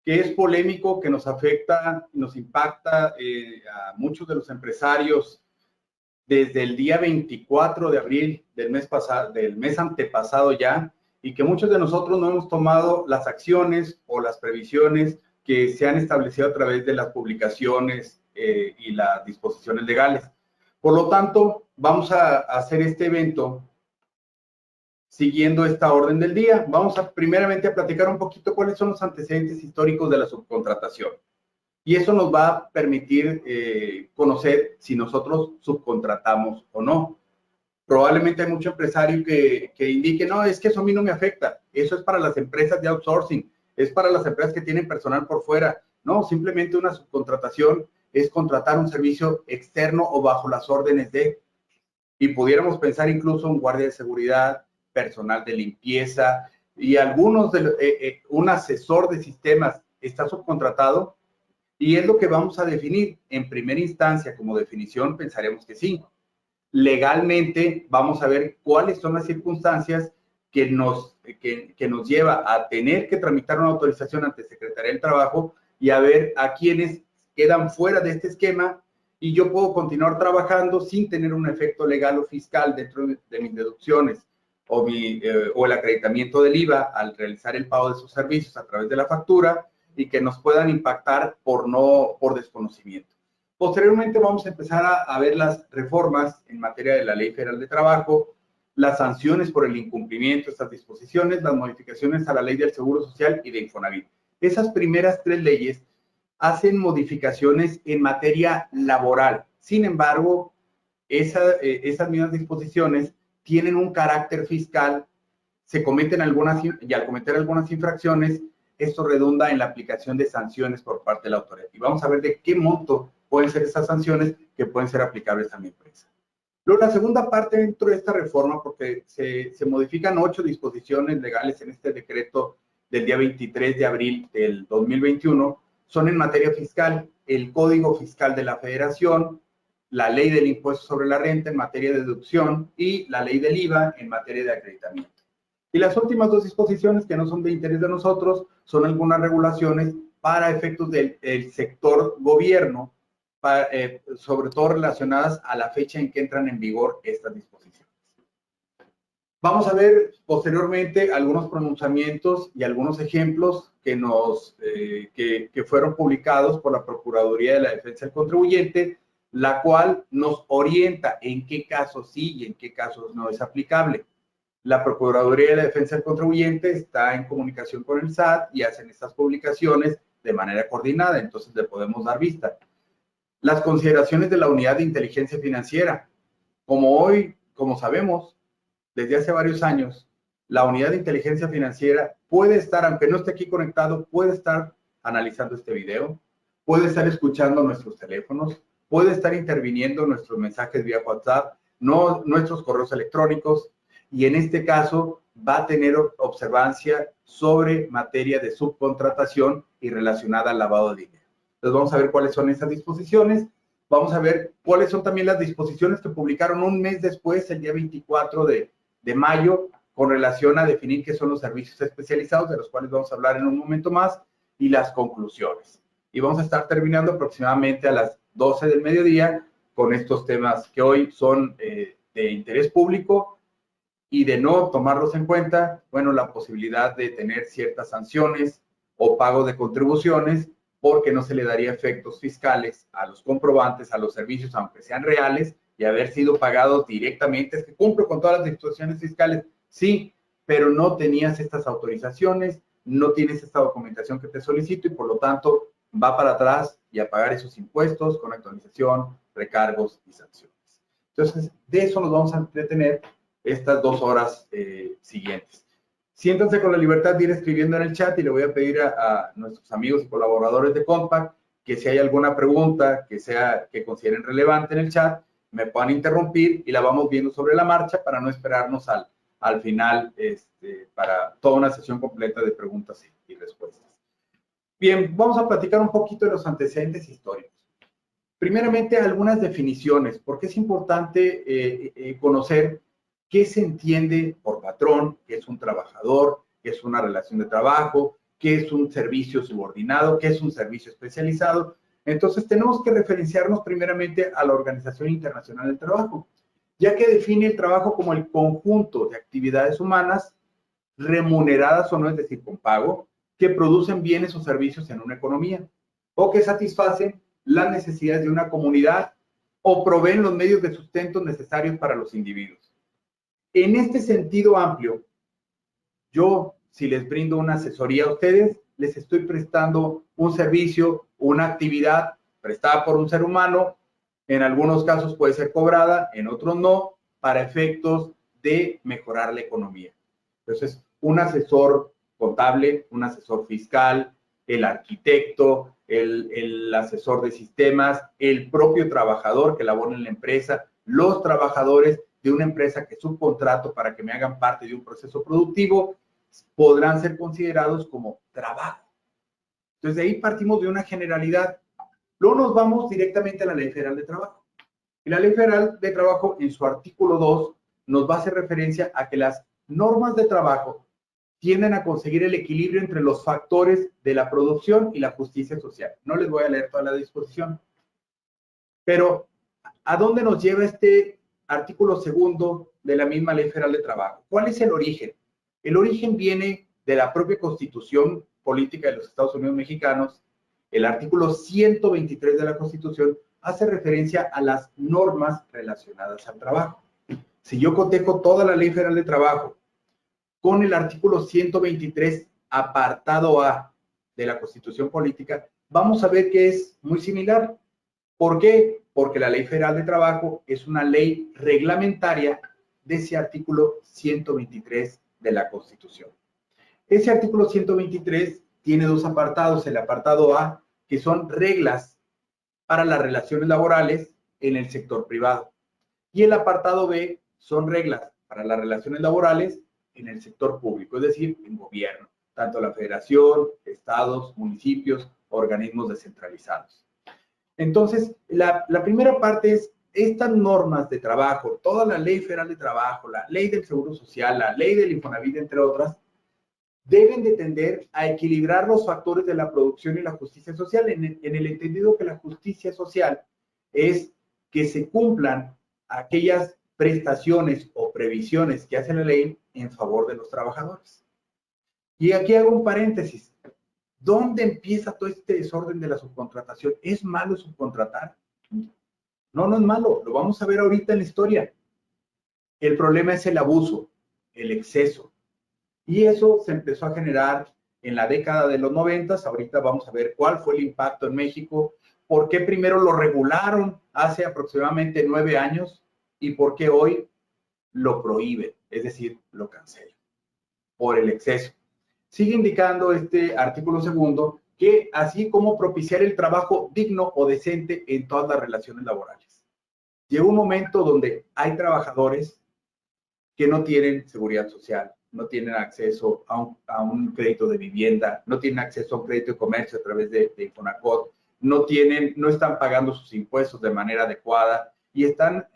que es polémico, que nos afecta, nos impacta a muchos de los empresarios desde el día 24 de abril del mes antepasado ya, y que muchos de nosotros no hemos tomado las acciones o las previsiones que se han establecido a través de las publicaciones y las disposiciones legales. Por lo tanto, vamos a hacer este evento siguiendo esta orden del día. Vamos primeramente a platicar un poquito cuáles son los antecedentes históricos de la subcontratación. Y eso nos va a permitir conocer si nosotros subcontratamos o no. Probablemente hay mucho empresario que indique, no, es que eso a mí no me afecta. Eso es para las empresas de outsourcing, es para las empresas que tienen personal por fuera. No, simplemente una subcontratación es contratar un servicio externo o bajo las órdenes de, y pudiéramos pensar incluso en guardia de seguridad, personal de limpieza y un asesor de sistemas está subcontratado. Y es lo que vamos a definir. En primera instancia, como definición, pensaremos que sí. Legalmente, vamos a ver cuáles son las circunstancias que nos lleva a tener que tramitar una autorización ante Secretaría del Trabajo y a ver a quienes quedan fuera de este esquema y yo puedo continuar trabajando sin tener un efecto legal o fiscal dentro de mis deducciones o el acreditamiento del IVA al realizar el pago de sus servicios a través de la factura y que nos puedan impactar por desconocimiento. Posteriormente vamos a empezar a ver las reformas en materia de la Ley Federal de Trabajo, las sanciones por el incumplimiento de estas disposiciones, las modificaciones a la Ley del Seguro Social y de Infonavit. Esas primeras tres leyes hacen modificaciones en materia laboral. Sin embargo, esas mismas disposiciones tienen un carácter fiscal, se cometen algunas, y al cometer algunas infracciones, esto redunda en la aplicación de sanciones por parte de la autoridad. Y vamos a ver de qué monto pueden ser esas sanciones que pueden ser aplicables a mi empresa. Luego, la segunda parte dentro de esta reforma, porque se modifican 8 disposiciones legales en este decreto del día 23 de abril del 2021, son en materia fiscal, el Código Fiscal de la Federación, la Ley del Impuesto sobre la Renta en materia de deducción y la Ley del IVA en materia de acreditamiento. Y las últimas 2 disposiciones que no son de interés de nosotros son algunas regulaciones para efectos del sector gobierno, sobre todo relacionadas a la fecha en que entran en vigor estas disposiciones. Vamos a ver posteriormente algunos pronunciamientos y algunos ejemplos que fueron publicados por la Procuraduría de la Defensa del Contribuyente, la cual nos orienta en qué casos sí y en qué casos no es aplicable. La Procuraduría de la Defensa del Contribuyente está en comunicación con el SAT y hacen estas publicaciones de manera coordinada, entonces le podemos dar vista. Las consideraciones de la Unidad de Inteligencia Financiera. Como sabemos, desde hace varios años, la Unidad de Inteligencia Financiera puede estar, aunque no esté aquí conectado, puede estar analizando este video, puede estar escuchando nuestros teléfonos, puede estar interviniendo en nuestros mensajes vía WhatsApp, nuestros correos electrónicos, y en este caso va a tener observancia sobre materia de subcontratación y relacionada al lavado de dinero. Entonces vamos a ver cuáles son esas disposiciones. Vamos a ver cuáles son también las disposiciones que publicaron un mes después, el día 24 de mayo, con relación a definir qué son los servicios especializados, de los cuales vamos a hablar en un momento más, y las conclusiones. Y vamos a estar terminando aproximadamente a las 12 del mediodía con estos temas que hoy son de interés público y de no tomarlos en cuenta, bueno, la posibilidad de tener ciertas sanciones o pago de contribuciones porque no se le daría efectos fiscales a los comprobantes, a los servicios, aunque sean reales, y haber sido pagados directamente. Es que cumplo con todas las disposiciones fiscales, sí, pero no tenías estas autorizaciones, no tienes esta documentación que te solicito y por lo tanto va para atrás y a pagar esos impuestos con actualización, recargos y sanciones. Entonces, de eso nos vamos a entretener estas 2 horas siguientes. Siéntanse con la libertad de ir escribiendo en el chat y le voy a pedir a nuestros amigos y colaboradores de Compact que si hay alguna pregunta que consideren relevante en el chat, me puedan interrumpir y la vamos viendo sobre la marcha para no esperarnos al final para toda una sesión completa de preguntas y respuestas. Bien, vamos a platicar un poquito de los antecedentes históricos. Primeramente, algunas definiciones, porque es importante conocer qué se entiende por patrón, qué es un trabajador, qué es una relación de trabajo, qué es un servicio subordinado, qué es un servicio especializado. Entonces, tenemos que referenciarnos primeramente a la Organización Internacional del Trabajo, ya que define el trabajo como el conjunto de actividades humanas remuneradas o no, es decir, con pago, que producen bienes o servicios en una economía o que satisfacen las necesidades de una comunidad o proveen los medios de sustento necesarios para los individuos. En este sentido amplio, yo, si les brindo una asesoría a ustedes, les estoy prestando un servicio, una actividad prestada por un ser humano. En algunos casos puede ser cobrada, en otros no, para efectos de mejorar la economía. Entonces, un asesor contable, un asesor fiscal, el arquitecto, el asesor de sistemas, el propio trabajador que labora en la empresa, los trabajadores de una empresa que subcontrato para que me hagan parte de un proceso productivo, podrán ser considerados como trabajo. Entonces, de ahí partimos de una generalidad. Luego nos vamos directamente a la Ley Federal de Trabajo. Y la Ley Federal de Trabajo, en su artículo 2, nos va a hacer referencia a que las normas de trabajo tienden a conseguir el equilibrio entre los factores de la producción y la justicia social. No les voy a leer toda la disposición. Pero, ¿a dónde nos lleva este artículo segundo de la misma Ley Federal de Trabajo? ¿Cuál es el origen? El origen viene de la propia Constitución Política de los Estados Unidos Mexicanos. El artículo 123 de la Constitución hace referencia a las normas relacionadas al trabajo. Si yo cotejo toda la Ley Federal de Trabajo con el artículo 123, apartado A de la Constitución Política, vamos a ver que es muy similar. ¿Por qué? Porque la Ley Federal de Trabajo es una ley reglamentaria de ese artículo 123 de la Constitución. Ese artículo 123 tiene dos apartados. El apartado A, que son reglas para las relaciones laborales en el sector privado. Y el apartado B son reglas para las relaciones laborales en el sector público, es decir, en gobierno, tanto la federación, estados, municipios, organismos descentralizados. Entonces, la primera parte es estas normas de trabajo, toda la Ley Federal de Trabajo, la Ley del Seguro Social, la Ley del Infonavit, entre otras, deben de tender a equilibrar los factores de la producción y la justicia social, en el entendido que la justicia social es que se cumplan aquellas prestaciones o previsiones que hace la ley en favor de los trabajadores. Y aquí hago un paréntesis. ¿Dónde empieza todo este desorden de la subcontratación? ¿Es malo subcontratar? No, no es malo. Lo vamos a ver ahorita en la historia. El problema es el abuso, el exceso. Y eso se empezó a generar en la década de los 90. Ahorita vamos a ver cuál fue el impacto en México, por qué primero lo regularon hace aproximadamente 9 años y por qué hoy lo prohíben, es decir, lo cancelan por el exceso. Sigue indicando este artículo segundo que así como propiciar el trabajo digno o decente en todas las relaciones laborales. Llega un momento donde hay trabajadores que no tienen seguridad social, no tienen acceso a un crédito de vivienda, no tienen acceso a un crédito de comercio a través de Infonacot, no están pagando sus impuestos de manera adecuada y están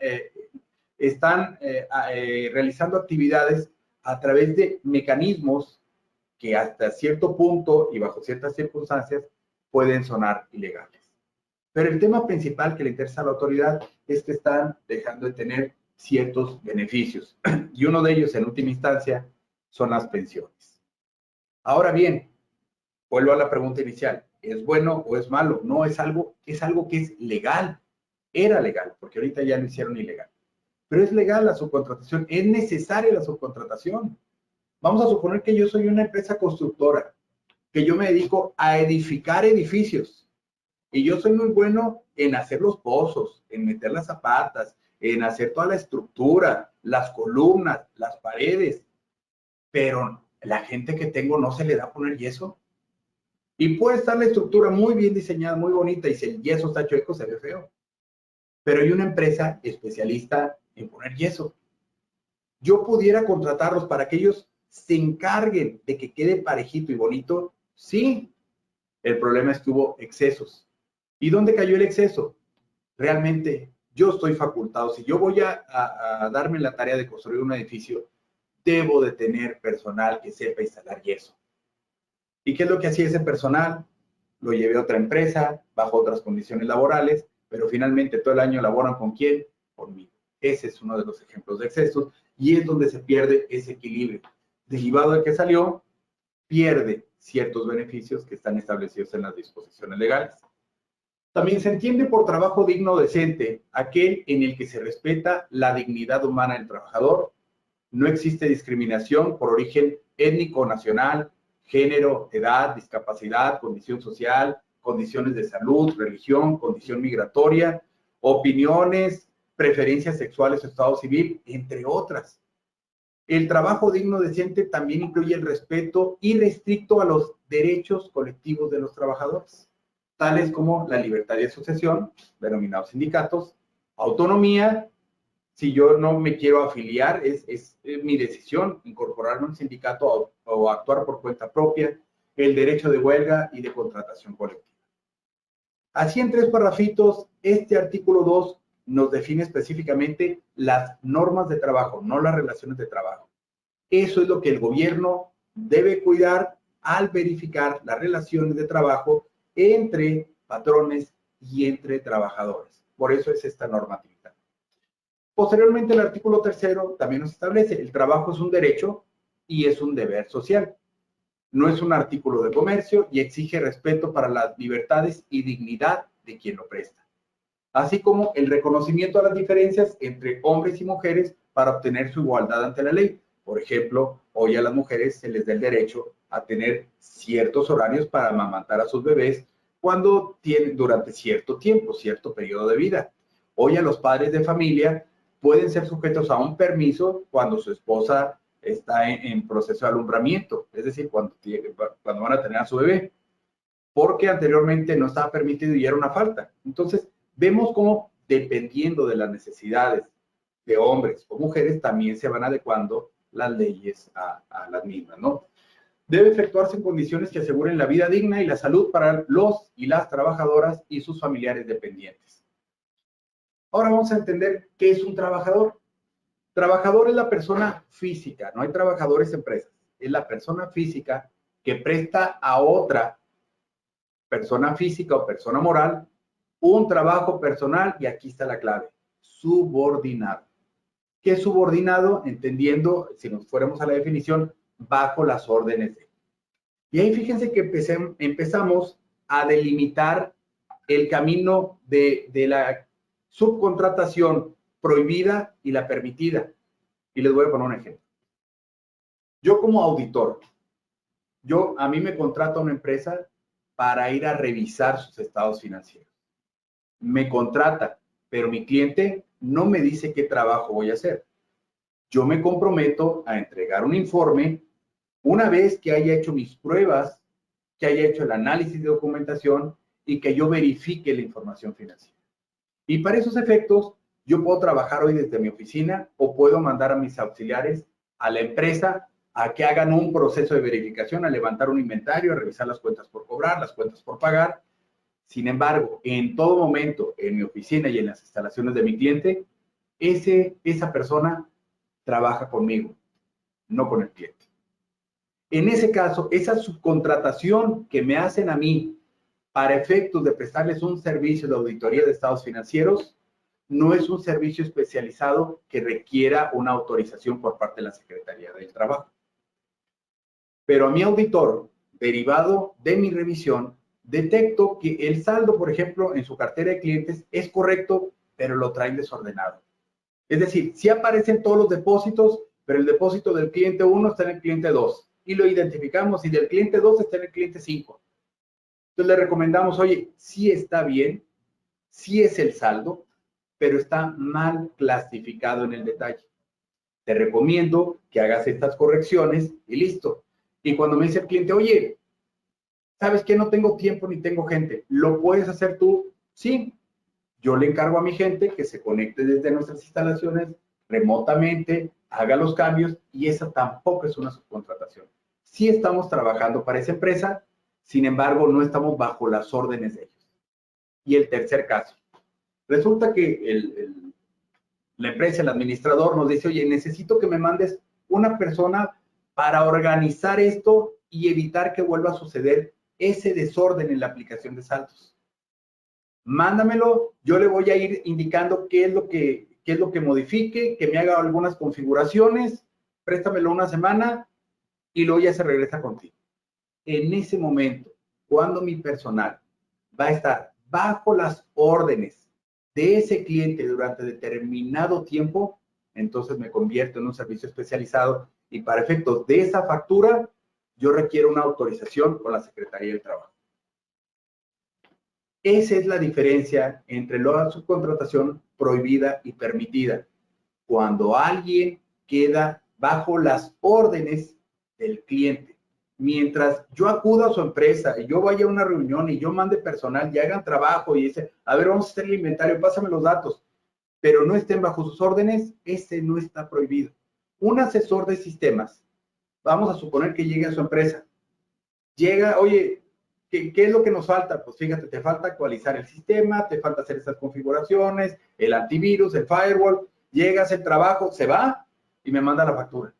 realizando actividades a través de mecanismos que hasta cierto punto y bajo ciertas circunstancias pueden sonar ilegales. Pero el tema principal que le interesa a la autoridad es que están dejando de tener ciertos beneficios y uno de ellos en última instancia son las pensiones. Ahora bien, vuelvo a la pregunta inicial, ¿es bueno o es malo? No, es algo que es legal, era legal, porque ahorita ya lo hicieron ilegal, pero es legal la subcontratación, es necesaria la subcontratación. Vamos a suponer que yo soy una empresa constructora, que yo me dedico a edificar edificios y yo soy muy bueno en hacer los pozos, en meter las zapatas, en hacer toda la estructura, las columnas, las paredes, pero la gente que tengo no se le da a poner yeso. Y puede estar la estructura muy bien diseñada, muy bonita, y si el yeso está chueco se ve feo. Pero hay una empresa especialista en poner yeso. Yo pudiera contratarlos para que ellos se encarguen de que quede parejito y bonito. Sí, el problema es que hubo excesos. ¿Y dónde cayó el exceso? Realmente yo estoy facultado. Si yo voy a darme la tarea de construir un edificio, debo de tener personal que sepa instalar yeso. ¿Y qué es lo que hacía ese personal? Lo llevé a otra empresa, bajo otras condiciones laborales, pero finalmente todo el año laboran ¿con quién? Conmigo. Ese es uno de los ejemplos de excesos y es donde se pierde ese equilibrio. Derivado de que salió, pierde ciertos beneficios que están establecidos en las disposiciones legales. También se entiende por trabajo digno o decente aquel en el que se respeta la dignidad humana del trabajador, no existe discriminación por origen étnico, nacional, género, edad, discapacidad, condición social, condiciones de salud, religión, condición migratoria, opiniones, preferencias sexuales o estado civil, entre otras. El trabajo digno decente también incluye el respeto irrestricto a los derechos colectivos de los trabajadores, tales como la libertad de asociación, denominados sindicatos, autonomía. Si yo no me quiero afiliar, es mi decisión incorporarme a un sindicato o actuar por cuenta propia, el derecho de huelga y de contratación colectiva. Así, en 3 parrafitos, este artículo 2 nos define específicamente las normas de trabajo, no las relaciones de trabajo. Eso es lo que el gobierno debe cuidar al verificar las relaciones de trabajo entre patrones y entre trabajadores. Por eso es esta normatividad. Posteriormente, el artículo 3 también nos establece: el trabajo es un derecho y es un deber social. No es un artículo de comercio y exige respeto para las libertades y dignidad de quien lo presta, así como el reconocimiento a las diferencias entre hombres y mujeres para obtener su igualdad ante la ley. Por ejemplo, hoy a las mujeres se les da el derecho a tener ciertos horarios para amamantar a sus bebés cuando tienen, durante cierto tiempo, cierto periodo de vida. Hoy a los padres de familia pueden ser sujetos a un permiso cuando su esposa está en proceso de alumbramiento, es decir, cuando van a tener a su bebé, porque anteriormente no estaba permitido y era una falta. Entonces, vemos cómo, dependiendo de las necesidades de hombres o mujeres, también se van adecuando las leyes a las mismas, ¿no? Debe efectuarse en condiciones que aseguren la vida digna y la salud para los y las trabajadoras y sus familiares dependientes. Ahora vamos a entender qué es un trabajador. Trabajador es la persona física, no hay trabajadores empresas, es la persona física que presta a otra persona física o persona moral un trabajo personal, y aquí está la clave: subordinado. ¿Qué es subordinado? Entendiendo, si nos fuéramos a la definición, bajo las órdenes de. Y ahí fíjense que empezamos a delimitar el camino de la subcontratación prohibida y la permitida. Y les voy a poner un ejemplo. Yo como auditor, a mí me contrata una empresa para ir a revisar sus estados financieros. Me contrata, pero mi cliente no me dice qué trabajo voy a hacer. Yo me comprometo a entregar un informe una vez que haya hecho mis pruebas, que haya hecho el análisis de documentación y que yo verifique la información financiera. Y para esos efectos, yo puedo trabajar hoy desde mi oficina o puedo mandar a mis auxiliares a la empresa a que hagan un proceso de verificación, a levantar un inventario, a revisar las cuentas por cobrar, las cuentas por pagar. Sin embargo, en todo momento, en mi oficina y en las instalaciones de mi cliente, esa persona trabaja conmigo, no con el cliente. En ese caso, esa subcontratación que me hacen a mí para efectos de prestarles un servicio de auditoría de estados financieros, no es un servicio especializado que requiera una autorización por parte de la Secretaría del Trabajo. Pero a mi auditor, derivado de mi revisión, detecto que el saldo, por ejemplo, en su cartera de clientes es correcto, pero lo traen desordenado. Es decir, sí aparecen todos los depósitos, pero el depósito del cliente 1 está en el cliente 2 y lo identificamos, y del cliente 2 está en el cliente 5. Entonces le recomendamos: oye, sí está bien, sí es el saldo, pero está mal clasificado en el detalle. Te recomiendo que hagas estas correcciones y listo. Y cuando me dice el cliente: oye, ¿sabes qué? No tengo tiempo ni tengo gente. ¿Lo puedes hacer tú? Sí. Yo le encargo a mi gente que se conecte desde nuestras instalaciones remotamente, haga los cambios, y esa tampoco es una subcontratación. Sí estamos trabajando para esa empresa, sin embargo, no estamos bajo las órdenes de ellos. Y el tercer caso. Resulta que la empresa, el administrador, nos dice: oye, necesito que me mandes una persona para organizar esto y evitar que vuelva a suceder ese desorden en la aplicación de saldos. Mándamelo, yo le voy a ir indicando qué es lo que modifique, que me haga algunas configuraciones, préstamelo una semana y luego ya se regresa contigo. En ese momento, cuando mi personal va a estar bajo las órdenes de ese cliente durante determinado tiempo, entonces me convierto en un servicio especializado y para efectos de esa factura, yo requiero una autorización con la Secretaría del Trabajo. Esa es la diferencia entre la subcontratación prohibida y permitida. Cuando alguien queda bajo las órdenes del cliente. Mientras yo acuda a su empresa y yo vaya a una reunión y yo mande personal y hagan trabajo y dice, a ver, vamos a hacer el inventario, pásame los datos, pero no estén bajo sus órdenes, ese no está prohibido. Un asesor de sistemas, vamos a suponer que llegue a su empresa, llega, oye, ¿qué es lo que nos falta? Pues fíjate, te falta actualizar el sistema, te falta hacer estas configuraciones, el antivirus, el firewall, llegas el trabajo, se va y me manda la factura.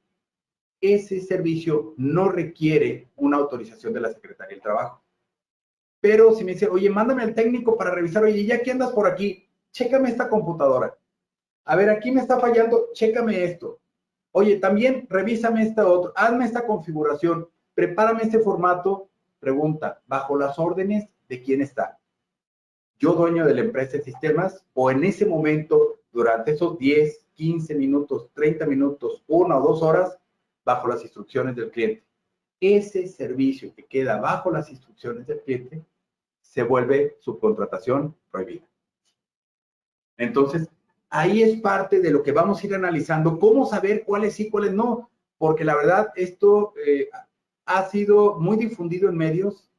Ese servicio no requiere una autorización de la Secretaría del Trabajo. Pero si me dice, oye, mándame al técnico para revisar, oye, ya que andas por aquí, chécame esta computadora. A ver, aquí me está fallando, chécame esto. Oye, también revísame esta otra, hazme esta configuración, prepárame este formato. Pregunta, ¿bajo las órdenes de quién está? ¿Yo, dueño de la empresa de sistemas, o en ese momento, durante esos 10, 15 minutos, 30 minutos, 1 o 2 horas, bajo las instrucciones del cliente? Ese servicio que queda bajo las instrucciones del cliente se vuelve subcontratación prohibida. Entonces, ahí es parte de lo que vamos a ir analizando, cómo saber cuáles sí, cuáles no, porque la verdad esto ha sido muy difundido en medios,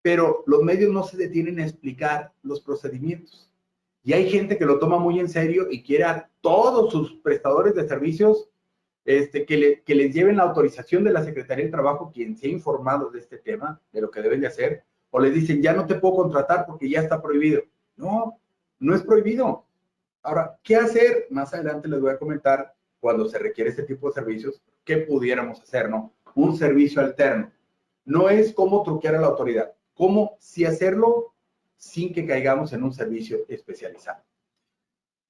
pero los medios no se detienen a explicar los procedimientos. Y hay gente que lo toma muy en serio y quiere a todos sus prestadores de servicios que les lleven la autorización de la Secretaría del Trabajo, quien se ha informado de este tema, de lo que deben de hacer, o les dicen, ya no te puedo contratar porque ya está prohibido. No, no es prohibido. Ahora, ¿qué hacer? Más adelante les voy a comentar cuando se requiere este tipo de servicios, ¿qué pudiéramos hacer, no? Un servicio alterno. No es cómo truquear a la autoridad, cómo sí hacerlo sin que caigamos en un servicio especializado.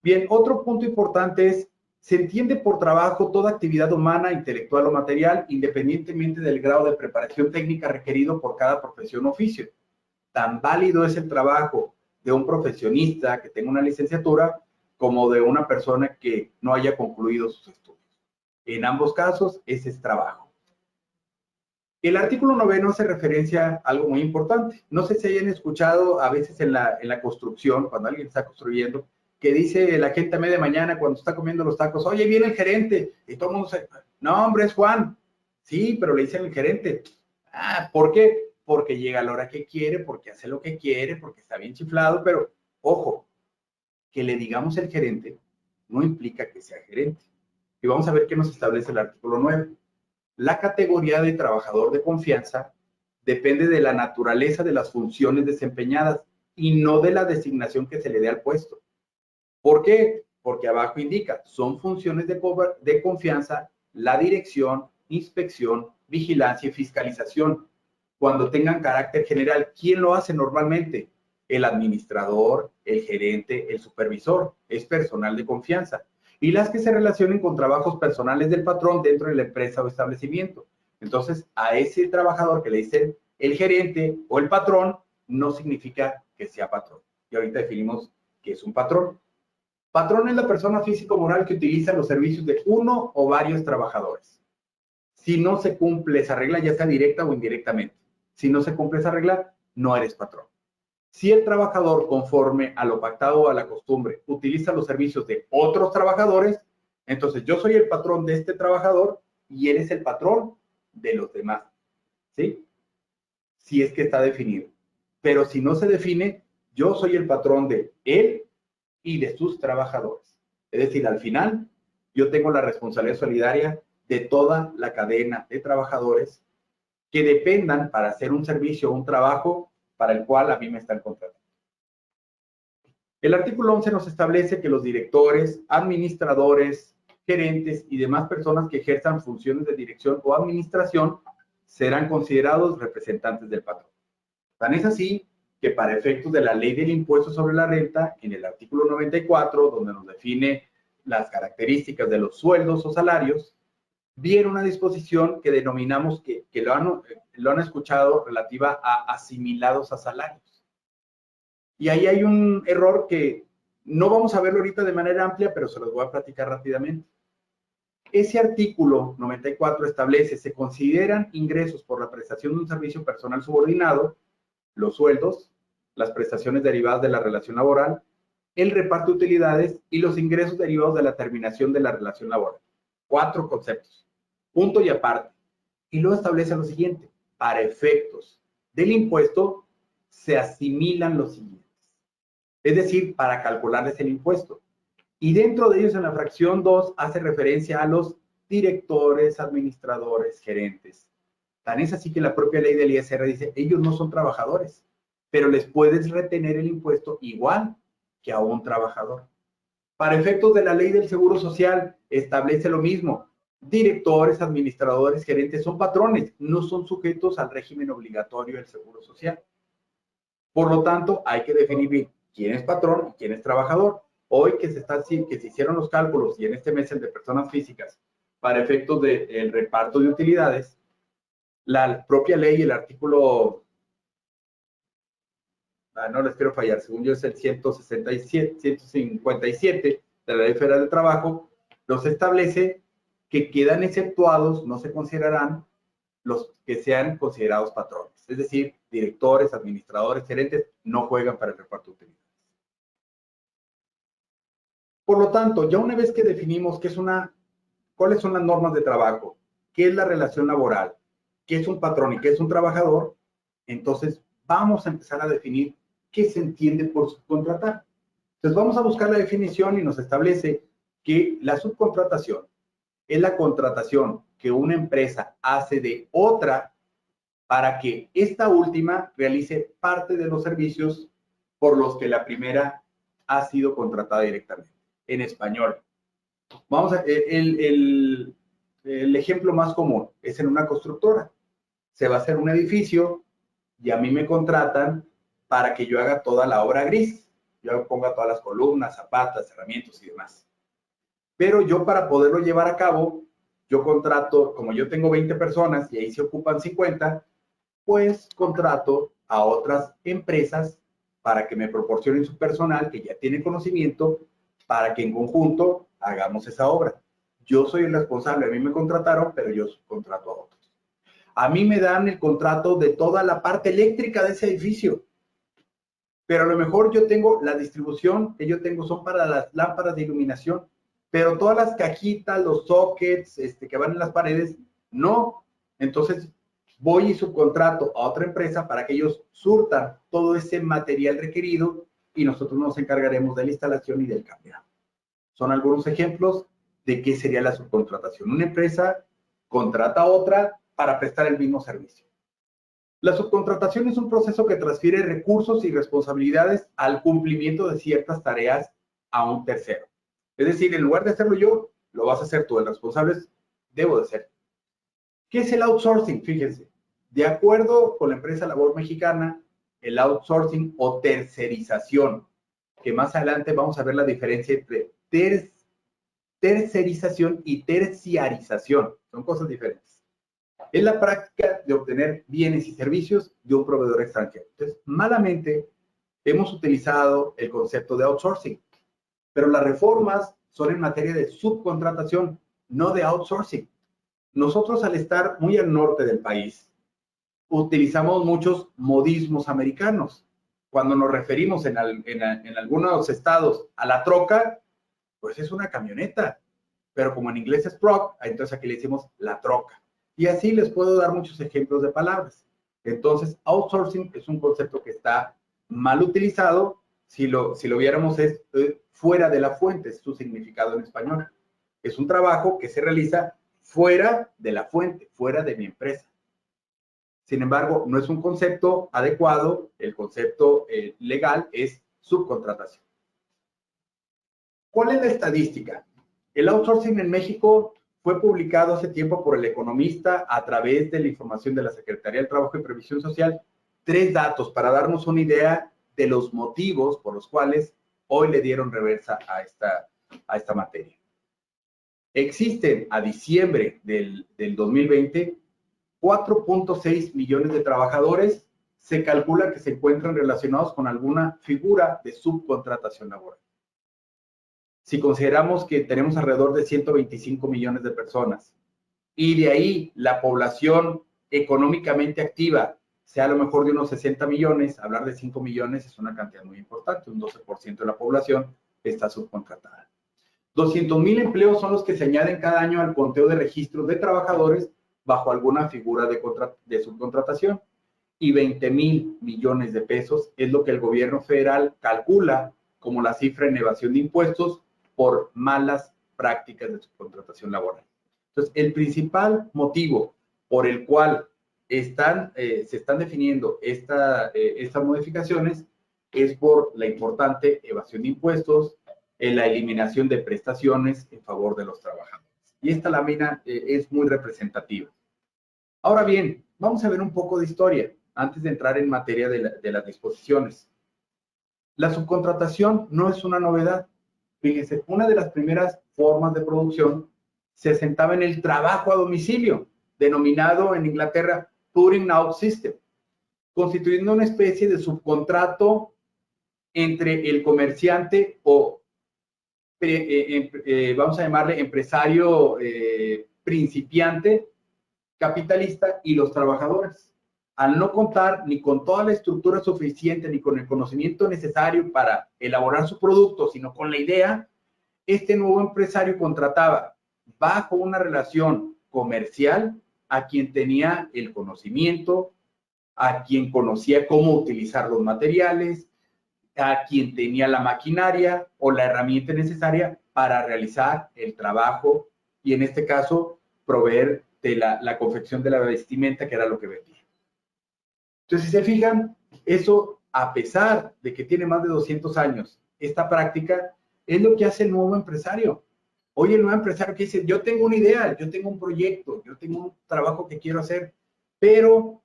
Bien, otro punto importante es, se entiende por trabajo toda actividad humana, intelectual o material, independientemente del grado de preparación técnica requerido por cada profesión o oficio. Tan válido es el trabajo de un profesionista que tenga una licenciatura como de una persona que no haya concluido sus estudios. En ambos casos, ese es trabajo. El artículo 9 hace referencia a algo muy importante. No sé si hayan escuchado a veces en la construcción, cuando alguien está construyendo, que dice la gente a media mañana cuando está comiendo los tacos, oye, viene el gerente, y todo el mundo dice, no, hombre, es Juan. Sí, pero le dicen el gerente. Ah, ¿por qué? Porque llega a la hora que quiere, porque hace lo que quiere, porque está bien chiflado, pero ojo, que le digamos el gerente no implica que sea gerente. Y vamos a ver qué nos establece el artículo 9. La categoría de trabajador de confianza depende de la naturaleza de las funciones desempeñadas y no de la designación que se le dé al puesto. ¿Por qué? Porque abajo indica, son funciones de confianza, la dirección, inspección, vigilancia y fiscalización. Cuando tengan carácter general, ¿quién lo hace normalmente? El administrador, el gerente, el supervisor, es personal de confianza. Y las que se relacionen con trabajos personales del patrón dentro de la empresa o establecimiento. Entonces, a ese trabajador que le dicen el gerente o el patrón, no significa que sea patrón. Y ahorita definimos qué es un patrón. Patrón es la persona físico-moral que utiliza los servicios de uno o varios trabajadores. Si no se cumple esa regla, ya sea directa o indirectamente. Si no se cumple esa regla, no eres patrón. Si el trabajador, conforme a lo pactado o a la costumbre, utiliza los servicios de otros trabajadores, entonces yo soy el patrón de este trabajador y él es el patrón de los demás. ¿Sí? Si es que está definido. Pero si no se define, yo soy el patrón de él y de sus trabajadores. Es decir, al final, yo tengo la responsabilidad solidaria de toda la cadena de trabajadores que dependan para hacer un servicio o un trabajo para el cual a mí me están contratando. El artículo 11 nos establece que los directores, administradores, gerentes y demás personas que ejerzan funciones de dirección o administración serán considerados representantes del patrón. Tan es así que para efectos de la ley del impuesto sobre la renta, en el artículo 94, donde nos define las características de los sueldos o salarios, viene una disposición que denominamos, que lo han escuchado, relativa a asimilados a salarios. Y ahí hay un error que no vamos a verlo ahorita de manera amplia, pero se los voy a platicar rápidamente. Ese artículo 94 establece: se consideran ingresos por la prestación de un servicio personal subordinado los sueldos, las prestaciones derivadas de la relación laboral, el reparto de utilidades y los ingresos derivados de la terminación de la relación laboral. 4 conceptos. Punto y aparte. Y luego establece lo siguiente: para efectos del impuesto se asimilan los siguientes. Es decir, para calcularles el impuesto. Y dentro de ellos, en la fracción 2, hace referencia a los directores, administradores, gerentes. Tan es así que la propia ley del ISR dice: ellos no son trabajadores, pero les puedes retener el impuesto igual que a un trabajador. Para efectos de la ley del Seguro Social, establece lo mismo: directores, administradores, gerentes son patrones, no son sujetos al régimen obligatorio del Seguro Social. Por lo tanto, hay que definir bien quién es patrón y quién es trabajador. Hoy que se hicieron los cálculos, y en este mes el de personas físicas, para efectos del reparto de utilidades, la propia ley, el artículo, no les quiero fallar, según yo es el 157 de la Ley Federal del Trabajo, los establece que quedan exceptuados, no se considerarán los que sean considerados patrones. Es decir, directores, administradores, gerentes, no juegan para el reparto de utilidades. Por lo tanto, ya una vez que definimos cuáles son las normas de trabajo, qué es la relación laboral, qué es un patrón y qué es un trabajador, entonces vamos a empezar a definir qué se entiende por subcontratar. Entonces vamos a buscar la definición y nos establece que la subcontratación es la contratación que una empresa hace de otra para que esta última realice parte de los servicios por los que la primera ha sido contratada directamente. En español, vamos a el ejemplo más común es en una constructora. Se va a hacer un edificio y a mí me contratan para que yo haga toda la obra gris. Yo ponga todas las columnas, zapatas, herramientas y demás. Pero yo, para poderlo llevar a cabo, yo contrato, como yo tengo 20 personas y ahí se ocupan 50, pues contrato a otras empresas para que me proporcionen su personal que ya tiene conocimiento, para que en conjunto hagamos esa obra. Yo soy el responsable, a mí me contrataron, pero yo subcontrato a otros. A mí me dan el contrato de toda la parte eléctrica de ese edificio, pero a lo mejor yo tengo la distribución que yo tengo son para las lámparas de iluminación, pero todas las cajitas, los sockets que van en las paredes, no. Entonces voy y subcontrato a otra empresa para que ellos surtan todo ese material requerido y nosotros nos encargaremos de la instalación y del cableado. Son algunos ejemplos de qué sería la subcontratación. Una empresa contrata a otra para prestar el mismo servicio. La subcontratación es un proceso que transfiere recursos y responsabilidades al cumplimiento de ciertas tareas a un tercero. Es decir, en lugar de hacerlo yo, lo vas a hacer tú. El responsable debo de ser. ¿Qué es el outsourcing? Fíjense, de acuerdo con la empresa Labor Mexicana, el outsourcing o tercerización, que más adelante vamos a ver la diferencia entre tercerización y terciarización. Son cosas diferentes. Es la práctica de obtener bienes y servicios de un proveedor extranjero. Entonces, malamente hemos utilizado el concepto de outsourcing, pero las reformas son en materia de subcontratación, no de outsourcing. Nosotros, al estar muy al norte del país, utilizamos muchos modismos americanos. Cuando nos referimos en algunos estados a la troca, pues es una camioneta, pero como en inglés es truck, entonces aquí le decimos la troca. Y así les puedo dar muchos ejemplos de palabras. Entonces, outsourcing es un concepto que está mal utilizado. Si lo viéramos, es fuera de la fuente, es su significado en español. Es un trabajo que se realiza fuera de la fuente, fuera de mi empresa. Sin embargo, no es un concepto adecuado. El concepto legal es subcontratación. ¿Cuál es la estadística? El outsourcing en México fue publicado hace tiempo por El Economista a través de la información de la Secretaría del Trabajo y Previsión Social. 3 datos para darnos una idea de los motivos por los cuales hoy le dieron reversa a esta materia. Existen a diciembre del 2020 4.6 millones de trabajadores. Se calcula que se encuentran relacionados con alguna figura de subcontratación laboral. Si consideramos que tenemos alrededor de 125 millones de personas y de ahí la población económicamente activa sea a lo mejor de unos 60 millones, hablar de 5 millones es una cantidad muy importante, un 12% de la población está subcontratada. 200,000 empleos son los que se añaden cada año al conteo de registros de trabajadores bajo alguna figura de subcontratación y 20,000 millones de pesos es lo que el gobierno federal calcula como la cifra en evasión de impuestos por malas prácticas de subcontratación laboral. Entonces, el principal motivo por el cual se están definiendo estas modificaciones es por la importante evasión de impuestos, la eliminación de prestaciones en favor de los trabajadores. Y esta lámina es muy representativa. Ahora bien, vamos a ver un poco de historia antes de entrar en materia de las disposiciones. La subcontratación no es una novedad. Fíjense, una de las primeras formas de producción se asentaba en el trabajo a domicilio, denominado en Inglaterra Putting Out System, constituyendo una especie de subcontrato entre el comerciante o, vamos a llamarle empresario principiante, capitalista y los trabajadores. Al no contar ni con toda la estructura suficiente ni con el conocimiento necesario para elaborar su producto, sino con la idea, este nuevo empresario contrataba bajo una relación comercial a quien tenía el conocimiento, a quien conocía cómo utilizar los materiales, a quien tenía la maquinaria o la herramienta necesaria para realizar el trabajo y en este caso proveer de la confección de la vestimenta, que era lo que vendía. Entonces, si se fijan, eso, a pesar de que tiene más de 200 años, esta práctica es lo que hace el nuevo empresario. Hoy el nuevo empresario que dice, yo tengo una idea, yo tengo un proyecto, yo tengo un trabajo que quiero hacer, pero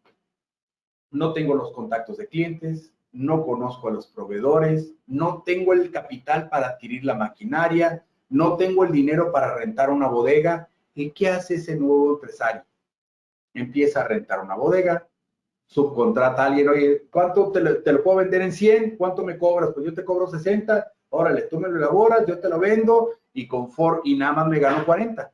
no tengo los contactos de clientes, no conozco a los proveedores, no tengo el capital para adquirir la maquinaria, no tengo el dinero para rentar una bodega. ¿Y qué hace ese nuevo empresario? Empieza a rentar una bodega, subcontrata a alguien, oye, ¿cuánto te lo puedo vender en 100? ¿Cuánto me cobras? Pues yo te cobro 60, órale, tú me lo elaboras, yo te lo vendo y nada más me gano 40.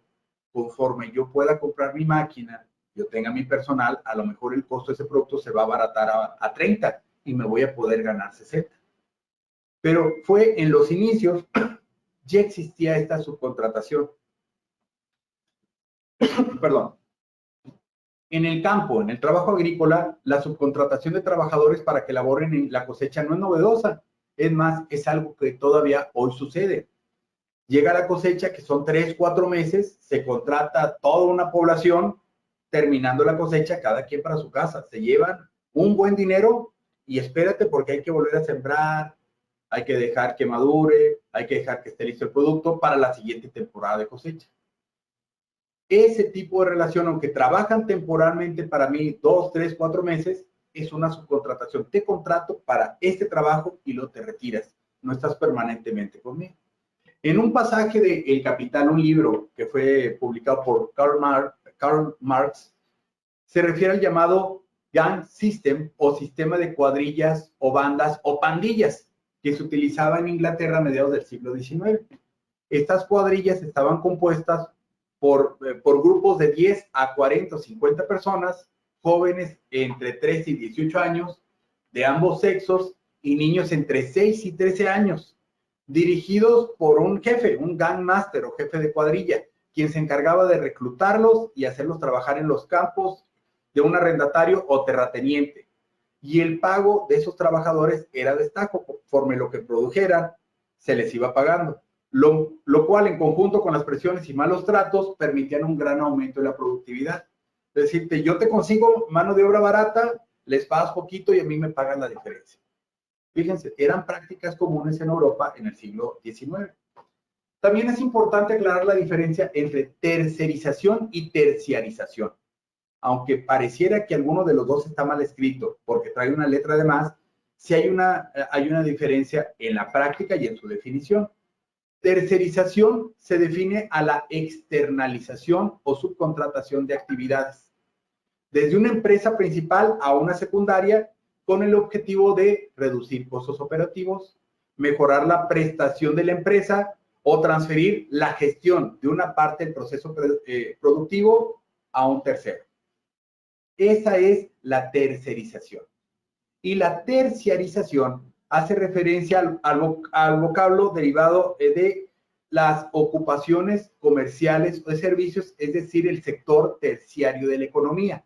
Conforme yo pueda comprar mi máquina, yo tenga mi personal, a lo mejor el costo de ese producto se va a abaratar a 30 y me voy a poder ganar 60. Pero fue en los inicios, ya existía esta subcontratación. Perdón. En el campo, en el trabajo agrícola, la subcontratación de trabajadores para que laboren en la cosecha no es novedosa. Es más, es algo que todavía hoy sucede. Llega la cosecha, que son 3, 4 meses, se contrata toda una población, terminando la cosecha, cada quien para su casa. Se llevan un buen dinero y espérate porque hay que volver a sembrar, hay que dejar que madure, hay que dejar que esté listo el producto para la siguiente temporada de cosecha. Ese tipo de relación, aunque trabajan temporalmente para mí 2, 3, 4 meses, es una subcontratación. Te contrato para este trabajo y lo te retiras. No estás permanentemente conmigo. En un pasaje de El Capital, un libro que fue publicado por Karl Marx, se refiere al llamado gang system o sistema de cuadrillas o bandas o pandillas que se utilizaba en Inglaterra a mediados del siglo XIX. Estas cuadrillas estaban compuestas por grupos de 10 a 40 o 50 personas, jóvenes entre 13 y 18 años, de ambos sexos, y niños entre 6 y 13 años, dirigidos por un jefe, un gang master o jefe de cuadrilla, quien se encargaba de reclutarlos y hacerlos trabajar en los campos de un arrendatario o terrateniente. Y el pago de esos trabajadores era destaco, conforme lo que produjeran, se les iba pagando. Lo cual, en conjunto con las presiones y malos tratos, permitían un gran aumento de la productividad. Es decir, yo te consigo mano de obra barata, les pagas poquito y a mí me pagan la diferencia. Fíjense, eran prácticas comunes en Europa en el siglo XIX. También es importante aclarar la diferencia entre tercerización y terciarización. Aunque pareciera que alguno de los dos está mal escrito porque trae una letra de más, sí hay una diferencia en la práctica y en su definición. Tercerización se define a la externalización o subcontratación de actividades, desde una empresa principal a una secundaria, con el objetivo de reducir costos operativos, mejorar la prestación de la empresa o transferir la gestión de una parte del proceso productivo a un tercero. Esa es la tercerización. Y la terciarización hace referencia al vocablo derivado de las ocupaciones comerciales o de servicios, es decir, el sector terciario de la economía,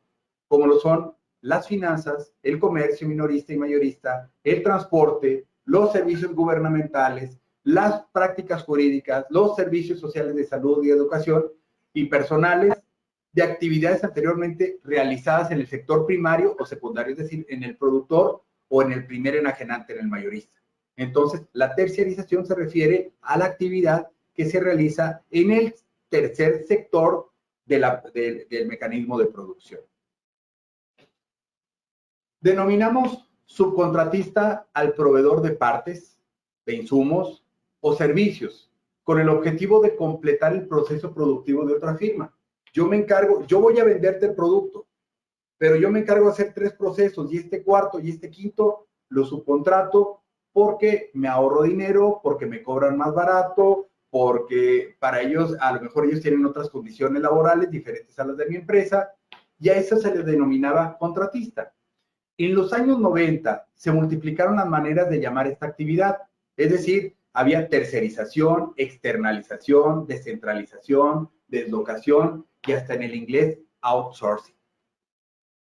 como lo son las finanzas, el comercio minorista y mayorista, el transporte, los servicios gubernamentales, las prácticas jurídicas, los servicios sociales de salud y educación y personales de actividades anteriormente realizadas en el sector primario o secundario, es decir, en el productor o en el primer enajenante, en el mayorista. Entonces, la terciarización se refiere a la actividad que se realiza en el tercer sector del mecanismo de producción. Denominamos subcontratista al proveedor de partes, de insumos o servicios, con el objetivo de completar el proceso productivo de otra firma. Yo voy a venderte el producto, pero yo me encargo de hacer 3 procesos y este cuarto y este quinto lo subcontrato porque me ahorro dinero, porque me cobran más barato, porque para ellos, a lo mejor ellos tienen otras condiciones laborales diferentes a las de mi empresa, y a eso se les denominaba contratista. En los años 90 se multiplicaron las maneras de llamar esta actividad, es decir, había tercerización, externalización, descentralización, deslocación y hasta en el inglés outsourcing.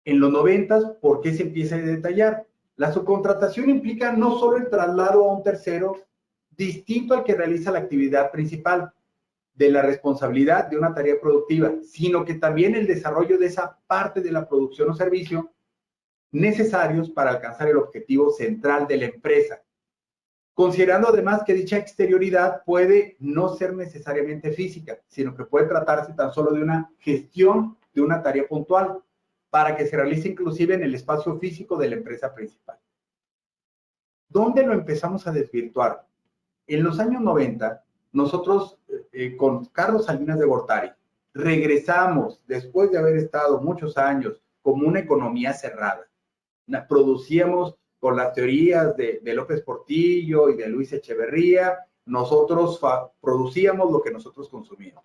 En los 90, ¿por qué se empieza a detallar? La subcontratación implica no solo el traslado a un tercero distinto al que realiza la actividad principal de la responsabilidad de una tarea productiva, sino que también el desarrollo de esa parte de la producción o servicio necesarios para alcanzar el objetivo central de la empresa, considerando además que dicha exterioridad puede no ser necesariamente física, sino que puede tratarse tan solo de una gestión de una tarea puntual, para que se realice inclusive en el espacio físico de la empresa principal. ¿Dónde lo empezamos a desvirtuar? En los años 90, nosotros con Carlos Salinas de Gortari regresamos, después de haber estado muchos años como una economía cerrada. Producíamos con las teorías de López Portillo y de Luis Echeverría, nosotros producíamos lo que nosotros consumíamos.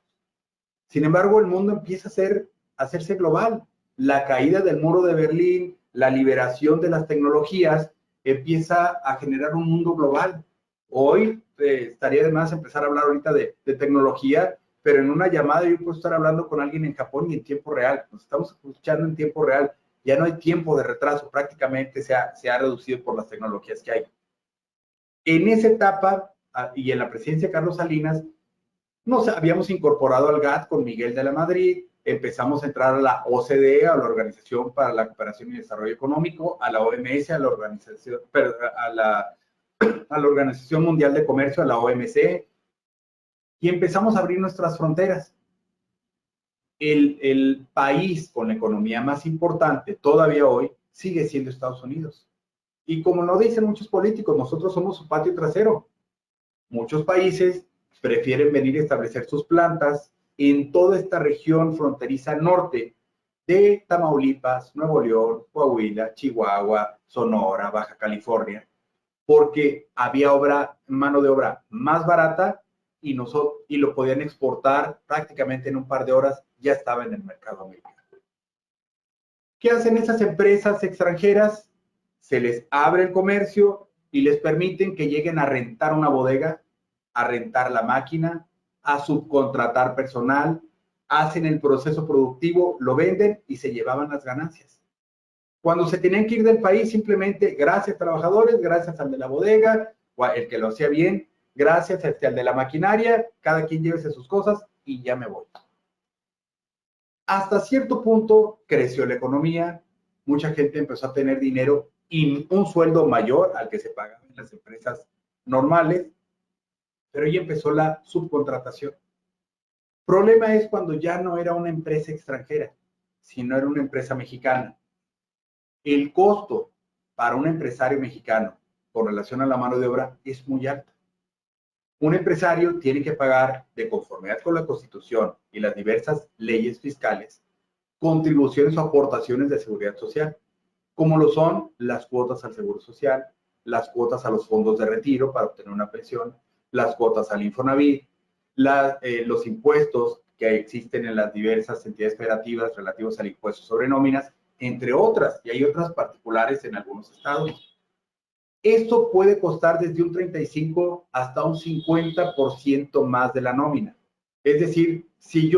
Sin embargo, el mundo empieza a hacerse global. La caída del muro de Berlín, la liberación de las tecnologías, empieza a generar un mundo global. Hoy estaría de más empezar a hablar ahorita de tecnología, pero en una llamada yo puedo estar hablando con alguien en Japón y en tiempo real. Nos estamos escuchando en tiempo real. Ya no hay tiempo de retraso, prácticamente se ha reducido por las tecnologías que hay. En esa etapa y en la presidencia de Carlos Salinas, nos habíamos incorporado al GATT con Miguel de la Madrid, empezamos a entrar a la OCDE, a la Organización para la Cooperación y Desarrollo Económico, a la OMS, a la Organización Mundial de Comercio, a la OMC, y empezamos a abrir nuestras fronteras. El país con la economía más importante todavía hoy sigue siendo Estados Unidos. Y como lo dicen muchos políticos, nosotros somos su patio trasero. Muchos países prefieren venir a establecer sus plantas en toda esta región fronteriza norte de Tamaulipas, Nuevo León, Coahuila, Chihuahua, Sonora, Baja California, porque había mano de obra más barata y lo podían exportar prácticamente en un par de horas, ya estaba en el mercado americano. ¿Qué hacen esas empresas extranjeras? Se les abre el comercio y les permiten que lleguen a rentar una bodega, a rentar la máquina, a subcontratar personal, hacen el proceso productivo, lo venden y se llevaban las ganancias. Cuando se tenían que ir del país, simplemente gracias trabajadores, gracias al de la bodega, o el que lo hacía bien, gracias al de la maquinaria, cada quien llévese sus cosas y ya me voy. Hasta cierto punto creció la economía, mucha gente empezó a tener dinero y un sueldo mayor al que se pagaba en las empresas normales, pero ahí empezó la subcontratación. Problema es cuando ya no era una empresa extranjera, sino era una empresa mexicana. El costo para un empresario mexicano con relación a la mano de obra es muy alto. Un empresario tiene que pagar, de conformidad con la Constitución y las diversas leyes fiscales, contribuciones o aportaciones de seguridad social, como lo son las cuotas al Seguro Social, las cuotas a los fondos de retiro para obtener una pensión, las cuotas al Infonavit, los impuestos que existen en las diversas entidades federativas relativos al impuesto sobre nóminas, entre otras, y hay otras particulares en algunos estados. Esto puede costar desde un 35 hasta un 50% más de la nómina. Es decir, si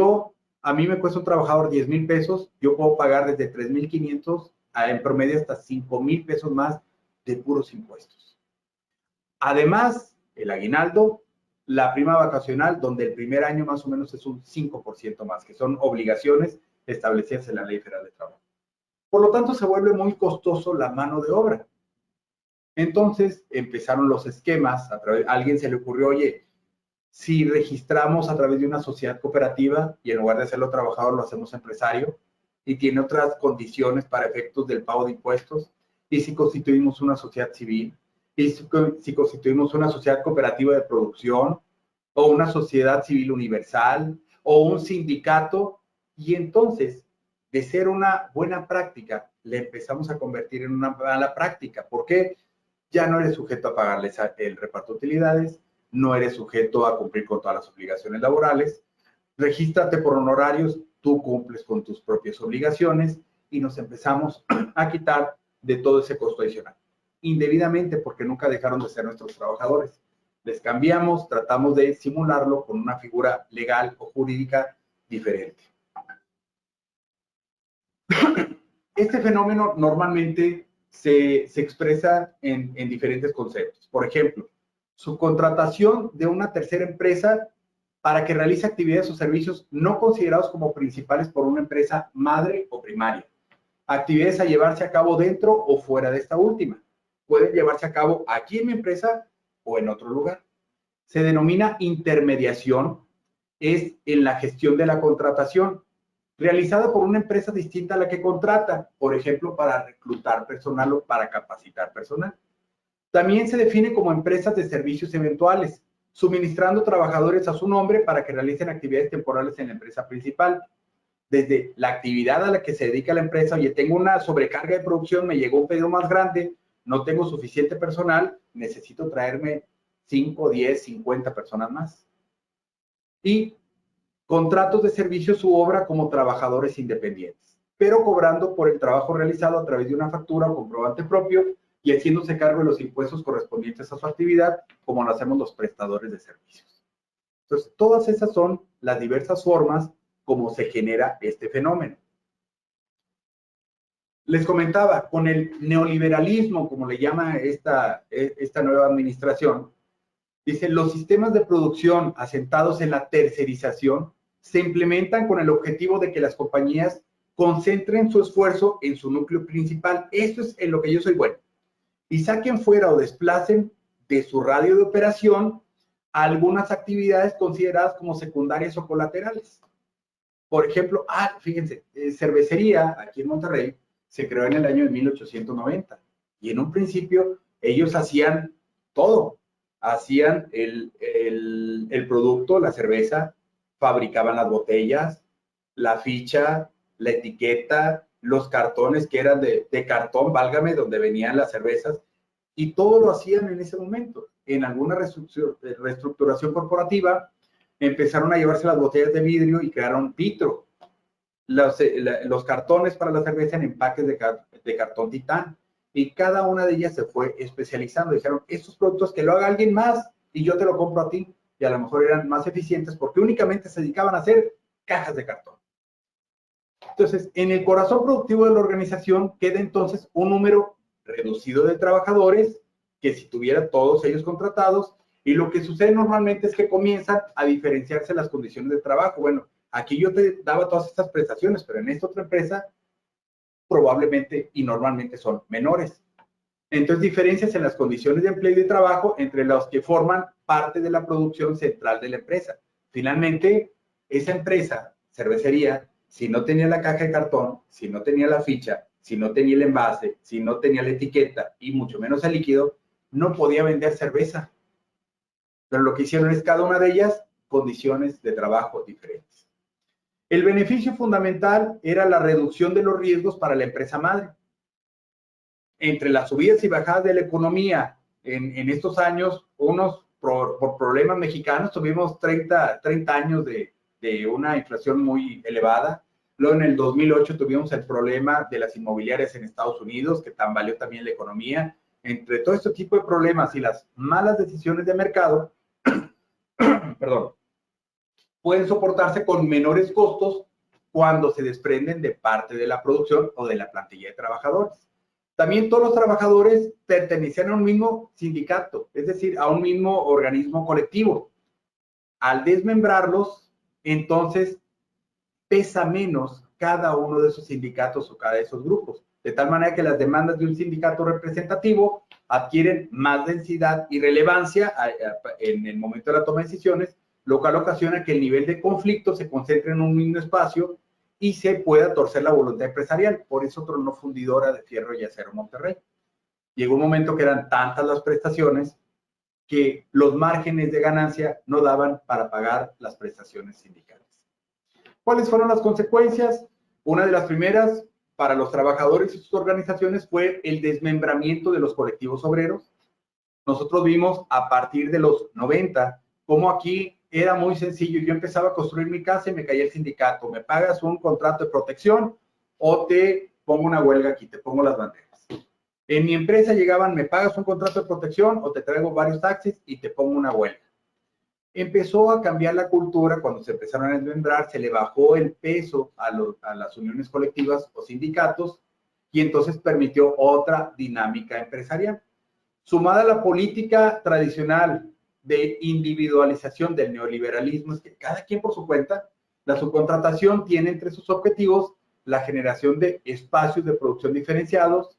a mí me cuesta un trabajador 10,000 pesos, yo puedo pagar desde 3,500 en promedio hasta 5,000 pesos más de puros impuestos. Además, el aguinaldo, la prima vacacional, donde el primer año más o menos es un 5% más, que son obligaciones establecidas en la Ley Federal de Trabajo. Por lo tanto, se vuelve muy costoso la mano de obra. Entonces empezaron los esquemas, a alguien se le ocurrió, oye, si registramos a través de una sociedad cooperativa y en lugar de hacerlo trabajador lo hacemos empresario y tiene otras condiciones para efectos del pago de impuestos, y si constituimos una sociedad civil, y si constituimos una sociedad cooperativa de producción o una sociedad civil universal o un sindicato, y entonces de ser una buena práctica le empezamos a convertir en una mala práctica. ¿Por qué? Ya no eres sujeto a pagarles el reparto de utilidades, no eres sujeto a cumplir con todas las obligaciones laborales, regístrate por honorarios, tú cumples con tus propias obligaciones y nos empezamos a quitar de todo ese costo adicional. Indebidamente, porque nunca dejaron de ser nuestros trabajadores. Les cambiamos, tratamos de simularlo con una figura legal o jurídica diferente. Este fenómeno normalmente se expresa en diferentes conceptos. Por ejemplo, subcontratación de una tercera empresa para que realice actividades o servicios no considerados como principales por una empresa madre o primaria. Actividades a llevarse a cabo dentro o fuera de esta última. Pueden llevarse a cabo aquí en mi empresa o en otro lugar. Se denomina intermediación, es en la gestión de la contratación, realizada por una empresa distinta a la que contrata, por ejemplo, para reclutar personal o para capacitar personal. También se define como empresas de servicios eventuales, suministrando trabajadores a su nombre para que realicen actividades temporales en la empresa principal. Desde la actividad a la que se dedica la empresa, oye, tengo una sobrecarga de producción, me llegó un pedido más grande, no tengo suficiente personal, necesito traerme 5, 10, 50 personas más. Y contratos de servicios u obra como trabajadores independientes, pero cobrando por el trabajo realizado a través de una factura o comprobante propio y haciéndose cargo de los impuestos correspondientes a su actividad, como lo hacemos los prestadores de servicios. Entonces, todas esas son las diversas formas como se genera este fenómeno. Les comentaba, con el neoliberalismo, como le llama esta nueva administración, dice, los sistemas de producción asentados en la tercerización se implementan con el objetivo de que las compañías concentren su esfuerzo en su núcleo principal. Esto es en lo que yo soy bueno. Y saquen fuera o desplacen de su radio de operación algunas actividades consideradas como secundarias o colaterales. Por ejemplo, fíjense, cervecería aquí en Monterrey se creó en el año de 1890 y en un principio ellos hacían todo. Hacían el producto, la cerveza, fabricaban las botellas, la ficha, la etiqueta, los cartones que eran de cartón, válgame, donde venían las cervezas, y todo lo hacían en ese momento. En alguna reestructuración corporativa, empezaron a llevarse las botellas de vidrio y crearon vitro. Los cartones para la cerveza en empaques de cartón titán. Y cada una de ellas se fue especializando. Dijeron, estos productos que lo haga alguien más y yo te lo compro a ti. Y a lo mejor eran más eficientes porque únicamente se dedicaban a hacer cajas de cartón. Entonces, en el corazón productivo de la organización queda entonces un número reducido de trabajadores que si tuviera todos ellos contratados, y lo que sucede normalmente es que comienzan a diferenciarse las condiciones de trabajo. Bueno, aquí yo te daba todas estas prestaciones, pero en esta otra empresa probablemente y normalmente son menores. Entonces, diferencias en las condiciones de empleo y de trabajo entre los que forman parte de la producción central de la empresa. Finalmente, esa empresa, cervecería, si no tenía la caja de cartón, si no tenía la ficha, si no tenía el envase, si no tenía la etiqueta y mucho menos el líquido, no podía vender cerveza. Pero lo que hicieron es cada una de ellas condiciones de trabajo diferentes. El beneficio fundamental era la reducción de los riesgos para la empresa madre. Entre las subidas y bajadas de la economía en estos años, unos por problemas mexicanos, tuvimos 30 años de una inflación muy elevada. Luego en el 2008 tuvimos el problema de las inmobiliarias en Estados Unidos, que tambaleó también la economía. Entre todo este tipo de problemas y las malas decisiones de mercado, perdón, pueden soportarse con menores costos cuando se desprenden de parte de la producción o de la plantilla de trabajadores. También todos los trabajadores pertenecían a un mismo sindicato, es decir, a un mismo organismo colectivo. Al desmembrarlos, entonces pesa menos cada uno de esos sindicatos o cada de esos grupos, de tal manera que las demandas de un sindicato representativo adquieren más densidad y relevancia en el momento de la toma de decisiones, lo cual ocasiona que el nivel de conflicto se concentre en un mismo espacio y se pueda torcer la voluntad empresarial. Por eso tronó Fundidora de Fierro y Acero Monterrey. Llegó un momento que eran tantas las prestaciones que los márgenes de ganancia no daban para pagar las prestaciones sindicales. ¿Cuáles fueron las consecuencias? Una de las primeras para los trabajadores y sus organizaciones fue el desmembramiento de los colectivos obreros. Nosotros vimos a partir de los 90 cómo aquí era muy sencillo. Yo empezaba a construir mi casa y me caía el sindicato. Me pagas un contrato de protección o te pongo una huelga aquí, te pongo las banderas. En mi empresa llegaban, me pagas un contrato de protección o te traigo varios taxis y te pongo una huelga. Empezó a cambiar la cultura cuando se empezaron a desmembrar, se le bajó el peso a las uniones colectivas o sindicatos y entonces permitió otra dinámica empresarial. Sumada a la política tradicional de individualización del neoliberalismo, es que cada quien por su cuenta, la subcontratación tiene entre sus objetivos la generación de espacios de producción diferenciados,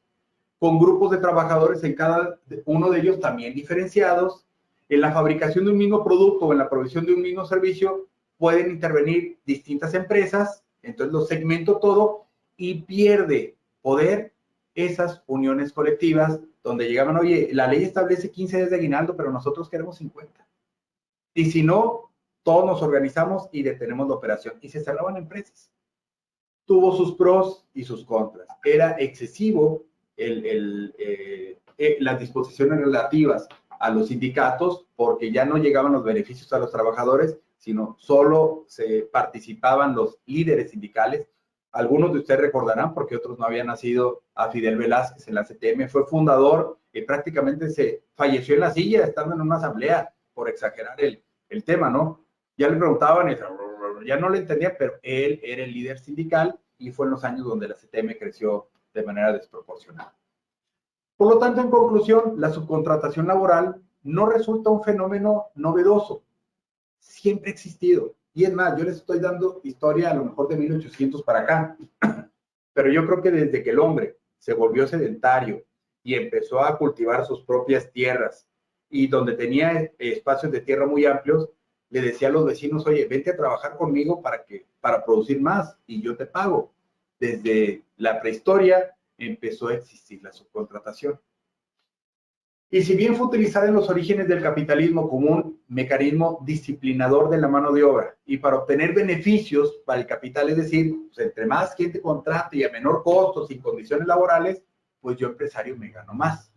con grupos de trabajadores en cada uno de ellos también diferenciados. En la fabricación de un mismo producto o en la provisión de un mismo servicio pueden intervenir distintas empresas, entonces lo segmento todo y pierde poder esas uniones colectivas donde llegaban, oye, la ley establece 15 días de aguinaldo, pero nosotros queremos 50. Y si no, todos nos organizamos y detenemos la operación y se cerraban empresas. Tuvo sus pros y sus contras. Era excesivo las disposiciones relativas a los sindicatos porque ya no llegaban los beneficios a los trabajadores, sino solo se participaban los líderes sindicales. Algunos de ustedes recordarán, porque otros no habían nacido, a Fidel Velázquez en la CTM, fue fundador y prácticamente se falleció en la silla estando en una asamblea, por exagerar el tema, ¿no? Ya le preguntaban, ya no le entendía, pero él era el líder sindical y fue en los años donde la CTM creció de manera desproporcionada. Por lo tanto, en conclusión, la subcontratación laboral no resulta un fenómeno novedoso, siempre ha existido. Y es más, yo les estoy dando historia a lo mejor de 1800 para acá, pero yo creo que desde que el hombre se volvió sedentario y empezó a cultivar sus propias tierras y donde tenía espacios de tierra muy amplios, le decía a los vecinos, oye, vente a trabajar conmigo para producir más y yo te pago. Desde la prehistoria empezó a existir la subcontratación. Y si bien fue utilizada en los orígenes del capitalismo como un mecanismo disciplinador de la mano de obra y para obtener beneficios para el capital, es decir, pues entre más gente contrate y a menor costo, sin condiciones laborales, pues yo empresario me gano más.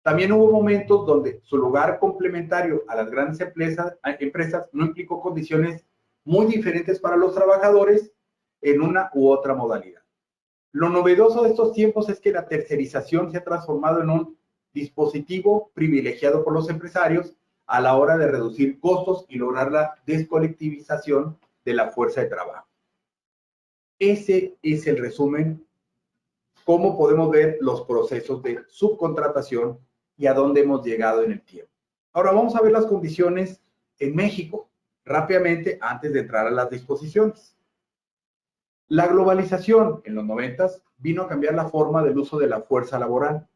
También hubo momentos donde su lugar complementario a las grandes empresas no implicó condiciones muy diferentes para los trabajadores en una u otra modalidad. Lo novedoso de estos tiempos es que la tercerización se ha transformado en un dispositivo privilegiado por los empresarios a la hora de reducir costos y lograr la descolectivización de la fuerza de trabajo. Ese es el resumen, cómo podemos ver los procesos de subcontratación y a dónde hemos llegado en el tiempo. Ahora vamos a ver las condiciones en México, rápidamente, antes de entrar a las disposiciones. La globalización en los 90 vino a cambiar la forma del uso de la fuerza laboral.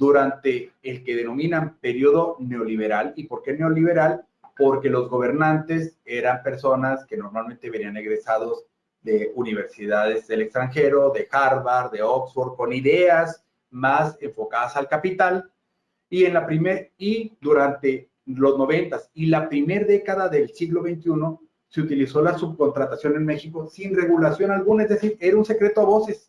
durante el que denominan periodo neoliberal. ¿Y por qué neoliberal? Porque los gobernantes eran personas que normalmente venían egresados de universidades del extranjero, de Harvard, de Oxford, con ideas más enfocadas al capital. Y durante los 90 y la primera década del siglo XXI se utilizó la subcontratación en México sin regulación alguna, es decir, era un secreto a voces.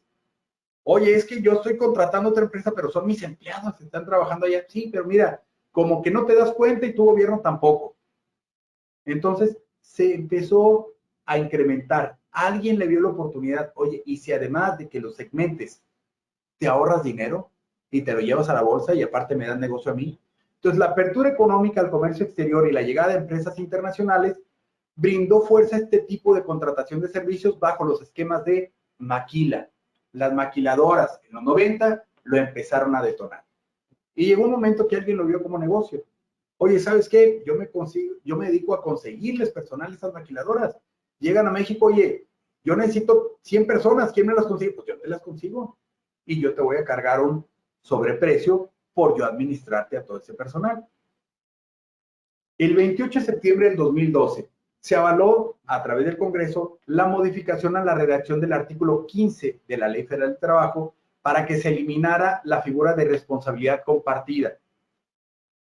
Oye, es que yo estoy contratando a otra empresa, pero son mis empleados, están trabajando allá. Sí, pero mira, como que no te das cuenta y tu gobierno tampoco. Entonces se empezó a incrementar. Alguien le vio la oportunidad. Oye, y si además de que los segmentes te ahorras dinero y te lo llevas a la bolsa y aparte me das negocio a mí. Entonces, la apertura económica al comercio exterior y la llegada de empresas internacionales brindó fuerza a este tipo de contratación de servicios bajo los esquemas de maquila. Las maquiladoras en los 90 lo empezaron a detonar. Y llegó un momento que alguien lo vio como negocio. Oye, ¿sabes qué? Yo me dedico a conseguirles personal a estas maquiladoras. Llegan a México, oye, yo necesito 100 personas, ¿quién me las consigue? Pues yo te las consigo. Y yo te voy a cargar un sobreprecio por yo administrarte a todo ese personal. El 28 de septiembre del 2012 se avaló a través del Congreso la modificación a la redacción del artículo 15 de la Ley Federal del Trabajo para que se eliminara la figura de responsabilidad compartida.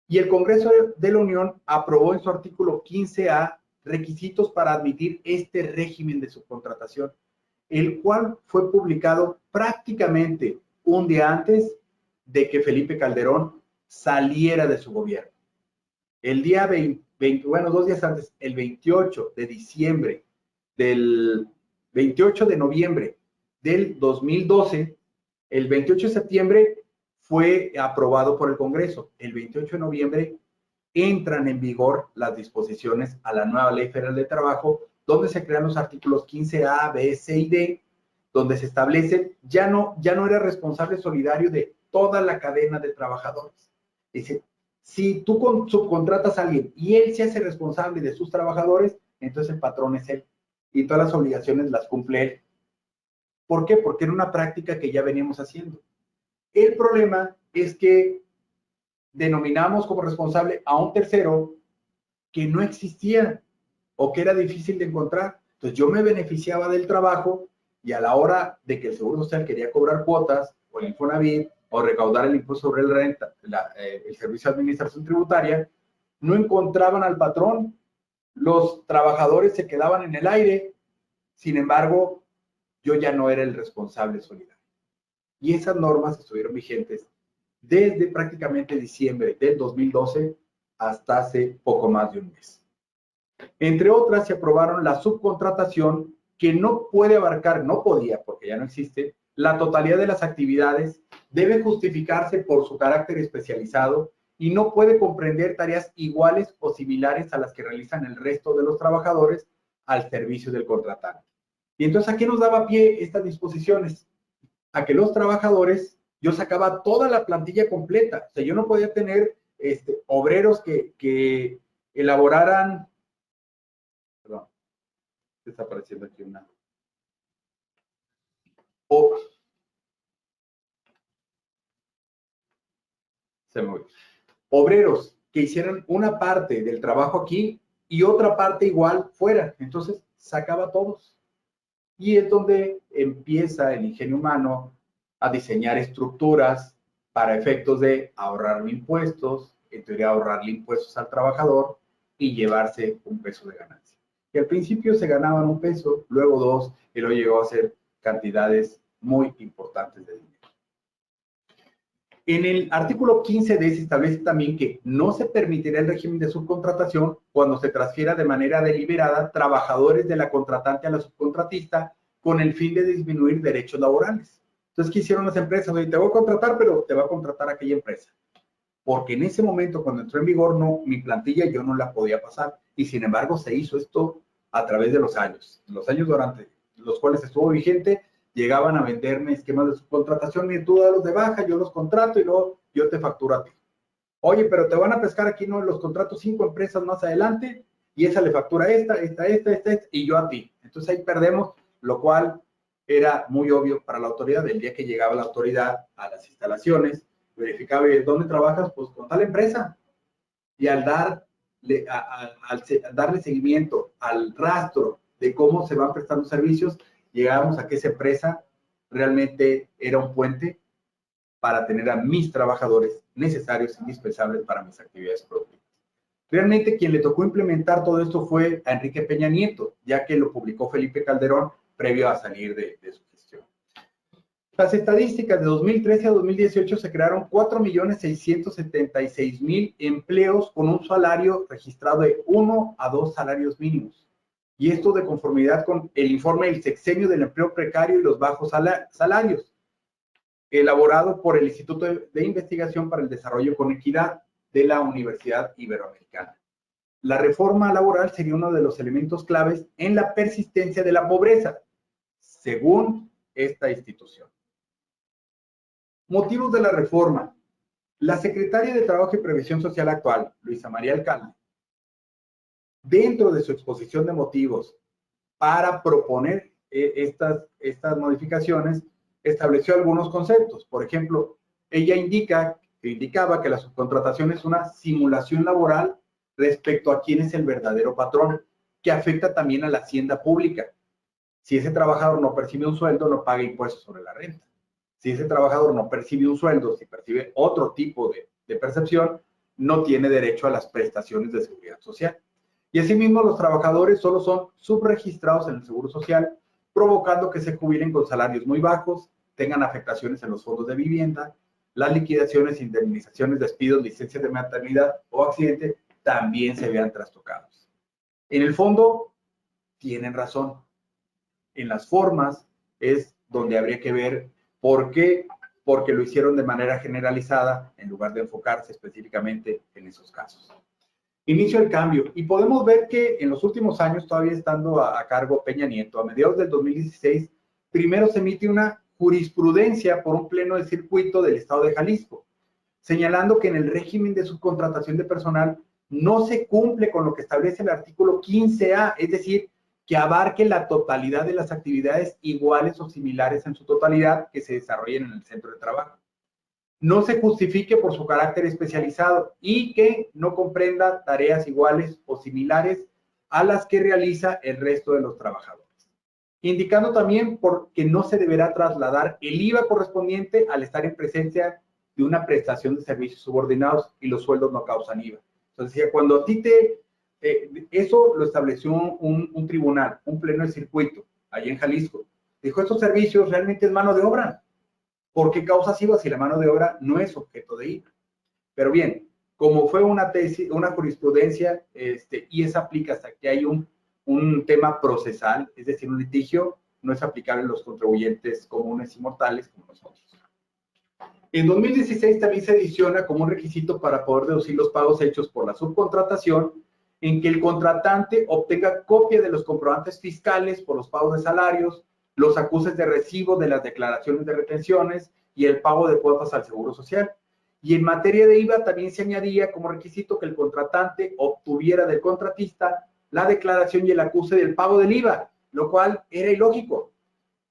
Y el Congreso de la Unión aprobó en su artículo 15A requisitos para admitir este régimen de subcontratación, el cual fue publicado prácticamente un día antes de que Felipe Calderón saliera de su gobierno. El día 2 días antes, el 28 de diciembre del 28 de noviembre del 2012, el 28 de septiembre fue aprobado por el Congreso. El 28 de noviembre entran en vigor las disposiciones a la nueva Ley Federal de Trabajo, donde se crean los artículos 15A, B, C y D, donde se establece, ya no era responsable solidario de toda la cadena de trabajadores. Dice, si tú subcontratas a alguien y él se hace responsable de sus trabajadores, entonces el patrón es él y todas las obligaciones las cumple él. ¿Por qué? Porque era una práctica que ya veníamos haciendo. El problema es que denominamos como responsable a un tercero que no existía o que era difícil de encontrar. Entonces yo me beneficiaba del trabajo y a la hora de que el Seguro Social quería cobrar cuotas o el Infonavit o recaudar el impuesto sobre la renta, el Servicio de Administración Tributaria, no encontraban al patrón. Los trabajadores se quedaban en el aire. Sin embargo, yo ya no era el responsable solidario. Y esas normas estuvieron vigentes desde prácticamente diciembre del 2012 hasta hace poco más de un mes. Entre otras, se aprobaron la subcontratación que no puede abarcar, no podía, porque ya no existe, la totalidad de las actividades, debe justificarse por su carácter especializado y no puede comprender tareas iguales o similares a las que realizan el resto de los trabajadores al servicio del contratante. Y entonces, ¿a qué nos daba pie estas disposiciones? A que los trabajadores, yo sacaba toda la plantilla completa. O sea, yo no podía tener obreros que elaboraran, perdón, está apareciendo aquí una. Se me olvidó. Obreros que hicieran una parte del trabajo aquí y otra parte igual fuera. Entonces, sacaba todos. Y es donde empieza el ingenio humano a diseñar estructuras para efectos de ahorrarle impuestos, en teoría ahorrarle impuestos al trabajador y llevarse un peso de ganancia. Y al principio se ganaban un peso, luego dos, y luego llegó a ser cantidades muy importantes de dinero. En el artículo 15D se establece también que no se permitirá el régimen de subcontratación cuando se transfiera de manera deliberada trabajadores de la contratante a la subcontratista con el fin de disminuir derechos laborales. Entonces, ¿qué hicieron las empresas? Oye, te voy a contratar, pero te va a contratar aquella empresa. Porque en ese momento, cuando entró en vigor, no, mi plantilla yo no la podía pasar. Y sin embargo, se hizo esto a través de los años durante los cuales estuvo vigente, llegaban a venderme esquemas de subcontratación, y tú dalos de baja, yo los contrato y luego yo te facturo a ti. Oye, pero te van a pescar aquí, ¿no? Los contratos 5 empresas más adelante y esa le factura esta, y yo a ti. Entonces ahí perdemos, lo cual era muy obvio para la autoridad. El día que llegaba la autoridad a las instalaciones, verificaba, ¿dónde trabajas? Pues con tal empresa. Y al darle seguimiento al rastro de cómo se van prestando servicios, llegábamos a que esa empresa realmente era un puente para tener a mis trabajadores necesarios, indispensables para mis actividades productivas. Realmente quien le tocó implementar todo esto fue a Enrique Peña Nieto, ya que lo publicó Felipe Calderón previo a salir de su gestión. Las estadísticas de 2013 a 2018 se crearon 4.676.000 empleos con un salario registrado de 1 a 2 salarios mínimos. Y esto de conformidad con el informe del sexenio del empleo precario y los bajos salarios, elaborado por el Instituto de Investigación para el Desarrollo con Equidad de la Universidad Iberoamericana. La reforma laboral sería uno de los elementos claves en la persistencia de la pobreza, según esta institución. Motivos de la reforma. La secretaria de Trabajo y Previsión Social actual, Luisa María Alcalde, dentro de su exposición de motivos para proponer estas modificaciones, estableció algunos conceptos. Por ejemplo, ella indicaba que la subcontratación es una simulación laboral respecto a quién es el verdadero patrón, que afecta también a la hacienda pública. Si ese trabajador no percibe un sueldo, no paga impuestos sobre la renta. Si ese trabajador no percibe un sueldo, si percibe otro tipo de percepción, no tiene derecho a las prestaciones de seguridad social. Y asimismo, los trabajadores solo son subregistrados en el Seguro Social, provocando que se jubilen con salarios muy bajos, tengan afectaciones en los fondos de vivienda, las liquidaciones, indemnizaciones, despidos, licencias de maternidad o accidente también se vean trastocados. En el fondo, tienen razón. En las formas es donde habría que ver por qué, porque lo hicieron de manera generalizada en lugar de enfocarse específicamente en esos casos. Inicio el cambio y podemos ver que en los últimos años, todavía estando a cargo Peña Nieto, a mediados del 2016, primero se emite una jurisprudencia por un pleno de circuito del Estado de Jalisco, señalando que en el régimen de subcontratación de personal no se cumple con lo que establece el artículo 15A, es decir, que abarque la totalidad de las actividades iguales o similares en su totalidad que se desarrollen en el centro de trabajo. No se justifique por su carácter especializado y que no comprenda tareas iguales o similares a las que realiza el resto de los trabajadores. Indicando también que no se deberá trasladar el IVA correspondiente al estar en presencia de una prestación de servicios subordinados y los sueldos no causan IVA. Entonces, cuando a ti eso lo estableció un tribunal, un pleno de circuito, allá en Jalisco. Dijo, estos servicios realmente es mano de obra. ¿Por qué causas IVA si la mano de obra no es objeto de IVA? Pero bien, como fue una tesis, una jurisprudencia, y esa aplica hasta que hay un tema procesal, es decir, un litigio, no es aplicable a los contribuyentes comunes y mortales como nosotros. En 2016 también se adiciona como un requisito para poder deducir los pagos hechos por la subcontratación, en que el contratante obtenga copia de los comprobantes fiscales por los pagos de salarios, los acuses de recibo de las declaraciones de retenciones y el pago de cuotas al Seguro Social. Y en materia de IVA también se añadía como requisito que el contratante obtuviera del contratista la declaración y el acuse del pago del IVA, lo cual era ilógico,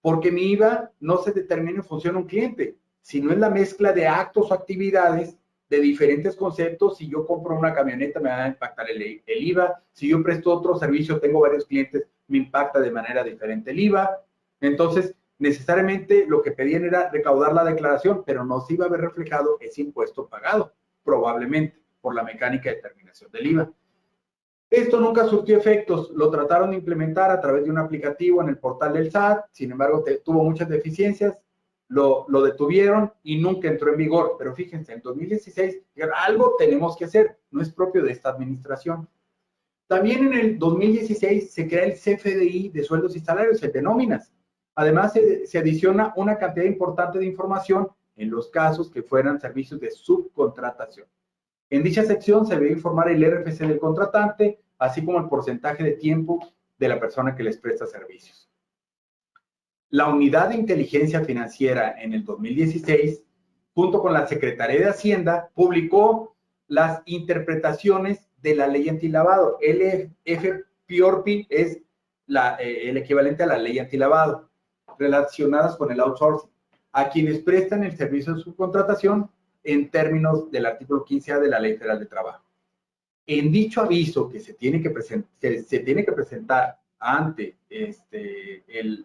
porque mi IVA no se determina en función de un cliente, sino es la mezcla de actos o actividades de diferentes conceptos. Si yo compro una camioneta, me va a impactar el IVA. Si yo presto otro servicio, tengo varios clientes, me impacta de manera diferente el IVA. Entonces, necesariamente lo que pedían era recaudar la declaración, pero no se iba a ver reflejado ese impuesto pagado, probablemente, por la mecánica de determinación del IVA. Esto nunca surtió efectos, lo trataron de implementar a través de un aplicativo en el portal del SAT, sin embargo tuvo muchas deficiencias, lo detuvieron y nunca entró en vigor. Pero fíjense, en 2016 algo tenemos que hacer, no es propio de esta administración. También en el 2016 se crea el CFDI de sueldos y salarios, el de nóminas. Además se adiciona una cantidad importante de información en los casos que fueran servicios de subcontratación. En dicha sección se debe informar el RFC del contratante, así como el porcentaje de tiempo de la persona que les presta servicios. La Unidad de Inteligencia Financiera en el 2016, junto con la Secretaría de Hacienda, publicó las interpretaciones de la ley antilavado. LFPORPI es el equivalente a la ley antilavado, relacionadas con el outsourcing. A quienes prestan el servicio de subcontratación, en términos del artículo 15A de la Ley Federal de Trabajo. En dicho aviso que se tiene que presentar ante el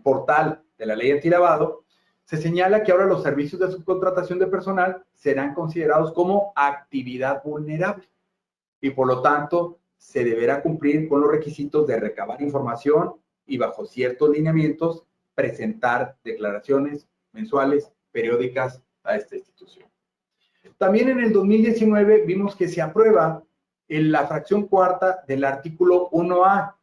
portal de la ley antilavado, se señala que ahora los servicios de subcontratación de personal serán considerados como actividad vulnerable y por lo tanto se deberá cumplir con los requisitos de recabar información y bajo ciertos lineamientos presentar declaraciones mensuales, periódicas a esta institución. También en el 2019 vimos que se aprueba en la fracción cuarta del artículo 1A,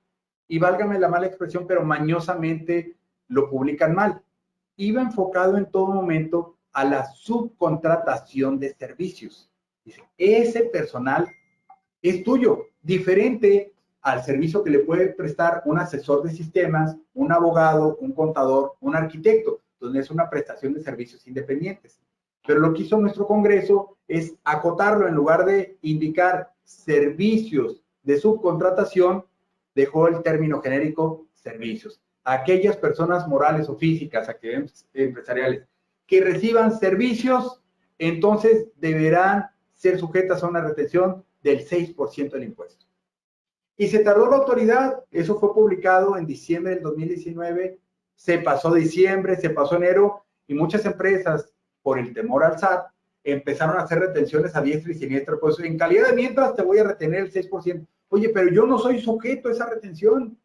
y válgame la mala expresión, pero mañosamente lo publican mal. Iba enfocado en todo momento a la subcontratación de servicios. Dice, ese personal es tuyo, diferente al servicio que le puede prestar un asesor de sistemas, un abogado, un contador, un arquitecto, donde es una prestación de servicios independientes. Pero lo que hizo nuestro Congreso es acotarlo, en lugar de indicar servicios de subcontratación, dejó el término genérico servicios. Aquellas personas morales o físicas, actividades empresariales, que reciban servicios, entonces deberán ser sujetas a una retención del 6% del impuesto. Y se tardó la autoridad, eso fue publicado en diciembre del 2019, se pasó diciembre, se pasó enero, y muchas empresas, por el temor al SAT, empezaron a hacer retenciones a diestra y siniestra. Pues en calidad de mientras te voy a retener el 6%. Oye, pero yo no soy sujeto a esa retención.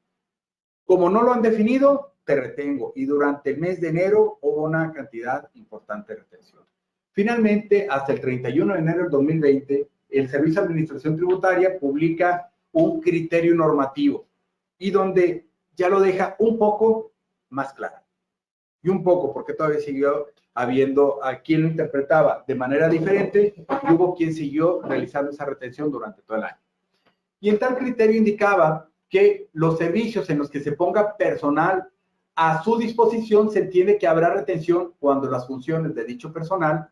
Como no lo han definido, te retengo. Y durante el mes de enero hubo una cantidad importante de retención. Finalmente, hasta el 31 de enero del 2020, el Servicio de Administración Tributaria publica un criterio normativo y donde ya lo deja un poco más claro. Y un poco, porque todavía siguió habiendo a quien lo interpretaba de manera diferente y hubo quien siguió realizando esa retención durante todo el año. Y en tal criterio indicaba que los servicios en los que se ponga personal a su disposición, se entiende que habrá retención cuando las funciones de dicho personal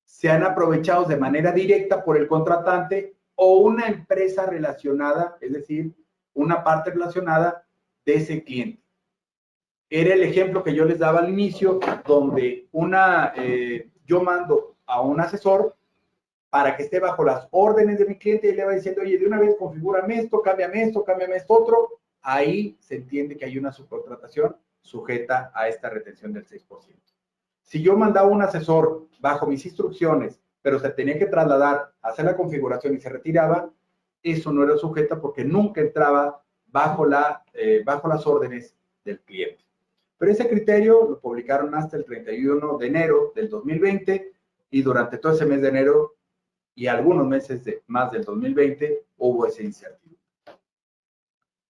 sean aprovechados de manera directa por el contratante o una empresa relacionada, es decir, una parte relacionada de ese cliente. Era el ejemplo que yo les daba al inicio, donde yo mando a un asesor para que esté bajo las órdenes de mi cliente y le va diciendo, oye, de una vez configúrame esto, cámbiame esto otro. Ahí se entiende que hay una subcontratación sujeta a esta retención del 6%. Si yo mandaba un asesor bajo mis instrucciones, pero se tenía que trasladar, hacer la configuración y se retiraba, eso no era sujeta porque nunca entraba bajo las órdenes del cliente. Pero ese criterio lo publicaron hasta el 31 de enero del 2020 y durante todo ese mes de enero y algunos meses más del 2020 hubo esa incertidumbre.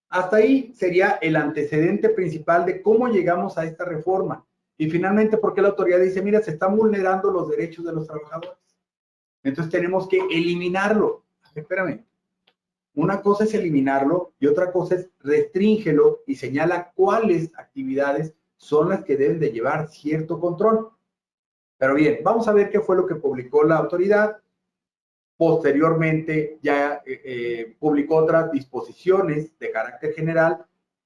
Hasta ahí sería el antecedente principal de cómo llegamos a esta reforma. Y finalmente, ¿por qué la autoridad dice, mira, se están vulnerando los derechos de los trabajadores? Entonces tenemos que eliminarlo. Espérame. Una cosa es eliminarlo y otra cosa es restríngelo y señala cuáles actividades son las que deben de llevar cierto control. Pero bien, vamos a ver qué fue lo que publicó la autoridad. Posteriormente ya publicó otras disposiciones de carácter general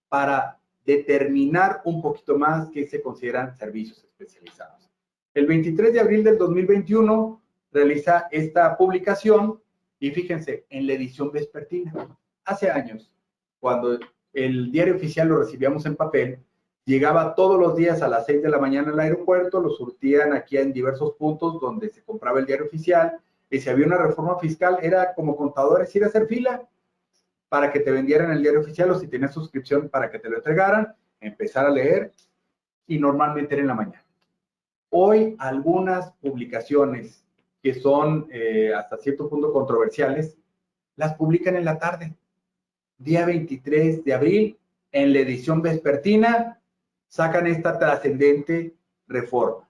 para determinar un poquito más qué se consideran servicios especializados. El 23 de abril del 2021 realiza esta publicación y fíjense, en la edición vespertina. Hace años, cuando el diario oficial lo recibíamos en papel, llegaba todos los días a las 6 de la mañana al aeropuerto, lo surtían aquí en diversos puntos donde se compraba el diario oficial, y si había una reforma fiscal, era como contadores ir a hacer fila para que te vendieran el diario oficial o si tenías suscripción para que te lo entregaran, empezar a leer y normalmente era en la mañana. Hoy algunas publicaciones que son hasta cierto punto controversiales, las publican en la tarde. Día 23 de abril, en la edición vespertina, sacan esta trascendente reforma.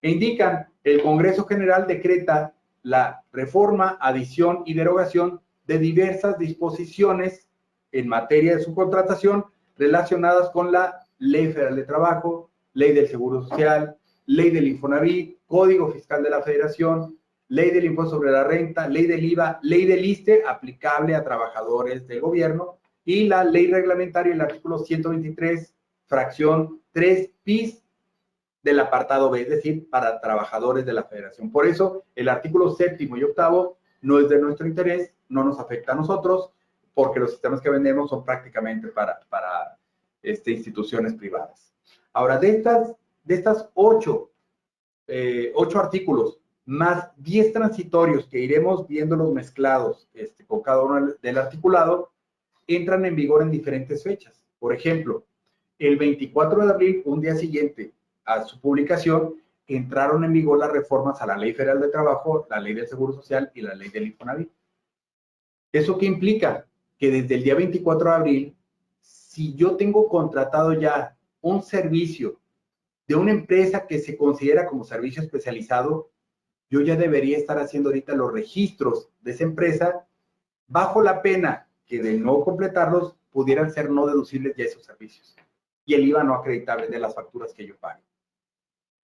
E indican, el Congreso General decreta la reforma, adición y derogación de diversas disposiciones en materia de subcontratación relacionadas con la Ley Federal de Trabajo, Ley del Seguro Social, Ley del Infonavit, Código Fiscal de la Federación, Ley del Impuesto sobre la Renta, Ley del IVA, Ley del ISSSTE aplicable a trabajadores del gobierno y la Ley Reglamentaria, el artículo 123, fracción 3 bis del apartado B, es decir, para trabajadores de la federación. Por eso, el artículo 7º y 8º no es de nuestro interés, no nos afecta a nosotros, porque los sistemas que vendemos son prácticamente para instituciones privadas. Ahora, de estas 8 artículos, más 10 transitorios que iremos viéndolos mezclados con cada uno del articulado, entran en vigor en diferentes fechas. Por ejemplo, el 24 de abril, un día siguiente a su publicación, entraron en vigor las reformas a la Ley Federal de Trabajo, la Ley del Seguro Social y la Ley del Infonavit. ¿Eso qué implica? Que desde el día 24 de abril, si yo tengo contratado ya un servicio de una empresa que se considera como servicio especializado, yo ya debería estar haciendo ahorita los registros de esa empresa bajo la pena que de no completarlos pudieran ser no deducibles ya esos servicios y el IVA no acreditable de las facturas que yo pague.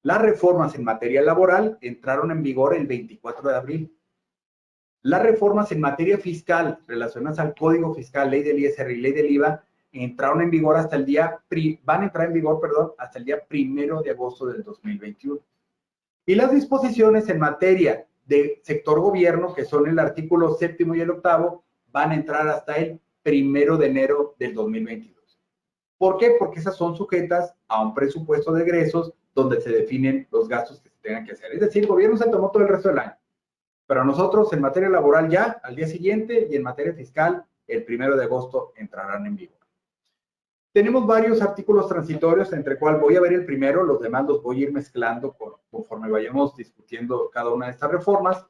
Las reformas en materia laboral entraron en vigor el 24 de abril. Las reformas en materia fiscal relacionadas al Código Fiscal, Ley del ISR y Ley del IVA entraron en vigor hasta el día, van a entrar en vigor, perdón, hasta el día 1 de agosto del 2021. Y las disposiciones en materia de sector gobierno, que son el artículo 7º y el 8º, van a entrar hasta el 1 de enero del 2022. ¿Por qué? Porque esas son sujetas a un presupuesto de egresos donde se definen los gastos que se tengan que hacer. Es decir, el gobierno se tomó todo el resto del año. Pero nosotros en materia laboral ya al día siguiente y en materia fiscal el 1 de agosto entrarán en vigor. Tenemos varios artículos transitorios, entre cual voy a ver el primero, los demás los voy a ir mezclando conforme vayamos discutiendo cada una de estas reformas,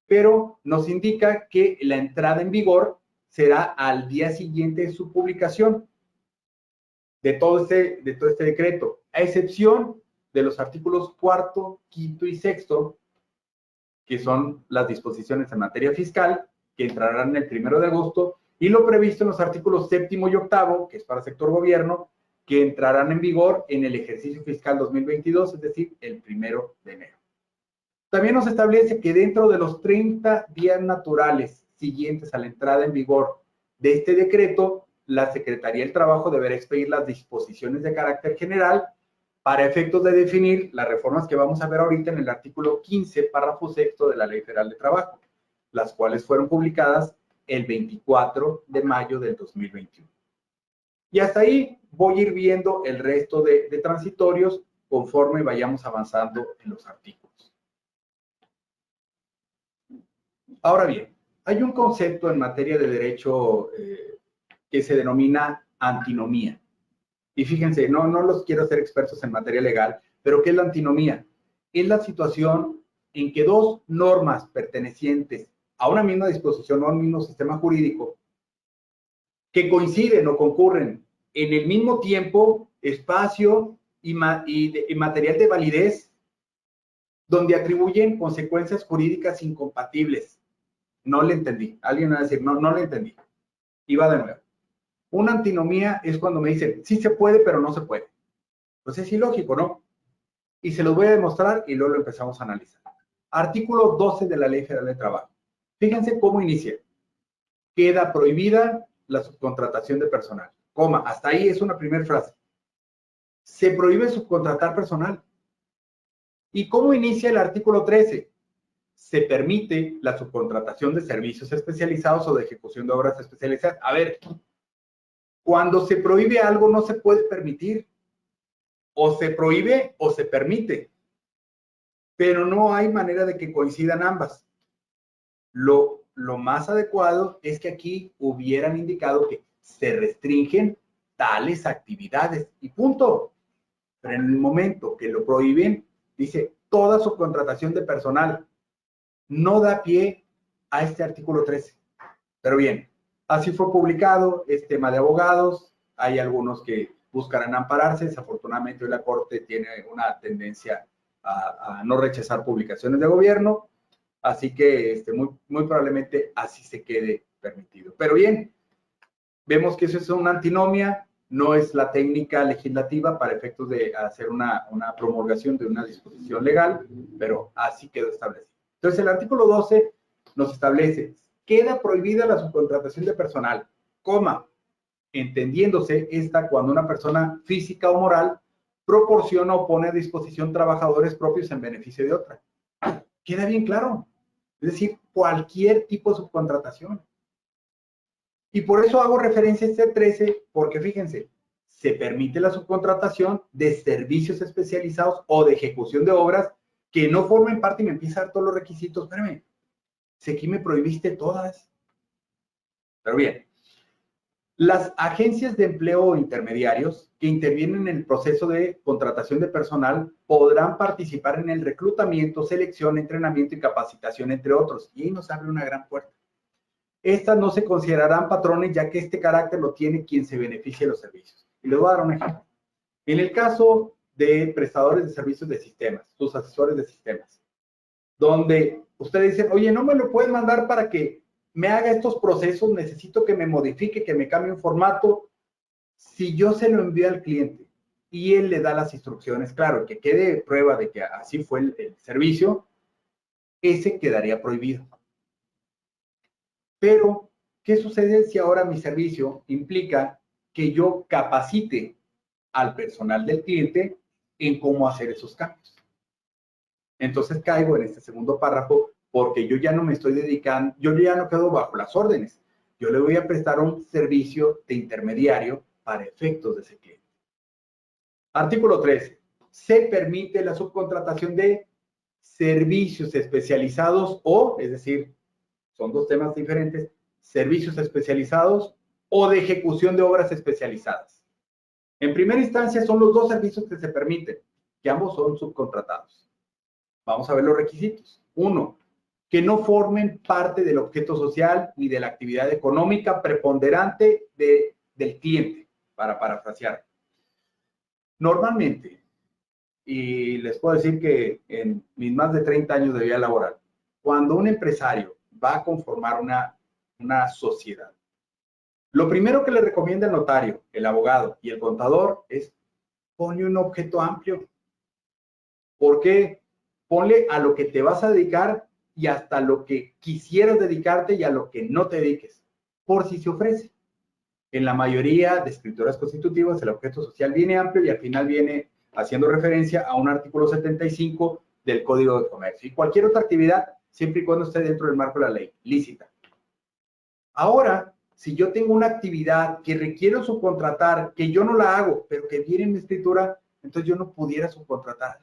pero nos indica que la entrada en vigor será al día siguiente de su publicación de todo este decreto, a excepción de los artículos 4º, 5º y 6º, que son las disposiciones en materia fiscal, que entrarán el 1 de agosto, y lo previsto en los artículos 7º y 8º, que es para sector gobierno, que entrarán en vigor en el ejercicio fiscal 2022, es decir, el 1 de enero. También nos establece que dentro de los 30 días naturales siguientes a la entrada en vigor de este decreto, la Secretaría del Trabajo deberá expedir las disposiciones de carácter general para efectos de definir las reformas que vamos a ver ahorita en el artículo 15, párrafo 6º de la Ley Federal de Trabajo, las cuales fueron publicadas el 24 de mayo del 2021. Y hasta ahí voy a ir viendo el resto de transitorios conforme vayamos avanzando en los artículos. Ahora bien, hay un concepto en materia de derecho que se denomina antinomía. Y fíjense, no los quiero hacer expertos en materia legal, pero ¿qué es la antinomía? Es la situación en que dos normas pertenecientes a una misma disposición o a un mismo sistema jurídico que coinciden o concurren en el mismo tiempo, espacio y material de validez, donde atribuyen consecuencias jurídicas incompatibles. No le entendí. Alguien va a decir, no le entendí. Y va de nuevo. Una antinomía es cuando me dicen, sí se puede, pero no se puede. Pues es ilógico, ¿no? Y se los voy a demostrar y luego lo empezamos a analizar. Artículo 12 de la Ley Federal de Trabajo. Fíjense cómo inicia. Queda prohibida la subcontratación de personal. Coma, hasta ahí es una primera frase. Se prohíbe subcontratar personal. ¿Y cómo inicia el artículo 13? Se permite la subcontratación de servicios especializados o de ejecución de obras especializadas. A ver, cuando se prohíbe algo no se puede permitir. O se prohíbe o se permite. Pero no hay manera de que coincidan ambas. Lo más adecuado es que aquí hubieran indicado que se restringen tales actividades y punto. Pero en el momento que lo prohíben, dice toda subcontratación de personal. No da pie a este artículo 13. Pero bien, así fue publicado, es tema de abogados, hay algunos que buscarán ampararse, desafortunadamente hoy la Corte tiene una tendencia a no rechazar publicaciones de gobierno, así que muy probablemente así se quede permitido. Pero bien, vemos que eso es una antinomia, no es la técnica legislativa para efectos de hacer una promulgación de una disposición legal, pero así quedó establecido. Entonces, el artículo 12 nos establece, queda prohibida la subcontratación de personal, coma, entendiéndose esta cuando una persona física o moral proporciona o pone a disposición trabajadores propios en beneficio de otra. Queda bien claro. Es decir, cualquier tipo de subcontratación. Y por eso hago referencia a este 13, porque fíjense, se permite la subcontratación de servicios especializados o de ejecución de obras que no formen parte y me empiezan a dar todos los requisitos. Espérame, si aquí me prohibiste todas. Pero bien, las agencias de empleo o intermediarios que intervienen en el proceso de contratación de personal podrán participar en el reclutamiento, selección, entrenamiento y capacitación, entre otros. Y ahí nos abre una gran puerta. Estas no se considerarán patrones, ya que este carácter lo tiene quien se beneficia de los servicios. Y les voy a dar un ejemplo. En el caso de prestadores de servicios de sistemas, sus asesores de sistemas, donde ustedes dicen, oye, no me lo puedes mandar para que me haga estos procesos, necesito que me modifique, que me cambie un formato. Si yo se lo envío al cliente y él le da las instrucciones, claro, que quede prueba de que así fue el servicio, ese quedaría prohibido. Pero, ¿qué sucede si ahora mi servicio implica que yo capacite al personal del cliente en cómo hacer esos cambios? Entonces caigo en este segundo párrafo porque yo ya no me estoy dedicando, yo ya no quedo bajo las órdenes. Yo le voy a prestar un servicio de intermediario para efectos de ese cliente. Artículo 13. Se permite la subcontratación de servicios especializados o, es decir, son dos temas diferentes, servicios especializados o de ejecución de obras especializadas. En primera instancia son los dos servicios que se permiten, que ambos son subcontratados. Vamos a ver los requisitos. 1, que no formen parte del objeto social ni de la actividad económica preponderante del cliente, para parafrasear. Normalmente, y les puedo decir que en mis más de 30 años de vida laboral, cuando un empresario va a conformar una sociedad, lo primero que le recomienda el notario, el abogado y el contador es ponle un objeto amplio. ¿Por qué? Ponle a lo que te vas a dedicar y hasta lo que quisieras dedicarte y a lo que no te dediques, por si se ofrece. En la mayoría de escrituras constitutivas, el objeto social viene amplio y al final viene haciendo referencia a un artículo 75 del Código de Comercio. Y cualquier otra actividad, siempre y cuando esté dentro del marco de la ley, lícita. Ahora, si yo tengo una actividad que requiero subcontratar, que yo no la hago, pero que viene en mi escritura, entonces yo no pudiera subcontratar.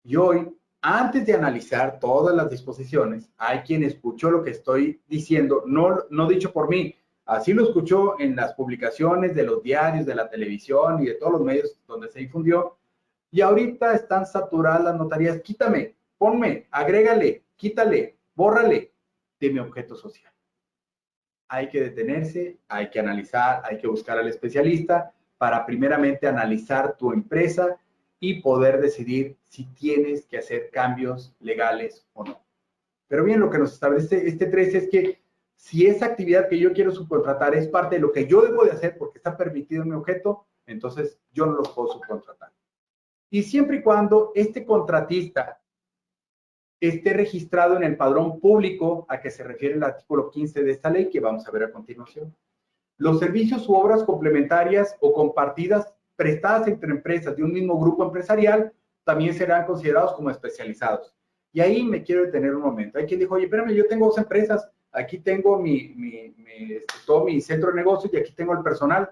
Y hoy, antes de analizar todas las disposiciones, hay quien escuchó lo que estoy diciendo, no dicho por mí, así lo escuchó en las publicaciones de los diarios, de la televisión y de todos los medios donde se difundió, y ahorita están saturadas las notarías. Quítame, ponme, agrégale, quítale, bórrale de mi objeto social. Hay que detenerse, hay que analizar, hay que buscar al especialista para primeramente analizar tu empresa y poder decidir si tienes que hacer cambios legales o no. Pero bien, lo que nos establece este 13 es que si esa actividad que yo quiero subcontratar es parte de lo que yo debo de hacer porque está permitido en mi objeto, entonces yo no los puedo subcontratar. Y siempre y cuando este contratista esté registrado en el padrón público a que se refiere el artículo 15 de esta ley que vamos a ver a continuación. Los servicios u obras complementarias o compartidas prestadas entre empresas de un mismo grupo empresarial también serán considerados como especializados. Y ahí me quiero detener un momento. Hay quien dijo, oye, espérame, yo tengo 2 empresas, aquí tengo todo mi centro de negocios y aquí tengo el personal.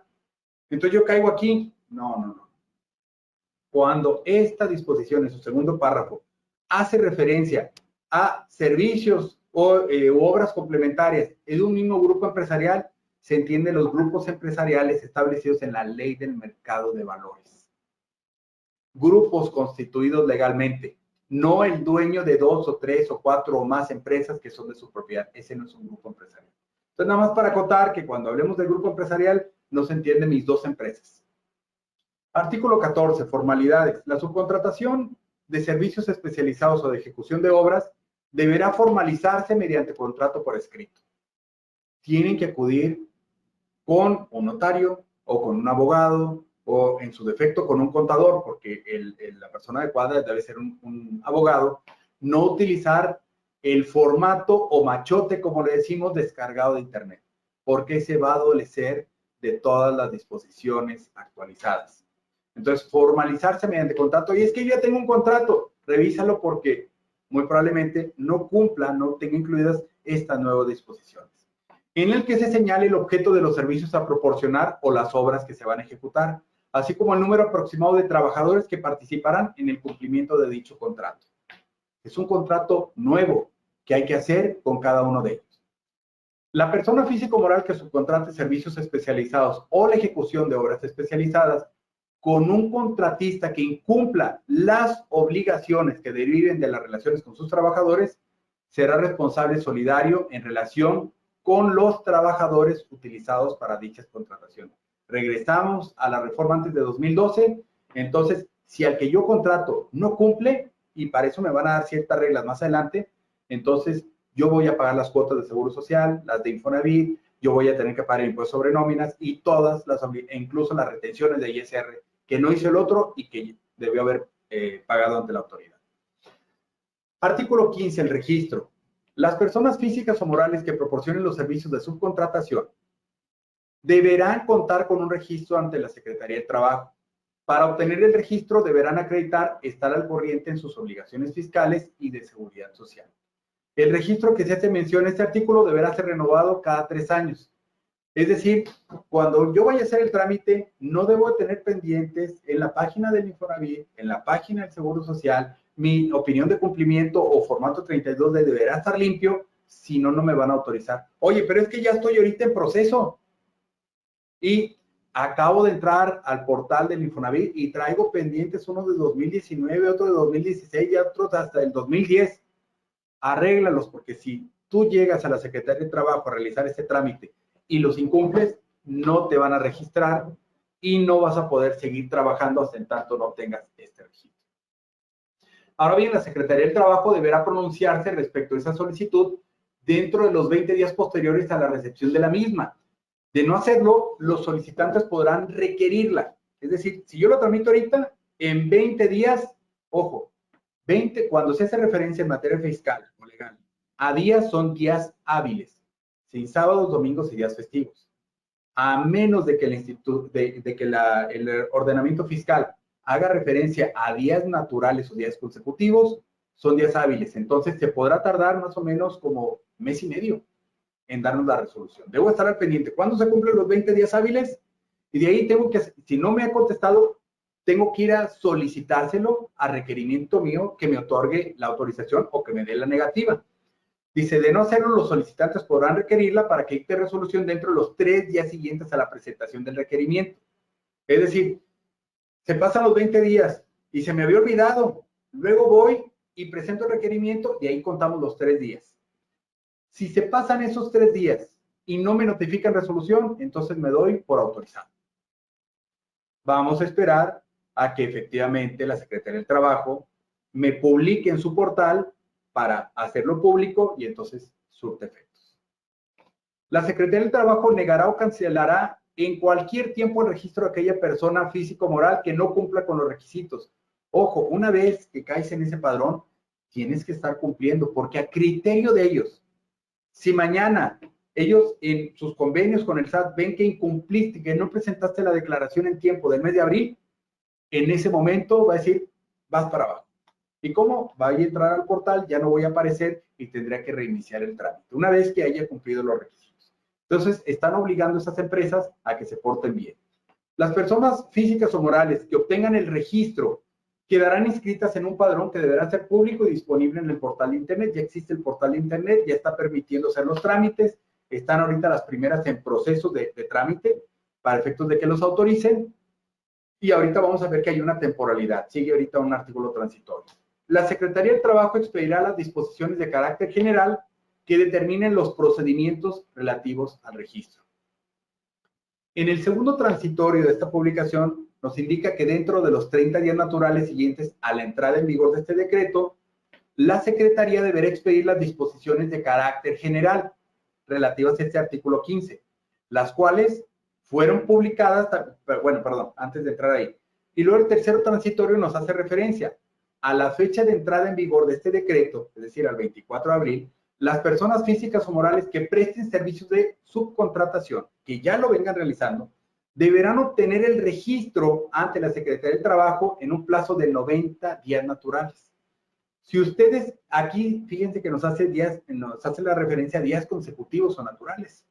Entonces yo caigo aquí. No. Cuando esta disposición en su segundo párrafo hace referencia a servicios u obras complementarias de un mismo grupo empresarial, se entienden los grupos empresariales establecidos en la Ley del Mercado de Valores. Grupos constituidos legalmente, no el dueño de 2 o 3 o 4 o más empresas que son de su propiedad. Ese no es un grupo empresarial. Entonces, nada más para acotar que cuando hablemos del grupo empresarial, no se entiende mis 2 empresas. Artículo 14, formalidades. La subcontratación de servicios especializados o de ejecución de obras deberá formalizarse mediante contrato por escrito. Tienen que acudir con un notario o con un abogado o en su defecto con un contador, porque la persona adecuada debe ser un abogado, no utilizar el formato o machote, como le decimos, descargado de internet, porque se va a adolecer de todas las disposiciones actualizadas. Entonces, formalizarse mediante contrato. Y es que yo ya tengo un contrato, revísalo porque muy probablemente no cumpla, no tenga incluidas estas nuevas disposiciones, en el que se señale el objeto de los servicios a proporcionar o las obras que se van a ejecutar, así como el número aproximado de trabajadores que participarán en el cumplimiento de dicho contrato. Es un contrato nuevo que hay que hacer con cada uno de ellos. La persona físico-moral que subcontrate servicios especializados o la ejecución de obras especializadas con un contratista que incumpla las obligaciones que deriven de las relaciones con sus trabajadores, será responsable solidario en relación con los trabajadores utilizados para dichas contrataciones. Regresamos a la reforma antes de 2012, entonces, si al que yo contrato no cumple, y para eso me van a dar ciertas reglas más adelante, entonces yo voy a pagar las cuotas de Seguro Social, las de Infonavit, yo voy a tener que pagar el impuesto sobre nóminas y todas las, incluso las retenciones de ISR que no hizo el otro y que debió haber pagado ante la autoridad. Artículo 15, el registro. Las personas físicas o morales que proporcionen los servicios de subcontratación deberán contar con un registro ante la Secretaría del Trabajo. Para obtener el registro deberán acreditar estar al corriente en sus obligaciones fiscales y de seguridad social. El registro que se hace mención en este artículo deberá ser renovado cada 3 años. Es decir, cuando yo vaya a hacer el trámite, no debo tener pendientes en la página del Infonavit, en la página del Seguro Social, mi opinión de cumplimiento o formato 32 deberá estar limpio, si no, no me van a autorizar. Oye, pero es que ya estoy ahorita en proceso y acabo de entrar al portal del Infonavit y traigo pendientes unos de 2019, otros de 2016 y otros hasta el 2010. Arréglalos, porque si tú llegas a la Secretaría de Trabajo a realizar este trámite y los incumples, no te van a registrar y no vas a poder seguir trabajando hasta en tanto no tengas este registro. Ahora bien, la Secretaría del Trabajo deberá pronunciarse respecto a esa solicitud dentro de los 20 días posteriores a la recepción de la misma. De no hacerlo, los solicitantes podrán requerirla. Es decir, si yo lo tramito ahorita, en 20 días, ojo, 20, cuando se hace referencia en materia fiscal o legal, a días son días hábiles, sin sábados, domingos y días festivos. A menos de que el ordenamiento fiscal haga referencia a días naturales o días consecutivos, son días hábiles. Entonces, se podrá tardar más o menos como mes y medio en darnos la resolución. Debo estar al pendiente. ¿Cuándo se cumplen los 20 días hábiles? Y de ahí tengo que, si no me ha contestado, tengo que ir a solicitárselo a requerimiento mío que me otorgue la autorización o que me dé la negativa. Dice, de no hacerlo, los solicitantes podrán requerirla para que dicte resolución dentro de los 3 días siguientes a la presentación del requerimiento. Es decir, se pasan los 20 días y se me había olvidado. Luego voy y presento el requerimiento y ahí contamos los 3 días. Si se pasan esos 3 días y no me notifican resolución, entonces me doy por autorizado. Vamos a esperar a que efectivamente la Secretaría del Trabajo me publique en su portal para hacerlo público y entonces surte efectos. La Secretaría del Trabajo negará o cancelará en cualquier tiempo el registro de aquella persona físico-moral que no cumpla con los requisitos. Ojo, una vez que caes en ese padrón, tienes que estar cumpliendo, porque a criterio de ellos, si mañana ellos en sus convenios con el SAT ven que incumpliste, que no presentaste la declaración en tiempo del mes de abril, en ese momento va a decir, vas para abajo. ¿Y cómo? Va a entrar al portal, ya no voy a aparecer y tendría que reiniciar el trámite, una vez que haya cumplido los requisitos. Entonces, están obligando a esas empresas a que se porten bien. Las personas físicas o morales que obtengan el registro quedarán inscritas en un padrón que deberá ser público y disponible en el portal de Internet. Ya existe el portal de Internet, ya está permitiendo hacer los trámites. Están ahorita las primeras en proceso de trámite para efectos de que los autoricen. Y ahorita vamos a ver que hay una temporalidad. Sigue ahorita un artículo transitorio. La Secretaría del Trabajo expedirá las disposiciones de carácter general que determinen los procedimientos relativos al registro. En el segundo transitorio de esta publicación nos indica que dentro de los 30 días naturales siguientes a la entrada en vigor de este decreto, la Secretaría deberá expedir las disposiciones de carácter general relativas a este artículo 15, las cuales fueron publicadas, bueno, perdón, antes de entrar ahí. Y luego el tercero transitorio nos hace referencia a la fecha de entrada en vigor de este decreto, es decir, al 24 de abril, las personas físicas o morales que presten servicios de subcontratación, que ya lo vengan realizando, deberán obtener el registro ante la Secretaría del Trabajo en un plazo de 90 días naturales. Si ustedes aquí, fíjense que nos hace la referencia a días consecutivos o naturales.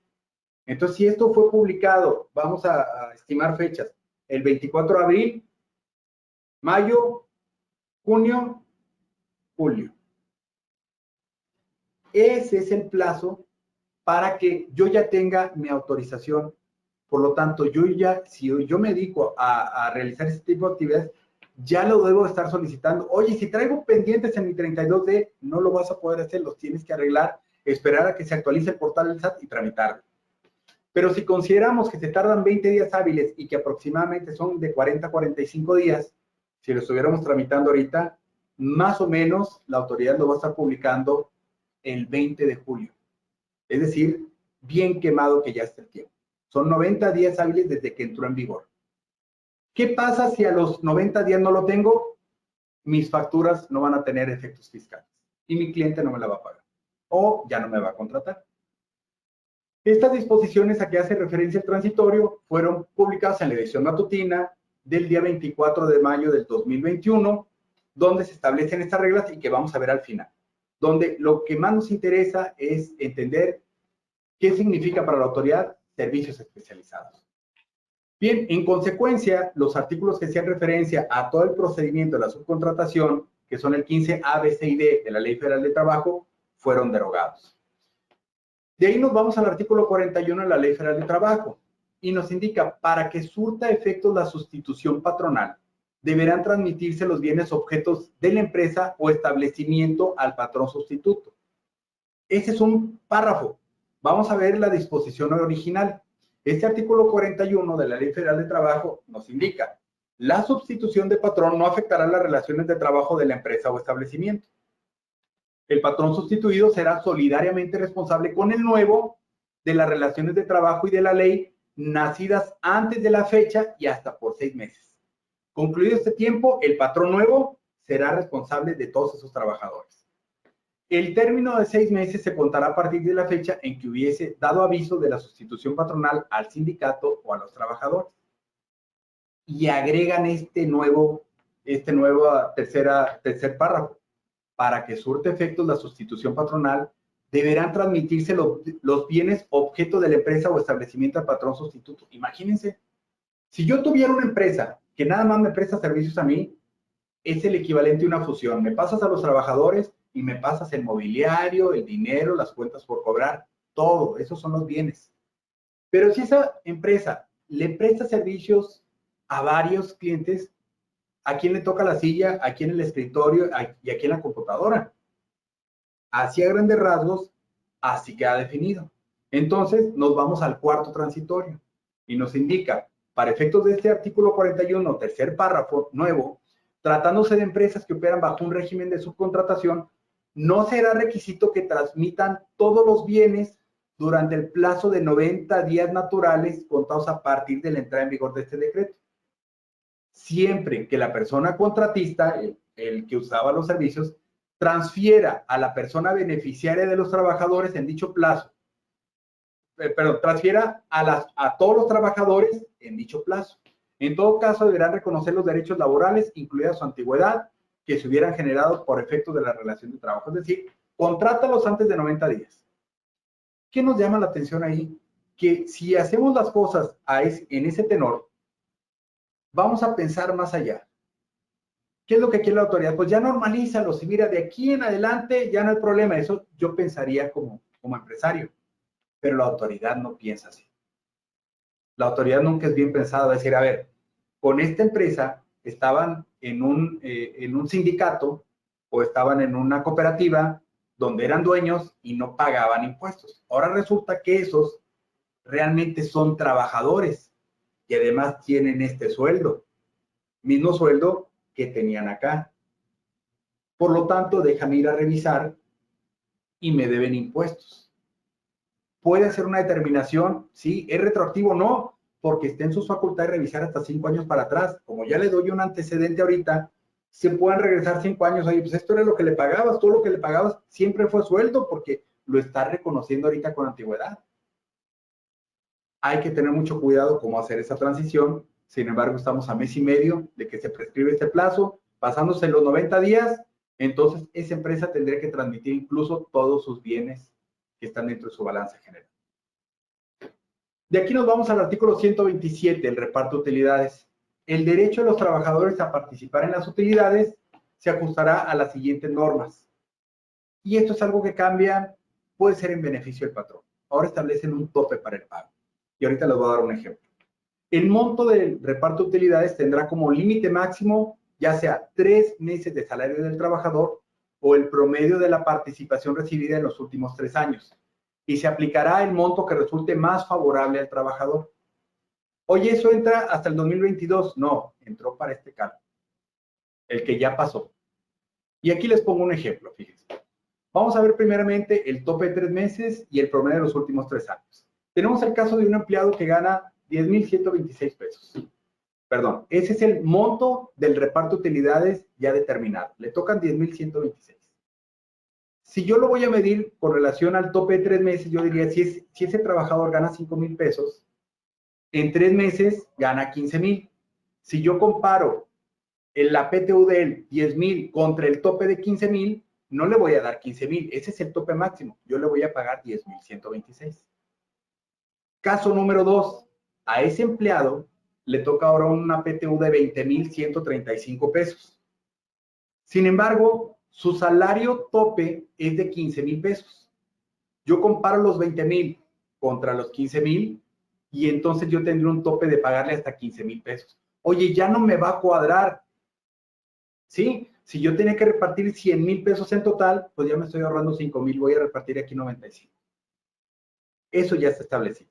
Entonces, si esto fue publicado, vamos a estimar fechas, el 24 de abril, mayo, junio, julio. Ese es el plazo para que yo ya tenga mi autorización. Por lo tanto, si yo me dedico a realizar este tipo de actividades, ya lo debo estar solicitando. Oye, si traigo pendientes en mi 32D, no lo vas a poder hacer, los tienes que arreglar, esperar a que se actualice el portal del SAT y tramitarlo. Pero si consideramos que se tardan 20 días hábiles y que aproximadamente son de 40 a 45 días, si lo estuviéramos tramitando ahorita, más o menos la autoridad lo va a estar publicando el 20 de julio. Es decir, bien quemado que ya está el tiempo. Son 90 días hábiles desde que entró en vigor. ¿Qué pasa si a los 90 días no lo tengo? Mis facturas no van a tener efectos fiscales y mi cliente no me la va a pagar o ya no me va a contratar. Estas disposiciones a que hace referencia el transitorio fueron publicadas en la edición matutina del día 24 de mayo del 2021, donde se establecen estas reglas y que vamos a ver al final, donde lo que más nos interesa es entender qué significa para la autoridad servicios especializados. Bien, en consecuencia, los artículos que hacían referencia a todo el procedimiento de la subcontratación, que son el 15A, B, C y D de la Ley Federal de Trabajo, fueron derogados. De ahí nos vamos al artículo 41 de la Ley Federal de Trabajo y nos indica, para que surta efectos la sustitución patronal, deberán transmitirse los bienes objetos de la empresa o establecimiento al patrón sustituto. Ese es un párrafo. Vamos a ver la disposición original. Este artículo 41 de la Ley Federal de Trabajo nos indica, la sustitución de patrón no afectará las relaciones de trabajo de la empresa o establecimiento. El patrón sustituido será solidariamente responsable con el nuevo de las relaciones de trabajo y de la ley nacidas antes de la fecha y hasta por 6 meses. Concluido este tiempo, el patrón nuevo será responsable de todos esos trabajadores. El término de 6 meses se contará a partir de la fecha en que hubiese dado aviso de la sustitución patronal al sindicato o a los trabajadores. Y agregan este nuevo tercer párrafo. Para que surte efectos la sustitución patronal, deberán transmitirse los bienes objeto de la empresa o establecimiento al patrón sustituto. Imagínense, si yo tuviera una empresa que nada más me presta servicios a mí, es el equivalente a una fusión. Me pasas a los trabajadores y me pasas el mobiliario, el dinero, las cuentas por cobrar, todo, esos son los bienes. Pero si esa empresa le presta servicios a varios clientes, ¿a quién le toca la silla? ¿A quién el escritorio? ¿Y a quién la computadora? Así a grandes rasgos, así queda definido. Entonces, nos vamos al cuarto transitorio y nos indica, para efectos de este artículo 41, tercer párrafo nuevo, tratándose de empresas que operan bajo un régimen de subcontratación, no será requisito que transmitan todos los bienes durante el plazo de 90 días naturales contados a partir de la entrada en vigor de este decreto. Siempre que la persona contratista, el que usaba los servicios, transfiera a la persona beneficiaria de los trabajadores en dicho plazo, transfiera a todos los trabajadores en dicho plazo. En todo caso, deberán reconocer los derechos laborales, incluida su antigüedad, que se hubieran generado por efecto de la relación de trabajo. Es decir, contrátalos antes de 90 días. ¿Qué nos llama la atención ahí? Que si hacemos las cosas en ese tenor, vamos a pensar más allá. ¿Qué es lo que quiere la autoridad? Pues ya normalízalos y mira, de aquí en adelante ya no hay problema. Eso yo pensaría como empresario, pero la autoridad no piensa así. La autoridad nunca es bien pensada. Va a decir, a ver, con esta empresa estaban en un sindicato o estaban en una cooperativa donde eran dueños y no pagaban impuestos. Ahora resulta que esos realmente son trabajadores y además tienen este sueldo, mismo sueldo que tenían acá. Por lo tanto, déjame ir a revisar y me deben impuestos. ¿Puede hacer una determinación? Sí. ¿Es retroactivo? No, porque está en sus facultades revisar hasta 5 años para atrás. Como ya le doy un antecedente ahorita, se pueden regresar 5 años. Oye, pues esto era lo que le pagabas, todo lo que le pagabas siempre fue sueldo porque lo está reconociendo ahorita con antigüedad. Hay que tener mucho cuidado cómo hacer esa transición. Sin embargo, estamos a mes y medio de que se prescribe este plazo. Pasándose los 90 días, entonces esa empresa tendría que transmitir incluso todos sus bienes que están dentro de su balance general. De aquí nos vamos al artículo 127, el reparto de utilidades. El derecho de los trabajadores a participar en las utilidades se ajustará a las siguientes normas. Y esto es algo que cambia, puede ser en beneficio del patrón. Ahora establecen un tope para el pago. Y ahorita les voy a dar un ejemplo. El monto del reparto de utilidades tendrá como límite máximo ya sea 3 meses de salario del trabajador o el promedio de la participación recibida en los últimos 3 años. Y se aplicará el monto que resulte más favorable al trabajador. Oye, ¿eso entra hasta el 2022? No, entró para este cálculo, el que ya pasó. Y aquí les pongo un ejemplo, fíjense. Vamos a ver primeramente el tope de 3 meses y el promedio de los últimos 3 años. Tenemos el caso de un empleado que gana 10,126 pesos. Perdón, ese es el monto del reparto de utilidades ya determinado. Le tocan 10,126. Si yo lo voy a medir con relación al tope de 3 meses, yo diría, si ese trabajador gana 5,000 pesos, en 3 meses gana 15,000. Si yo comparo la PTU de él, 10,000 contra el tope de 15,000, no le voy a dar 15,000. Ese es el tope máximo. Yo le voy a pagar 10,126. Caso número 2. A ese empleado le toca ahora una PTU de 20,135 pesos. Sin embargo, su salario tope es de 15,000 pesos. Yo comparo los 20,000 contra los 15,000 y entonces yo tendré un tope de pagarle hasta 15,000 pesos. Oye, ya no me va a cuadrar. ¿Sí? Si yo tenía que repartir 100,000 pesos en total, pues ya me estoy ahorrando 5,000, voy a repartir aquí 95. Eso ya está establecido.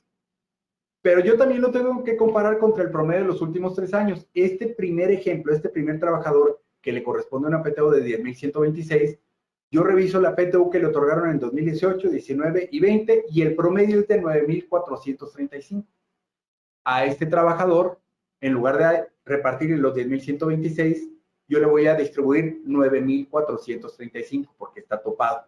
Pero yo también lo tengo que comparar contra el promedio de los últimos 3 años. Este primer ejemplo, este primer trabajador que le corresponde a una PTU de 10,126, yo reviso la PTU que le otorgaron en 2018, 19 y 20 y el promedio es de 9,435. A este trabajador, en lugar de repartir los 10,126, yo le voy a distribuir 9,435 porque está topado.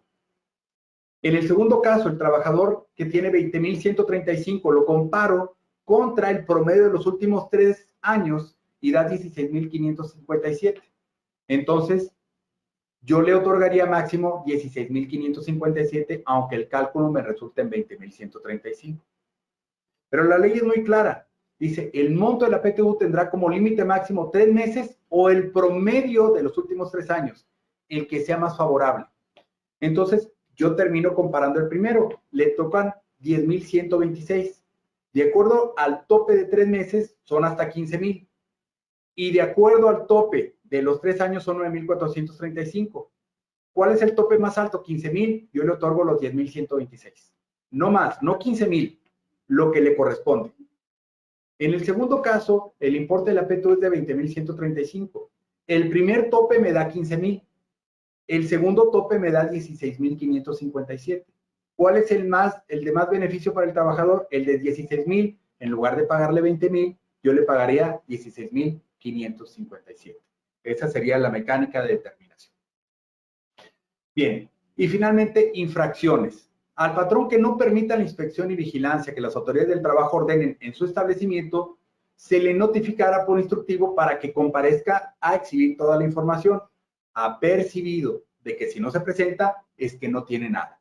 En el segundo caso, el trabajador que tiene 20,135 lo comparo contra el promedio de los últimos 3 años y da 16,557. Entonces, yo le otorgaría máximo 16,557, aunque el cálculo me resulte en 20,135. Pero la ley es muy clara. Dice, el monto de la PTU tendrá como límite máximo 3 meses o el promedio de los últimos 3 años, el que sea más favorable. Entonces, yo termino comparando el primero. Le tocan 10,126. De acuerdo al tope de 3 meses, son hasta 15,000. Y de acuerdo al tope de los 3 años, son 9,435. ¿Cuál es el tope más alto? 15,000. Yo le otorgo los 10,126. No más, no 15,000, lo que le corresponde. En el segundo caso, el importe de la PTU es de 20,135. El primer tope me da 15,000. El segundo tope me da 16,557. ¿Cuál es el de más beneficio para el trabajador? El de 16,000. En lugar de pagarle 20,000, yo le pagaría 16,557. Esa sería la mecánica de determinación. Bien, y finalmente, infracciones. Al patrón que no permita la inspección y vigilancia que las autoridades del trabajo ordenen en su establecimiento, se le notificará por instructivo para que comparezca a exhibir toda la información. Apercibido de que si no se presenta es que no tiene nada.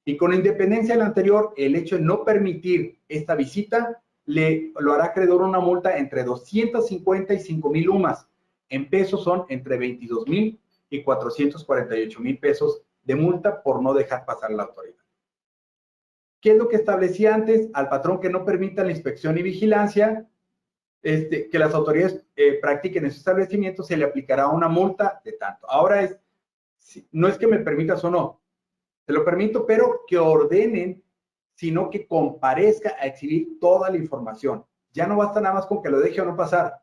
Y con independencia de lo anterior, el hecho de no permitir esta visita lo hará acreedor una multa entre 250 y 5,000 UMAS. En pesos son entre 22,000 y 448,000 pesos de multa por no dejar pasar la autoridad. ¿Qué es lo que establecía antes? Al patrón que no permita la inspección y vigilancia, que las autoridades practiquen en su establecimiento, se le aplicará una multa de tanto. Ahora no es que me permitas o no, te lo permito, pero que ordenen, sino que comparezca a exhibir toda la información. Ya no basta nada más con que lo deje o no pasar.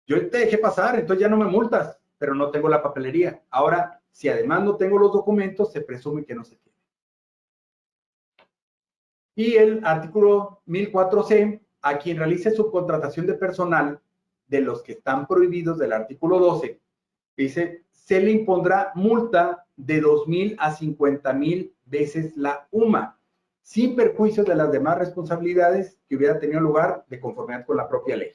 Yo te dejé pasar, entonces ya no me multas, pero no tengo la papelería. Ahora, si además no tengo los documentos, se presume que no se tiene. Y el artículo 1004C, a quien realice subcontratación de personal de los que están prohibidos del artículo 12, dice, se le impondrá multa de 2,000 a 50,000 veces la UMA. sin perjuicio de las demás responsabilidades que hubiera tenido lugar de conformidad con la propia ley.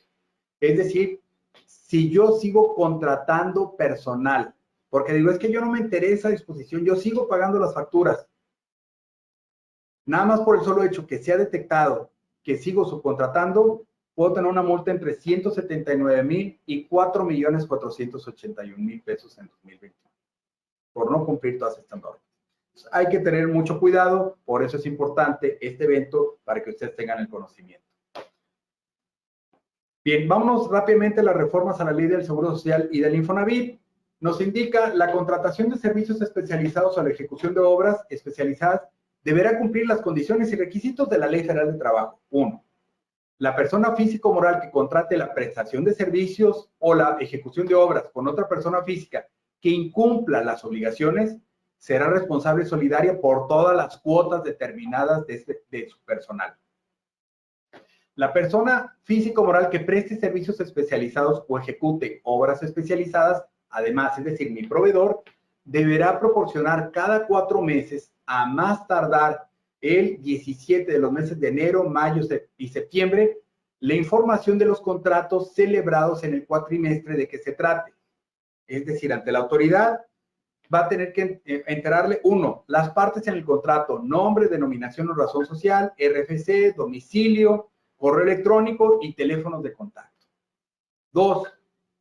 Es decir, si yo sigo contratando personal, porque digo, es que yo no me interesa disposición, yo sigo pagando las facturas, nada más por el solo hecho que se ha detectado que sigo subcontratando, puedo tener una multa entre 179,000 y 4,481,000 pesos en 2021, por no cumplir todas estas normas. Entonces, hay que tener mucho cuidado, por eso es importante este evento para que ustedes tengan el conocimiento. Bien, vámonos rápidamente a las reformas a la Ley del Seguro Social y del Infonavit. Nos indica la contratación de servicios especializados o la ejecución de obras especializadas deberá cumplir las condiciones y requisitos de la Ley Federal de Trabajo. 1. La persona física o moral que contrate la prestación de servicios o la ejecución de obras con otra persona física que incumpla las obligaciones será responsable solidaria por todas las cuotas determinadas de su personal. La persona física o moral que preste servicios especializados o ejecute obras especializadas, además, es decir, mi proveedor, deberá proporcionar cada 4 meses, a más tardar el 17 de los meses de enero, mayo y septiembre, la información de los contratos celebrados en el cuatrimestre de que se trate. Es decir, ante la autoridad va a tener que enterarle, 1, las partes en el contrato, nombre, denominación o razón social, RFC, domicilio, correo electrónico y teléfonos de contacto. 2,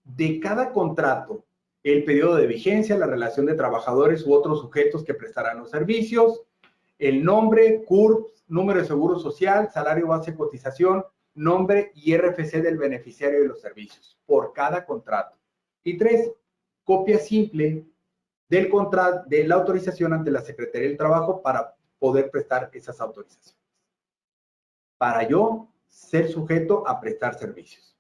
de cada contrato, el periodo de vigencia, la relación de trabajadores u otros sujetos que prestarán los servicios, el nombre, CURP, número de seguro social, salario base de cotización, nombre y RFC del beneficiario de los servicios, por cada contrato. Y 3, copia simple del contrato, de la autorización ante la Secretaría del Trabajo para poder prestar esas autorizaciones. Para yo ser sujeto a prestar servicios.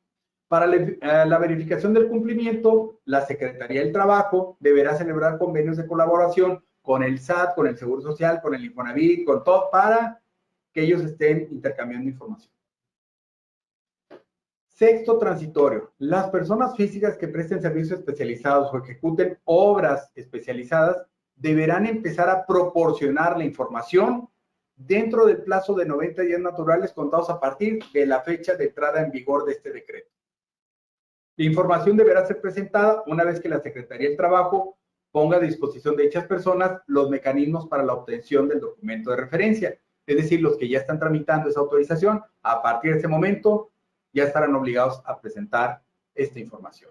Para la verificación del cumplimiento, la Secretaría del Trabajo deberá celebrar convenios de colaboración con el SAT, con el Seguro Social, con el Infonavit, con todo, para que ellos estén intercambiando información. Sexto transitorio. Las personas físicas que presten servicios especializados o ejecuten obras especializadas deberán empezar a proporcionar la información dentro del plazo de 90 días naturales contados a partir de la fecha de entrada en vigor de este decreto. La información deberá ser presentada una vez que la Secretaría del Trabajo ponga a disposición de dichas personas los mecanismos para la obtención del documento de referencia. Es decir, los que ya están tramitando esa autorización, a partir de ese momento ya estarán obligados a presentar esta información.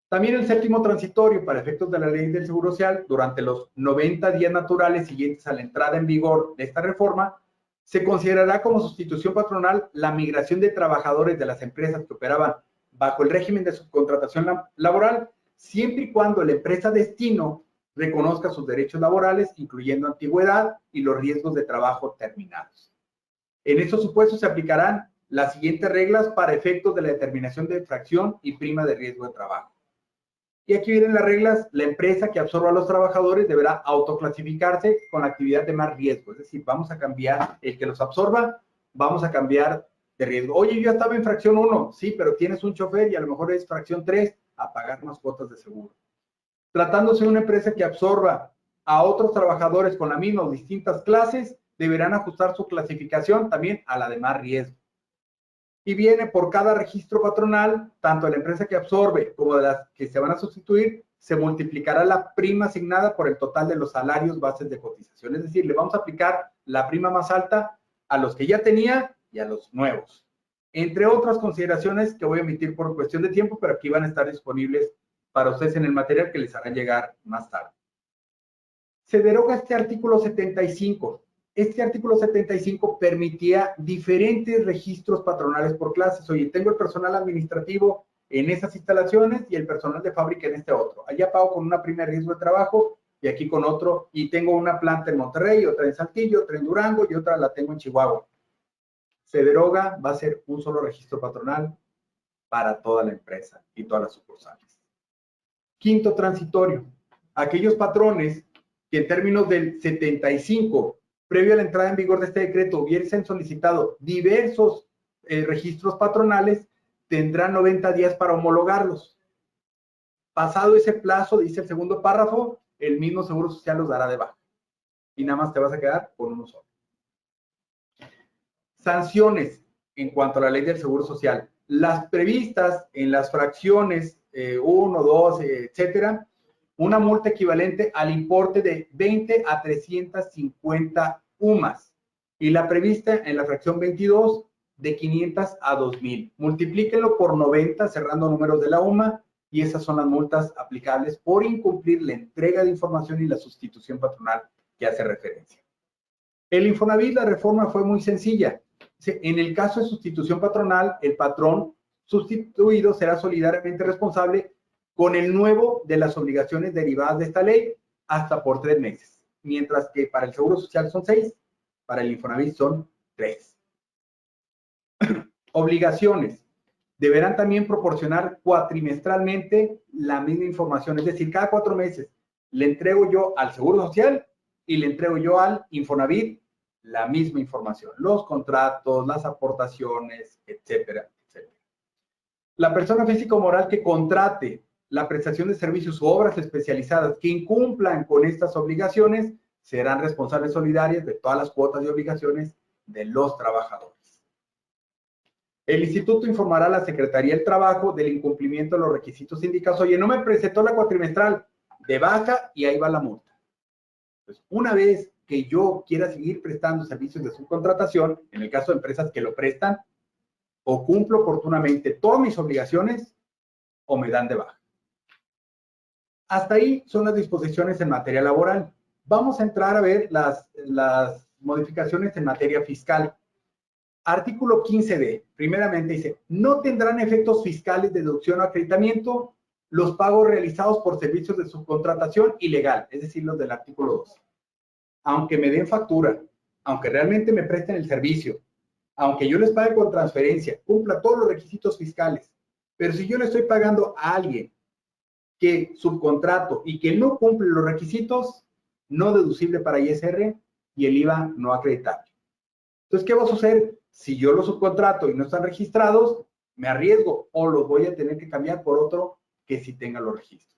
También el séptimo transitorio, para efectos de la Ley del Seguro Social, durante los 90 días naturales siguientes a la entrada en vigor de esta reforma, se considerará como sustitución patronal la migración de trabajadores de las empresas que operaban bajo el régimen de subcontratación laboral, siempre y cuando la empresa destino reconozca sus derechos laborales, incluyendo antigüedad y los riesgos de trabajo terminados. En estos supuestos se aplicarán las siguientes reglas para efectos de la determinación de fracción y prima de riesgo de trabajo. Y aquí vienen las reglas. La empresa que absorba a los trabajadores deberá autoclasificarse con la actividad de más riesgo. Es decir, vamos a cambiar el que los absorba, vamos a cambiar de riesgo. Oye, yo estaba en fracción 1, sí, pero tienes un chofer y a lo mejor es fracción 3, a pagar más cuotas de seguro. Tratándose de una empresa que absorba a otros trabajadores con la misma o distintas clases, deberán ajustar su clasificación también a la de más riesgo. Y viene por cada registro patronal, tanto de la empresa que absorbe como de las que se van a sustituir, se multiplicará la prima asignada por el total de los salarios bases de cotización. Es decir, le vamos a aplicar la prima más alta a los que ya tenía y a los nuevos. Entre otras consideraciones que voy a emitir por cuestión de tiempo, pero aquí van a estar disponibles para ustedes en el material que les harán llegar más tarde. Se deroga este artículo 75. Este artículo 75 permitía diferentes registros patronales por clases. Oye, tengo el personal administrativo en esas instalaciones y el personal de fábrica en este otro. Allá pago con una prima de riesgo de trabajo y aquí con otro. Y tengo una planta en Monterrey, otra en Saltillo, otra en Durango y otra la tengo en Chihuahua. Se deroga, va a ser un solo registro patronal para toda la empresa y todas las sucursales. Quinto transitorio. Aquellos patrones que en términos del 75, previo a la entrada en vigor de este decreto, hubiesen solicitado diversos registros patronales, tendrán 90 días para homologarlos. Pasado ese plazo, dice el segundo párrafo, el mismo Seguro Social los dará de baja. Y nada más te vas a quedar con uno solo. Sanciones en cuanto a la ley del Seguro Social. Las previstas en las fracciones 1, 2, etcétera, una multa equivalente al importe de 20 a 350 UMAS. Y la prevista en la fracción 22 de 500 a 2000. Multiplíquenlo por 90, cerrando números de la UMA, y esas son las multas aplicables por incumplir la entrega de información y la sustitución patronal que hace referencia. El Infonavit, la reforma fue muy sencilla. En el caso de sustitución patronal, el patrón sustituido será solidariamente responsable con el nuevo de las obligaciones derivadas de esta ley hasta por 3 meses, mientras que para el Seguro Social son 6, para el Infonavit son 3. Obligaciones. Deberán también proporcionar cuatrimestralmente la misma información, es decir, cada 4 meses le entrego yo al Seguro Social y le entrego yo al Infonavit la misma información, los contratos, las aportaciones, etcétera, etcétera. La persona física o moral que contrate la prestación de servicios u obras especializadas que incumplan con estas obligaciones serán responsables solidarias de todas las cuotas y obligaciones de los trabajadores. El instituto informará a la Secretaría del Trabajo del incumplimiento de los requisitos indicados. Oye, no me presentó la cuatrimestral, de baja y ahí va la multa. Pues una vez que yo quiera seguir prestando servicios de subcontratación, en el caso de empresas que lo prestan, o cumplo oportunamente todas mis obligaciones o me dan de baja. Hasta ahí son las disposiciones en materia laboral. Vamos a entrar a ver las modificaciones en materia fiscal. Artículo 15D, primeramente dice, no tendrán efectos fiscales de deducción o acreditamiento los pagos realizados por servicios de subcontratación ilegal, es decir, los del artículo 2. Aunque me den factura, aunque realmente me presten el servicio, aunque yo les pague con transferencia, cumpla todos los requisitos fiscales, pero si yo le estoy pagando a alguien que subcontrato y que no cumple los requisitos, no deducible para ISR y el IVA no acreditable. Entonces, ¿qué va a suceder? Si yo los subcontrato y no están registrados, me arriesgo o los voy a tener que cambiar por otro que sí tenga los registros.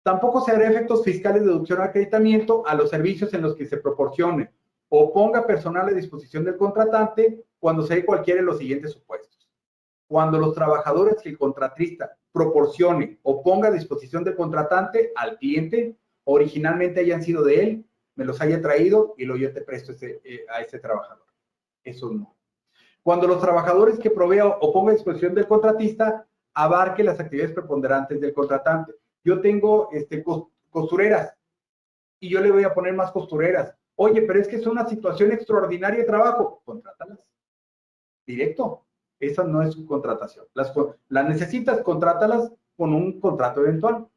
Tampoco se hará efectos fiscales de deducción o acreditamiento a los servicios en los que se proporcione o ponga personal a disposición del contratante cuando se dé cualquiera de los siguientes supuestos. Cuando los trabajadores que el contratista proporcione o ponga a disposición del contratante al cliente originalmente hayan sido de él, me los haya traído y lo yo te presto a ese trabajador. Eso no. Cuando los trabajadores que provea o ponga a disposición del contratista abarque las actividades preponderantes del contratante. Yo tengo costureras y yo le voy a poner más costureras. Oye, pero es que es una situación extraordinaria de trabajo. Contrátalas. Directo. Esa no es subcontratación. Las necesitas, contrátalas con un contrato eventual.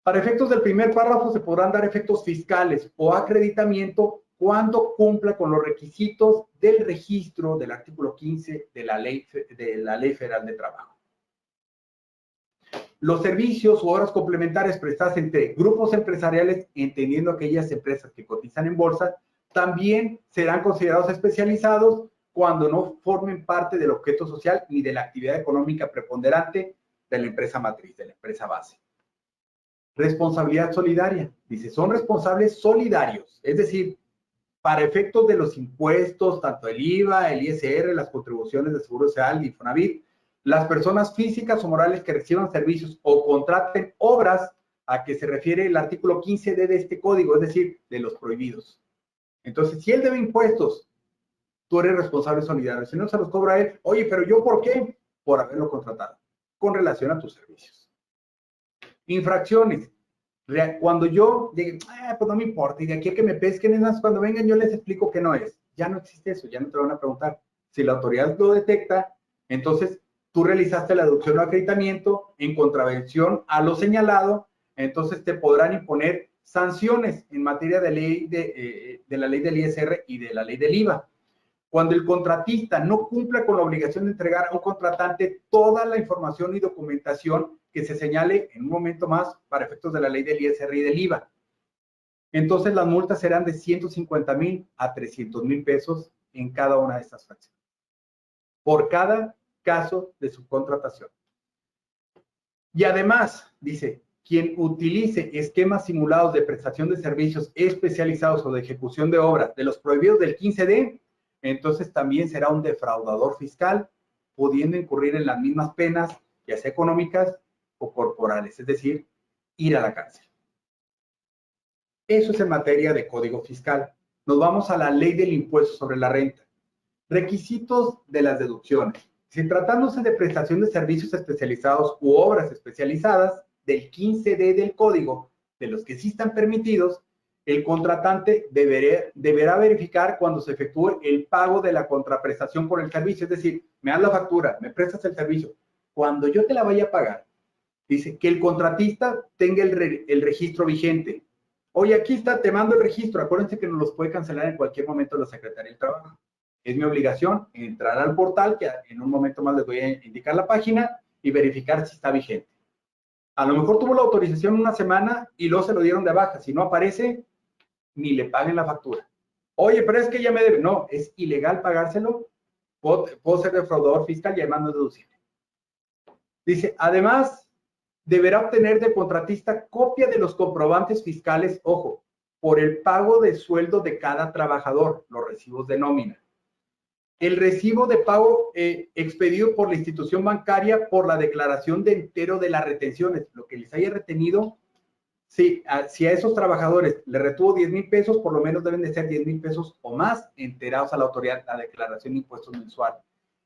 Para efectos del primer párrafo se podrán dar efectos fiscales o acreditamiento cuando cumpla con los requisitos del registro del artículo 15 de la Ley Federal de Trabajo. Los servicios u obras complementarias prestadas entre grupos empresariales, entendiendo aquellas empresas que cotizan en bolsa, también serán considerados especializados cuando no formen parte del objeto social ni de la actividad económica preponderante de la empresa matriz, de la empresa base. Responsabilidad solidaria. Dice, son responsables solidarios, es decir, para efectos de los impuestos, tanto el IVA, el ISR, las contribuciones de Seguro Social y Infonavit, las personas físicas o morales que reciban servicios o contraten obras a que se refiere el artículo 15D de este código, es decir, de los prohibidos. Entonces, si él debe impuestos, tú eres responsable solidario. Si no se los cobra él, oye, pero ¿yo por qué? Por haberlo contratado, con relación a tus servicios. Infracciones. Cuando yo diga, pues no me importa, y de aquí a que me pesquen esas, cuando vengan yo les explico que no es. Ya no existe eso, ya no te van a preguntar. Si la autoridad lo detecta, entonces tú realizaste la deducción o acreditamiento en contravención a lo señalado, entonces te podrán imponer sanciones en materia de la ley del ISR y de la ley del IVA. Cuando el contratista no cumpla con la obligación de entregar a un contratante toda la información y documentación que se señale en un momento más para efectos de la ley del ISR y del IVA. Entonces las multas serán de 150,000 a 300,000 pesos en cada una de estas fracciones. Por cada caso de subcontratación. Y además, dice, quien utilice esquemas simulados de prestación de servicios especializados o de ejecución de obras de los prohibidos del 15D, entonces también será un defraudador fiscal, pudiendo incurrir en las mismas penas, ya sea económicas o corporales, es decir, ir a la cárcel. Eso es en materia de código fiscal. Nos vamos a la ley del impuesto sobre la renta. Requisitos de las deducciones. Si tratándose de prestación de servicios especializados u obras especializadas, del 15D del código, de los que sí están permitidos, el contratante deberá verificar cuando se efectúe el pago de la contraprestación por el servicio. Es decir, me das la factura, me prestas el servicio. Cuando yo te la vaya a pagar, dice que el contratista tenga el registro vigente. Oye, aquí está, te mando el registro. Acuérdense que nos los puede cancelar en cualquier momento la Secretaría del Trabajo. Es mi obligación entrar al portal, que en un momento más les voy a indicar la página, y verificar si está vigente. A lo mejor tuvo la autorización una semana y luego se lo dieron de baja. Si no aparece, ni le paguen la factura. Oye, pero es que ya me debe. No, es ilegal pagárselo. Puedo ser defraudador fiscal y además no es deducible. Dice, además, deberá obtener del contratista copia de los comprobantes fiscales, ojo, por el pago de sueldo de cada trabajador, los recibos de nómina. El recibo de pago expedido por la institución bancaria por la declaración de entero de las retenciones, lo que les haya retenido. Sí, si a esos trabajadores le retuvo 10,000 pesos, por lo menos deben de ser 10,000 pesos o más enterados a la autoridad, la declaración de impuestos mensual.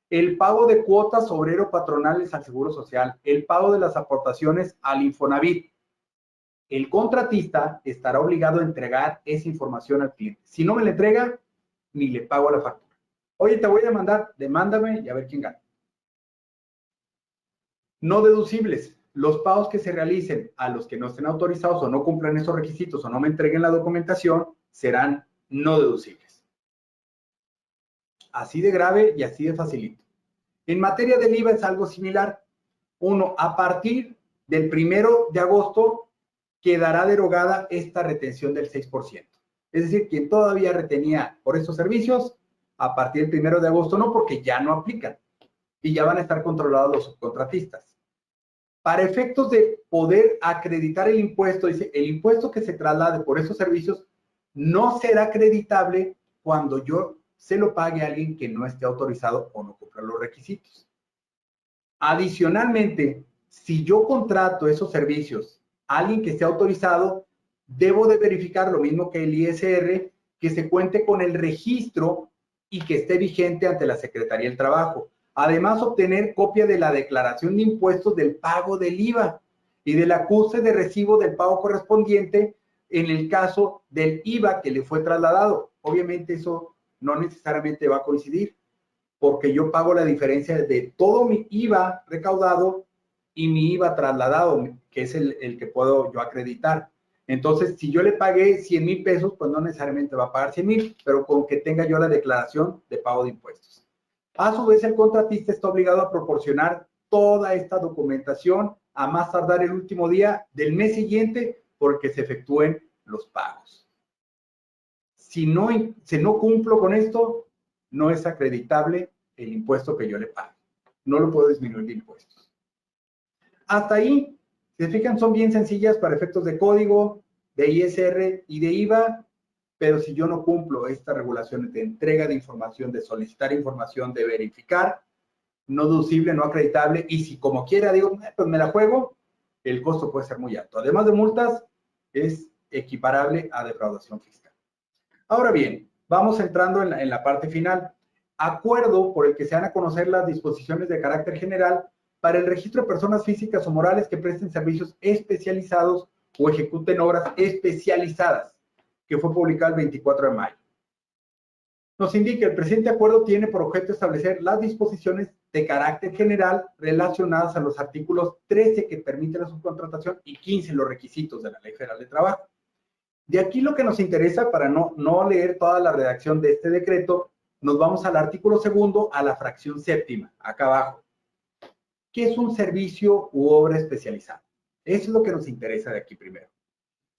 El pago de cuotas obrero-patronales al Seguro Social, el pago de las aportaciones al Infonavit. El contratista estará obligado a entregar esa información al cliente. Si no me la entrega, ni le pago la factura. Oye, te voy a demandar, demándame y a ver quién gana. No deducibles. Los pagos que se realicen a los que no estén autorizados o no cumplan esos requisitos o no me entreguen la documentación serán no deducibles. Así de grave y así de facilito. En materia del IVA es algo similar. Uno, a partir del 1 de agosto quedará derogada esta retención del 6%. Es decir, quien todavía retenía por estos servicios, a partir del 1 de agosto no, porque ya no aplican y ya van a estar controlados los subcontratistas. Para efectos de poder acreditar el impuesto, dice, el impuesto que se traslade por esos servicios no será acreditable cuando yo se lo pague a alguien que no esté autorizado o no cumpla los requisitos. Adicionalmente, si yo contrato esos servicios a alguien que esté autorizado, debo de verificar lo mismo que el ISR, que se cuente con el registro y que esté vigente ante la Secretaría del Trabajo. Además, obtener copia de la declaración de impuestos del pago del IVA y del acuse de recibo del pago correspondiente en el caso del IVA que le fue trasladado. Obviamente eso no necesariamente va a coincidir, porque yo pago la diferencia de todo mi IVA recaudado y mi IVA trasladado, que es el que puedo yo acreditar. Entonces, si yo le pagué 100,000 pesos, pues no necesariamente va a pagar 100,000, pero con que tenga yo la declaración de pago de impuestos. A su vez, el contratista está obligado a proporcionar toda esta documentación a más tardar el último día del mes siguiente por el que se efectúen los pagos. Si no cumplo con esto, no es acreditable el impuesto que yo le pago. No lo puedo disminuir de impuestos. Hasta ahí, si se fijan, son bien sencillas para efectos de código, de ISR y de IVA, pero si yo no cumplo estas regulaciones de entrega de información, de solicitar información, de verificar, no deducible, no acreditable, y si como quiera digo, pues me la juego, el costo puede ser muy alto. Además de multas, es equiparable a defraudación fiscal. Ahora bien, vamos entrando en la parte final. Acuerdo por el que se van a conocer las disposiciones de carácter general para el registro de personas físicas o morales que presten servicios especializados o ejecuten obras especializadas, que fue publicado el 24 de mayo. Nos indica, el presente acuerdo tiene por objeto establecer las disposiciones de carácter general relacionadas a los artículos 13 que permiten la subcontratación y 15 los requisitos de la Ley Federal de Trabajo. De aquí lo que nos interesa, para no leer toda la redacción de este decreto, nos vamos al artículo 2, a la fracción séptima, acá abajo. ¿Qué es un servicio u obra especializada? Eso es lo que nos interesa de aquí primero.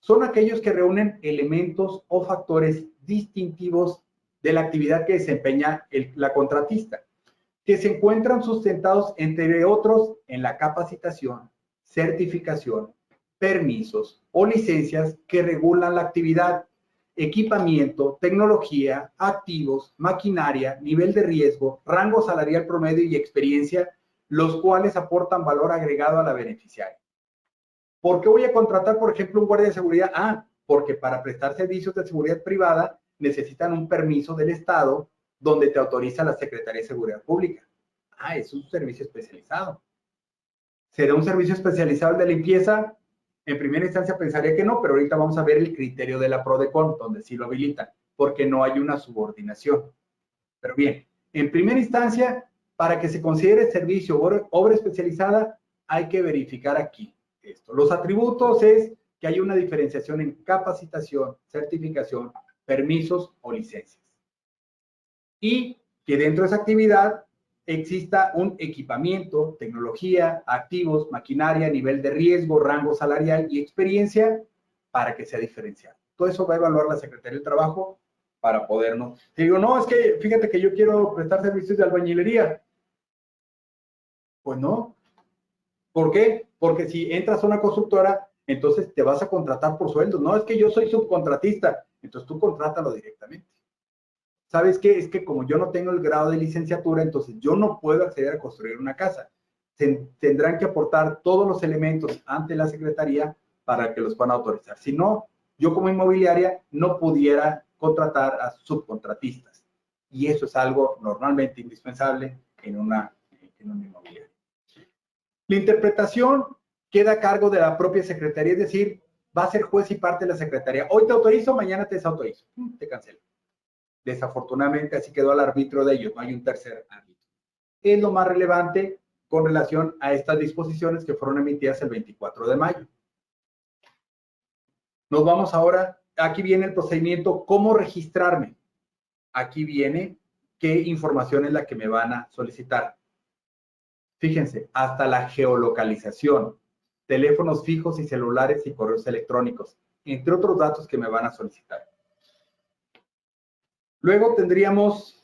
Son aquellos que reúnen elementos o factores distintivos de la actividad que desempeña la contratista, que se encuentran sustentados, entre otros, en la capacitación, certificación, permisos o licencias que regulan la actividad, equipamiento, tecnología, activos, maquinaria, nivel de riesgo, rango salarial promedio y experiencia, los cuales aportan valor agregado a la beneficiaria. ¿Por qué voy a contratar, por ejemplo, un guardia de seguridad? Ah, porque para prestar servicios de seguridad privada necesitan un permiso del Estado donde te autoriza la Secretaría de Seguridad Pública. Ah, es un servicio especializado. ¿Será un servicio especializado de limpieza? En primera instancia pensaría que no, pero ahorita vamos a ver el criterio de la PRODECON, donde sí lo habilitan, porque no hay una subordinación. Pero bien, en primera instancia, para que se considere servicio o obra especializada, hay que verificar aquí esto. Los atributos es que hay una diferenciación en capacitación, certificación, permisos o licencias. Y que dentro de esa actividad exista un equipamiento, tecnología, activos, maquinaria, nivel de riesgo, rango salarial y experiencia para que sea diferenciado. Todo eso va a evaluar la Secretaría del Trabajo para podernos. Te digo, no, es que fíjate que yo quiero prestar servicios de albañilería. Pues no. ¿Por qué? Porque si entras a una constructora, entonces te vas a contratar por sueldo. No, es que yo soy subcontratista. Entonces tú contrátalo directamente. ¿Sabes qué? Es que como yo no tengo el grado de licenciatura, entonces yo no puedo acceder a construir una casa. Tendrán que aportar todos los elementos ante la Secretaría para que los puedan autorizar. Si no, yo como inmobiliaria no pudiera contratar a subcontratistas. Y eso es algo normalmente indispensable en una inmobiliaria. La interpretación queda a cargo de la propia Secretaría, es decir, va a ser juez y parte de la Secretaría. Hoy te autorizo, mañana te desautorizo. Te cancelo. Desafortunadamente así quedó al arbitrio de ellos, no hay un tercer árbitro. Es lo más relevante con relación a estas disposiciones que fueron emitidas el 24 de mayo. Nos vamos ahora, aquí viene el procedimiento, ¿cómo registrarme? Aquí viene qué información es la que me van a solicitar. Fíjense, hasta la geolocalización, teléfonos fijos y celulares y correos electrónicos, entre otros datos que me van a solicitar. Luego tendríamos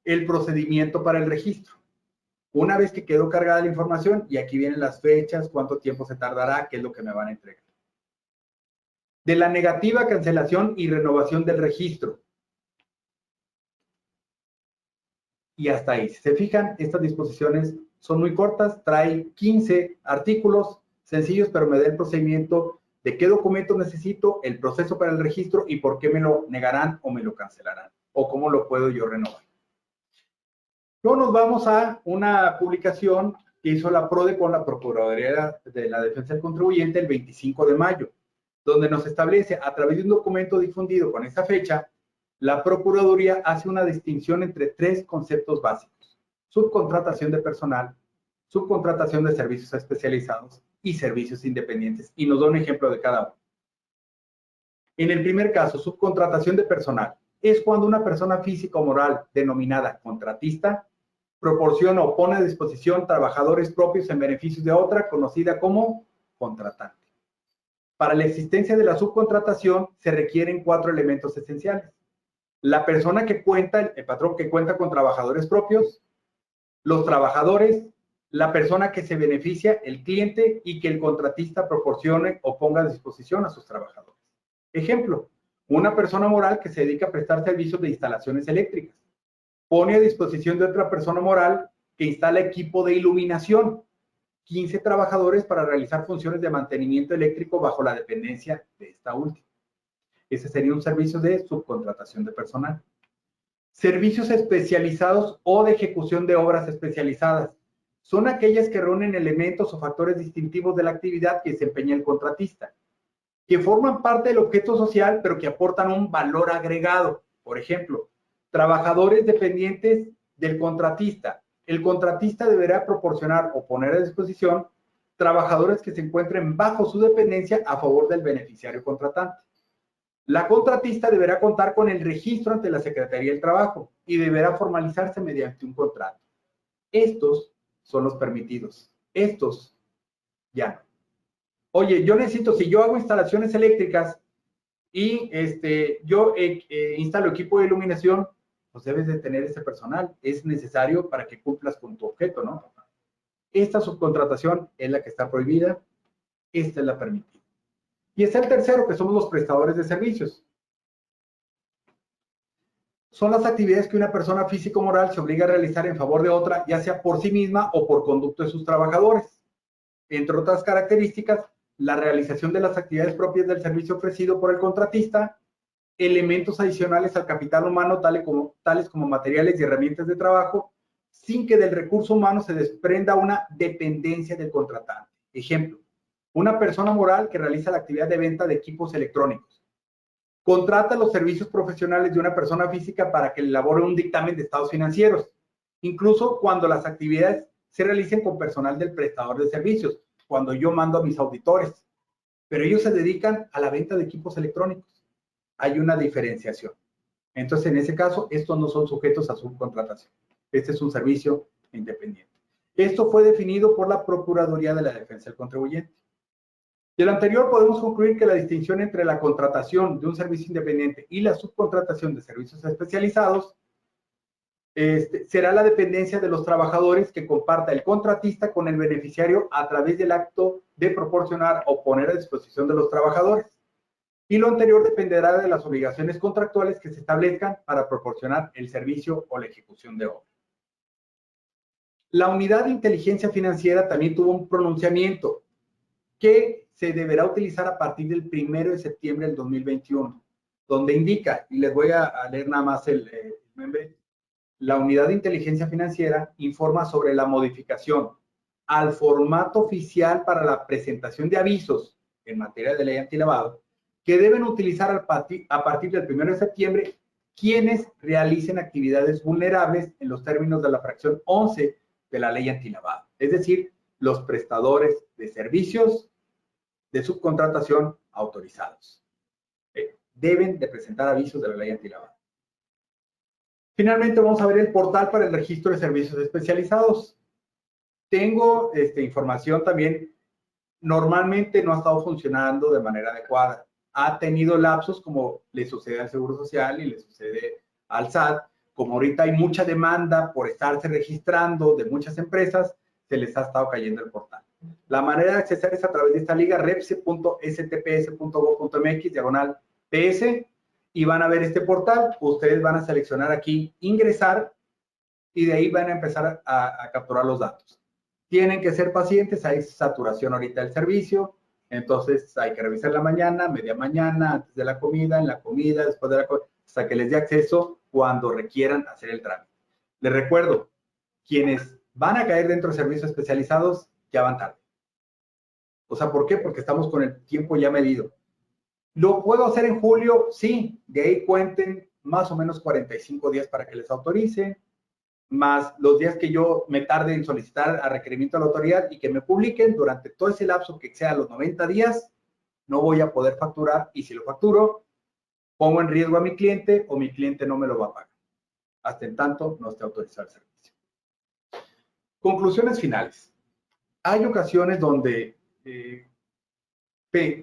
el procedimiento para el registro. Una vez que quedó cargada la información, y aquí vienen las fechas, cuánto tiempo se tardará, qué es lo que me van a entregar. De la negativa, cancelación y renovación del registro. Y hasta ahí. Si se fijan, estas disposiciones son muy cortas, trae 15 artículos sencillos, pero me da el procedimiento de qué documentos necesito, el proceso para el registro y por qué me lo negarán o me lo cancelarán, o cómo lo puedo yo renovar. Luego nos vamos a una publicación que hizo la PRODE con la Procuraduría de la Defensa del Contribuyente el 25 de mayo, donde nos establece a través de un documento difundido con esa fecha, la Procuraduría hace una distinción entre tres conceptos básicos: subcontratación de personal, subcontratación de servicios especializados y servicios independientes, y nos da un ejemplo de cada uno. En el primer caso, subcontratación de personal, es cuando una persona física o moral denominada contratista proporciona o pone a disposición trabajadores propios en beneficio de otra, conocida como contratante. Para la existencia de la subcontratación se requieren 4 elementos esenciales: la persona que cuenta, el patrón que cuenta con trabajadores propios, los trabajadores, la persona que se beneficia, el cliente, y que el contratista proporcione o ponga a disposición a sus trabajadores. Ejemplo, una persona moral que se dedica a prestar servicios de instalaciones eléctricas pone a disposición de otra persona moral que instala equipo de iluminación, 15 trabajadores para realizar funciones de mantenimiento eléctrico bajo la dependencia de esta última. Ese sería un servicio de subcontratación de personal. Servicios especializados o de ejecución de obras especializadas son aquellas que reúnen elementos o factores distintivos de la actividad que desempeña el contratista, que forman parte del objeto social, pero que aportan un valor agregado. Por ejemplo, trabajadores dependientes del contratista. El contratista deberá proporcionar o poner a disposición trabajadores que se encuentren bajo su dependencia a favor del beneficiario contratante. La contratista deberá contar con el registro ante la Secretaría del Trabajo y deberá formalizarse mediante un contrato. Estos son los permitidos. Estos ya no. Oye, yo necesito, si yo hago instalaciones eléctricas y yo instalo equipo de iluminación, pues debes de tener ese personal. Es necesario para que cumplas con tu objeto, ¿no? Esta subcontratación es la que está prohibida, esta es la permitida. Y está el tercero, que somos los prestadores de servicios. son las actividades que una persona física o moral se obliga a realizar en favor de otra, ya sea por sí misma o por conducto de sus trabajadores. Entre otras características, la realización de las actividades propias del servicio ofrecido por el contratista, elementos adicionales al capital humano, tales como materiales y herramientas de trabajo, sin que del recurso humano se desprenda una dependencia del contratante. Ejemplo, una persona moral que realiza la actividad de venta de equipos electrónicos. Contrata los servicios profesionales de una persona física para que le elabore un dictamen de estados financieros, incluso cuando las actividades se realicen con personal del prestador de servicios, cuando yo mando a mis auditores, pero ellos se dedican a la venta de equipos electrónicos. Hay una diferenciación. Entonces, en ese caso, estos no son sujetos a subcontratación. Este es un servicio independiente. Esto fue definido por la Procuraduría de la Defensa del Contribuyente. De lo anterior podemos concluir que la distinción entre la contratación de un servicio independiente y la subcontratación de servicios especializados será la dependencia de los trabajadores que comparta el contratista con el beneficiario a través del acto de proporcionar o poner a disposición de los trabajadores. Y lo anterior dependerá de las obligaciones contractuales que se establezcan para proporcionar el servicio o la ejecución de obra. La Unidad de Inteligencia Financiera también tuvo un pronunciamiento que se deberá utilizar a partir del 1 de septiembre del 2021, donde indica, y les voy a leer nada más el membre, la Unidad de Inteligencia Financiera informa sobre la modificación al formato oficial para la presentación de avisos en materia de ley antilavado que deben utilizar a partir del 1 de septiembre quienes realicen actividades vulnerables en los términos de la fracción 11 de la ley antilavado, es decir, los prestadores de servicios de subcontratación autorizados. Deben de presentar avisos de la ley antilavado. Finalmente, vamos a ver el portal para el registro de servicios especializados. Tengo información también, normalmente no ha estado funcionando de manera adecuada. Ha tenido lapsos como le sucede al Seguro Social y le sucede al SAT. Como ahorita hay mucha demanda por estarse registrando de muchas empresas, se les ha estado cayendo el portal. La manera de acceder es a través de esta liga repse.stps.gov.mx/PS y van a ver este portal. Ustedes van a seleccionar aquí ingresar y de ahí van a empezar a capturar los datos. Tienen que ser pacientes, hay saturación ahorita del servicio, entonces hay que revisar en la mañana, media mañana, antes de la comida, en la comida, después de la comida, hasta que les dé acceso cuando requieran hacer el trámite. Les recuerdo, quienes van a caer dentro de servicios especializados ya van tarde. O sea, ¿por qué? Porque estamos con el tiempo ya medido. ¿Lo puedo hacer en julio? Sí, de ahí cuenten más o menos 45 días para que les autoricen, más los días que yo me tarde en solicitar a requerimiento a la autoridad y que me publiquen durante todo ese lapso que sea los 90 días, no voy a poder facturar y si lo facturo, pongo en riesgo a mi cliente o mi cliente no me lo va a pagar. Hasta en tanto no esté autorizado el servicio. Conclusiones finales. Hay ocasiones donde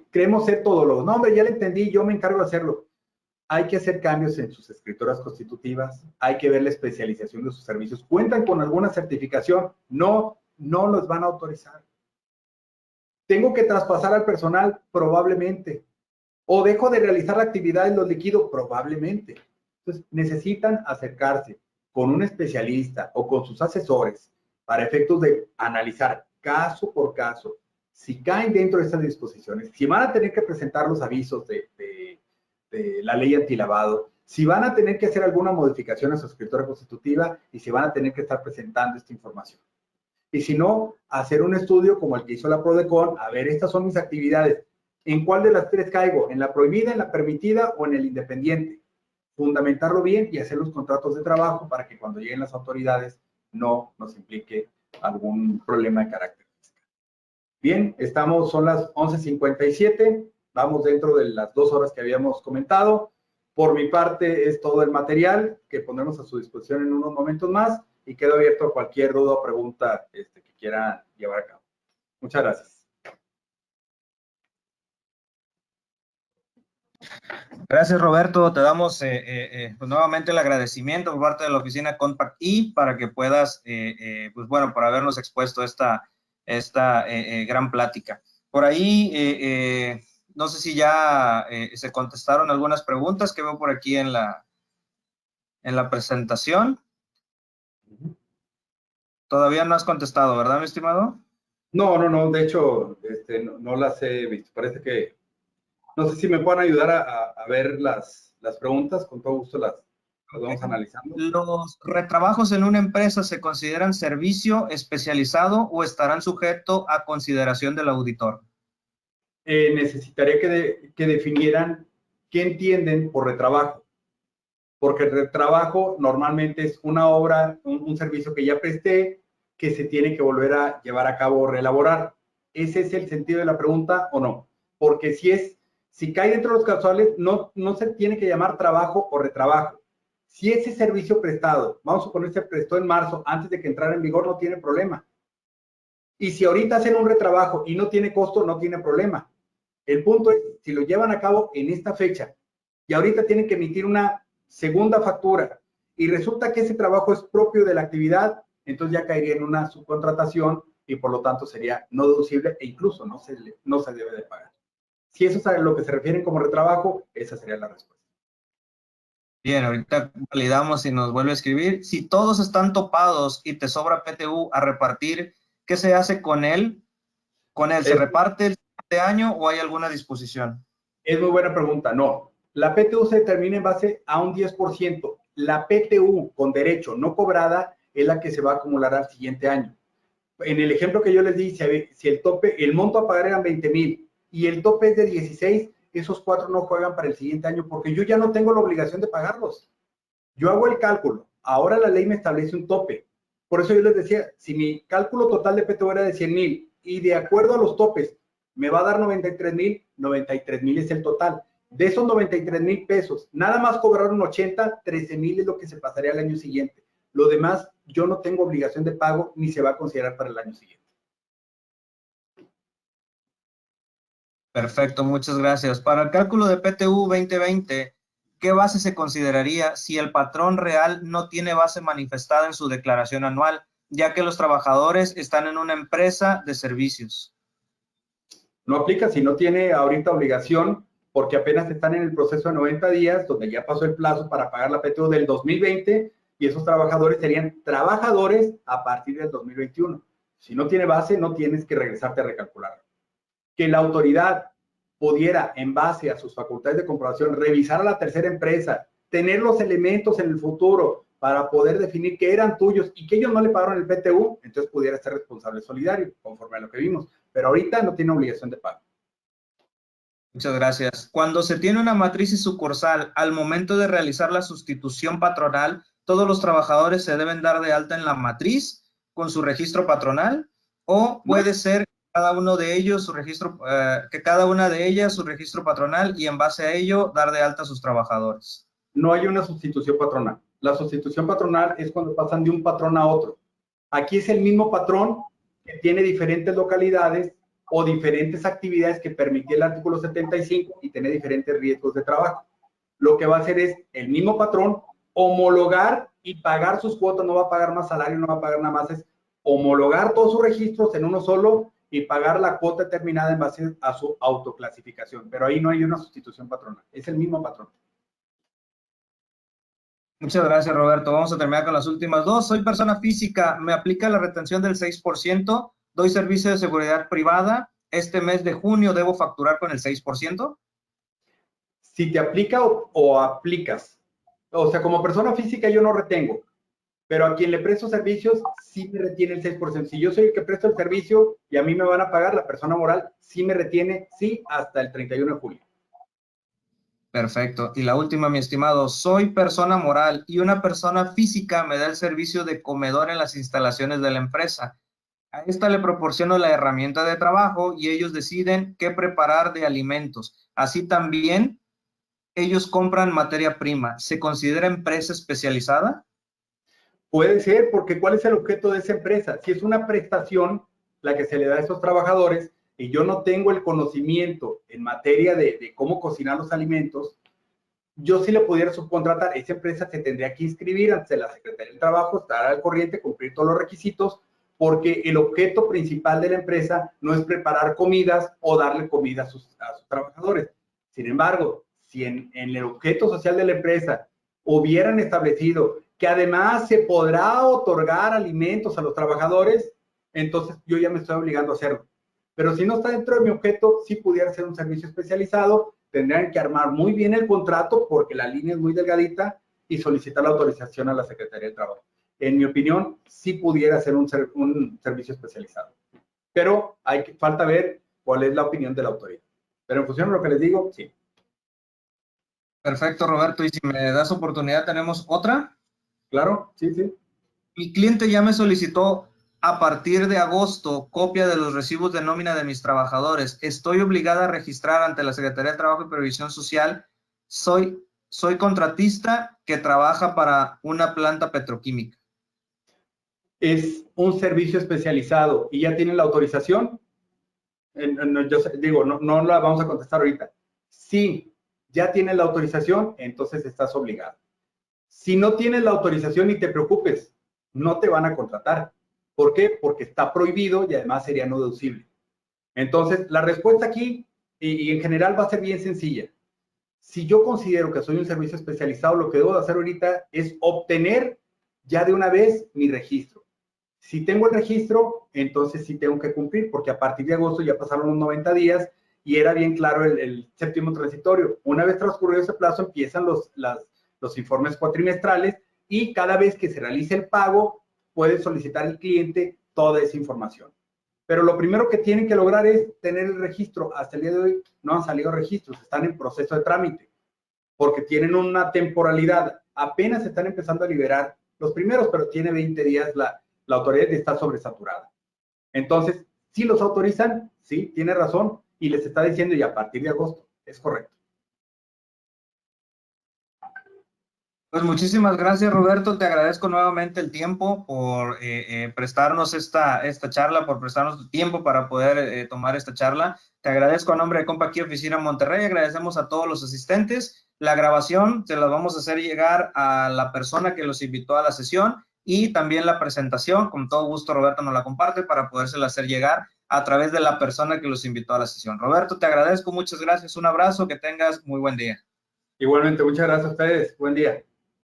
creemos ser todólogos. No, hombre, ya le entendí, yo me encargo de hacerlo. Hay que hacer cambios en sus escrituras constitutivas, hay que ver la especialización de sus servicios. ¿Cuentan con alguna certificación? No, no los van a autorizar. ¿Tengo que traspasar al personal? Probablemente. ¿O dejo de realizar la actividad y los liquido? Probablemente. Entonces, necesitan acercarse con un especialista o con sus asesores para efectos de analizar caso por caso si caen dentro de estas disposiciones, si van a tener que presentar los avisos de la ley antilavado, si van a tener que hacer alguna modificación a su escritura constitutiva y si van a tener que estar presentando esta información. Y si no, hacer un estudio como el que hizo la PRODECON, a ver, estas son mis actividades, ¿en cuál de las tres caigo? ¿En la prohibida, en la permitida o en el independiente? Fundamentarlo bien y hacer los contratos de trabajo para que cuando lleguen las autoridades no nos implique algún problema de carácter fiscal. Bien, son las 11:57. Vamos dentro de las 2 horas que habíamos comentado. Por mi parte es todo el material que pondremos a su disposición en unos momentos más y quedo abierto a cualquier duda o pregunta que quieran llevar a cabo. Muchas gracias. Gracias, Roberto. Te damos pues nuevamente el agradecimiento por parte de la oficina Compact y para que puedas, pues bueno, por habernos expuesto esta gran plática. Por ahí, no sé si ya se contestaron algunas preguntas que veo por aquí en la en la presentación. Todavía no has contestado, ¿verdad, mi estimado? No, de hecho, no las he visto. Parece que, no sé si me pueden ayudar a ver las preguntas, con todo gusto las vamos analizando. ¿Los retrabajos en una empresa se consideran servicio especializado o estarán sujetos a consideración del auditor? Necesitaría que definieran qué entienden por retrabajo, porque el retrabajo normalmente es una obra, un servicio que ya presté, que se tiene que volver a llevar a cabo o reelaborar. ¿Ese es el sentido de la pregunta o no? Porque si cae dentro de los casuales, no se tiene que llamar trabajo o retrabajo. Si ese servicio prestado, vamos a suponer se prestó en marzo, antes de que entrara en vigor, no tiene problema. Y si ahorita hacen un retrabajo y no tiene costo, no tiene problema. El punto es, si lo llevan a cabo en esta fecha y ahorita tienen que emitir una segunda factura y resulta que ese trabajo es propio de la actividad, entonces ya caería en una subcontratación y por lo tanto sería no deducible e incluso no se debe de pagar. Si eso es a lo que se refieren como retrabajo, esa sería la respuesta. Bien, ahorita validamos y nos vuelve a escribir. Si todos están topados y te sobra PTU a repartir, ¿qué se hace con él? ¿Con él se reparte el siguiente año o hay alguna disposición? Es muy buena pregunta. No, la PTU se determina en base a un 10%. La PTU con derecho no cobrada es la que se va a acumular al siguiente año. En el ejemplo que yo les di, si el tope, el monto a pagar eran 20,000 y el tope es de 16, esos 4 no juegan para el siguiente año porque yo ya no tengo la obligación de pagarlos. Yo hago el cálculo. Ahora la ley me establece un tope. Por eso yo les decía, si mi cálculo total de PTU era de 100,000 y de acuerdo a los topes me va a dar 93,000 es el total. De esos 93,000 pesos, nada más cobraron 80, 13,000 es lo que se pasaría al año siguiente. Lo demás, yo no tengo obligación de pago ni se va a considerar para el año siguiente. Perfecto, muchas gracias. Para el cálculo de PTU 2020, ¿qué base se consideraría si el patrón real no tiene base manifestada en su declaración anual, ya que los trabajadores están en una empresa de servicios? No aplica si no tiene ahorita obligación, porque apenas están en el proceso de 90 días, donde ya pasó el plazo para pagar la PTU del 2020, y esos trabajadores serían trabajadores a partir del 2021. Si no tiene base, no tienes que regresarte a recalcular. Que la autoridad pudiera, en base a sus facultades de comprobación, revisar a la tercera empresa, tener los elementos en el futuro para poder definir que eran tuyos y que ellos no le pagaron el PTU, entonces pudiera ser responsable solidario, conforme a lo que vimos. Pero ahorita no tiene obligación de pago. Muchas gracias. Cuando se tiene una matriz y sucursal, al momento de realizar la sustitución patronal, ¿todos los trabajadores se deben dar de alta en la matriz con su registro patronal? ¿O puede ser cada uno de ellos su registro, que cada una de ellas su registro patronal y en base a ello dar de alta a sus trabajadores? No hay una sustitución patronal. La sustitución patronal es cuando pasan de un patrón a otro. Aquí es el mismo patrón que tiene diferentes localidades o diferentes actividades que permitía el artículo 75 y tiene diferentes riesgos de trabajo. Lo que va a hacer es el mismo patrón homologar y pagar sus cuotas, no va a pagar más salario, no va a pagar nada más, es homologar todos sus registros en uno solo y pagar la cuota determinada en base a su autoclasificación. Pero ahí no hay una sustitución patronal, es el mismo patrón. Muchas gracias, Roberto. Vamos a terminar con las últimas dos. Soy persona física, me aplica la retención del 6%, doy servicio de seguridad privada. Este mes de junio debo facturar con el 6%. Si te aplica o aplicas, o sea, como persona física yo no retengo, pero a quien le presto servicios sí me retiene el 6%. Si yo soy el que presto el servicio y a mí me van a pagar, la persona moral sí me retiene, sí, hasta el 31 de julio. Perfecto. Y la última, mi estimado, soy persona moral y una persona física me da el servicio de comedor en las instalaciones de la empresa. A esta le proporciono la herramienta de trabajo y ellos deciden qué preparar de alimentos. Así también, ellos compran materia prima. ¿Se considera empresa especializada? Puede ser, porque ¿cuál es el objeto de esa empresa? Si es una prestación la que se le da a esos trabajadores y yo no tengo el conocimiento en materia de cómo cocinar los alimentos, yo sí le pudiera subcontratar. Esa empresa se tendría que inscribir ante la Secretaría del Trabajo, estar al corriente, cumplir todos los requisitos, porque el objeto principal de la empresa no es preparar comidas o darle comida a sus trabajadores. Sin embargo, si en el objeto social de la empresa hubieran establecido que además se podrá otorgar alimentos a los trabajadores, entonces yo ya me estoy obligando a hacerlo. Pero si no está dentro de mi objeto, sí pudiera ser un servicio especializado, tendrían que armar muy bien el contrato porque la línea es muy delgadita y solicitar la autorización a la Secretaría del Trabajo. En mi opinión, sí pudiera ser un servicio especializado. Pero falta ver cuál es la opinión de la autoridad. Pero en función de lo que les digo, sí. Perfecto, Roberto. Y si me das oportunidad, ¿tenemos otra? Claro, sí, sí. Mi cliente ya me solicitó a partir de agosto copia de los recibos de nómina de mis trabajadores. Estoy obligada a registrar ante la Secretaría de Trabajo y Previsión Social. Soy contratista que trabaja para una planta petroquímica. Es un servicio especializado y ya tienen la autorización. Yo digo, no la vamos a contestar ahorita. Si ya tienes la autorización, entonces estás obligado. Si no tienes la autorización, ni te preocupes, no te van a contratar. ¿Por qué? Porque está prohibido y además sería no deducible. Entonces, la respuesta aquí, y en general va a ser bien sencilla. Si yo considero que soy un servicio especializado, lo que debo de hacer ahorita es obtener ya de una vez mi registro. Si tengo el registro, entonces sí tengo que cumplir, porque a partir de agosto ya pasaron los 90 días y era bien claro el séptimo transitorio. Una vez transcurrido ese plazo, empiezan los informes cuatrimestrales y cada vez que se realice el pago, puede solicitar el cliente toda esa información. Pero lo primero que tienen que lograr es tener el registro. Hasta el día de hoy no han salido registros, están en proceso de trámite, porque tienen una temporalidad. Apenas están empezando a liberar los primeros, pero tiene 20 días la autoridad está sobresaturada. Entonces, si los autorizan, sí, tiene razón, y les está diciendo, y a partir de agosto, es correcto. Pues muchísimas gracias, Roberto. Te agradezco nuevamente el tiempo por prestarnos esta charla, por prestarnos tu tiempo para poder tomar esta charla. Te agradezco a nombre de Compact Key Oficina Monterrey. Agradecemos a todos los asistentes. La grabación se la vamos a hacer llegar a la persona que los invitó a la sesión y también la presentación. Con todo gusto, Roberto nos la comparte para podérsela hacer llegar a través de la persona que los invitó a la sesión. Roberto, te agradezco. Muchas gracias. Un abrazo. Que tengas muy buen día. Igualmente, muchas gracias a ustedes. Buen día.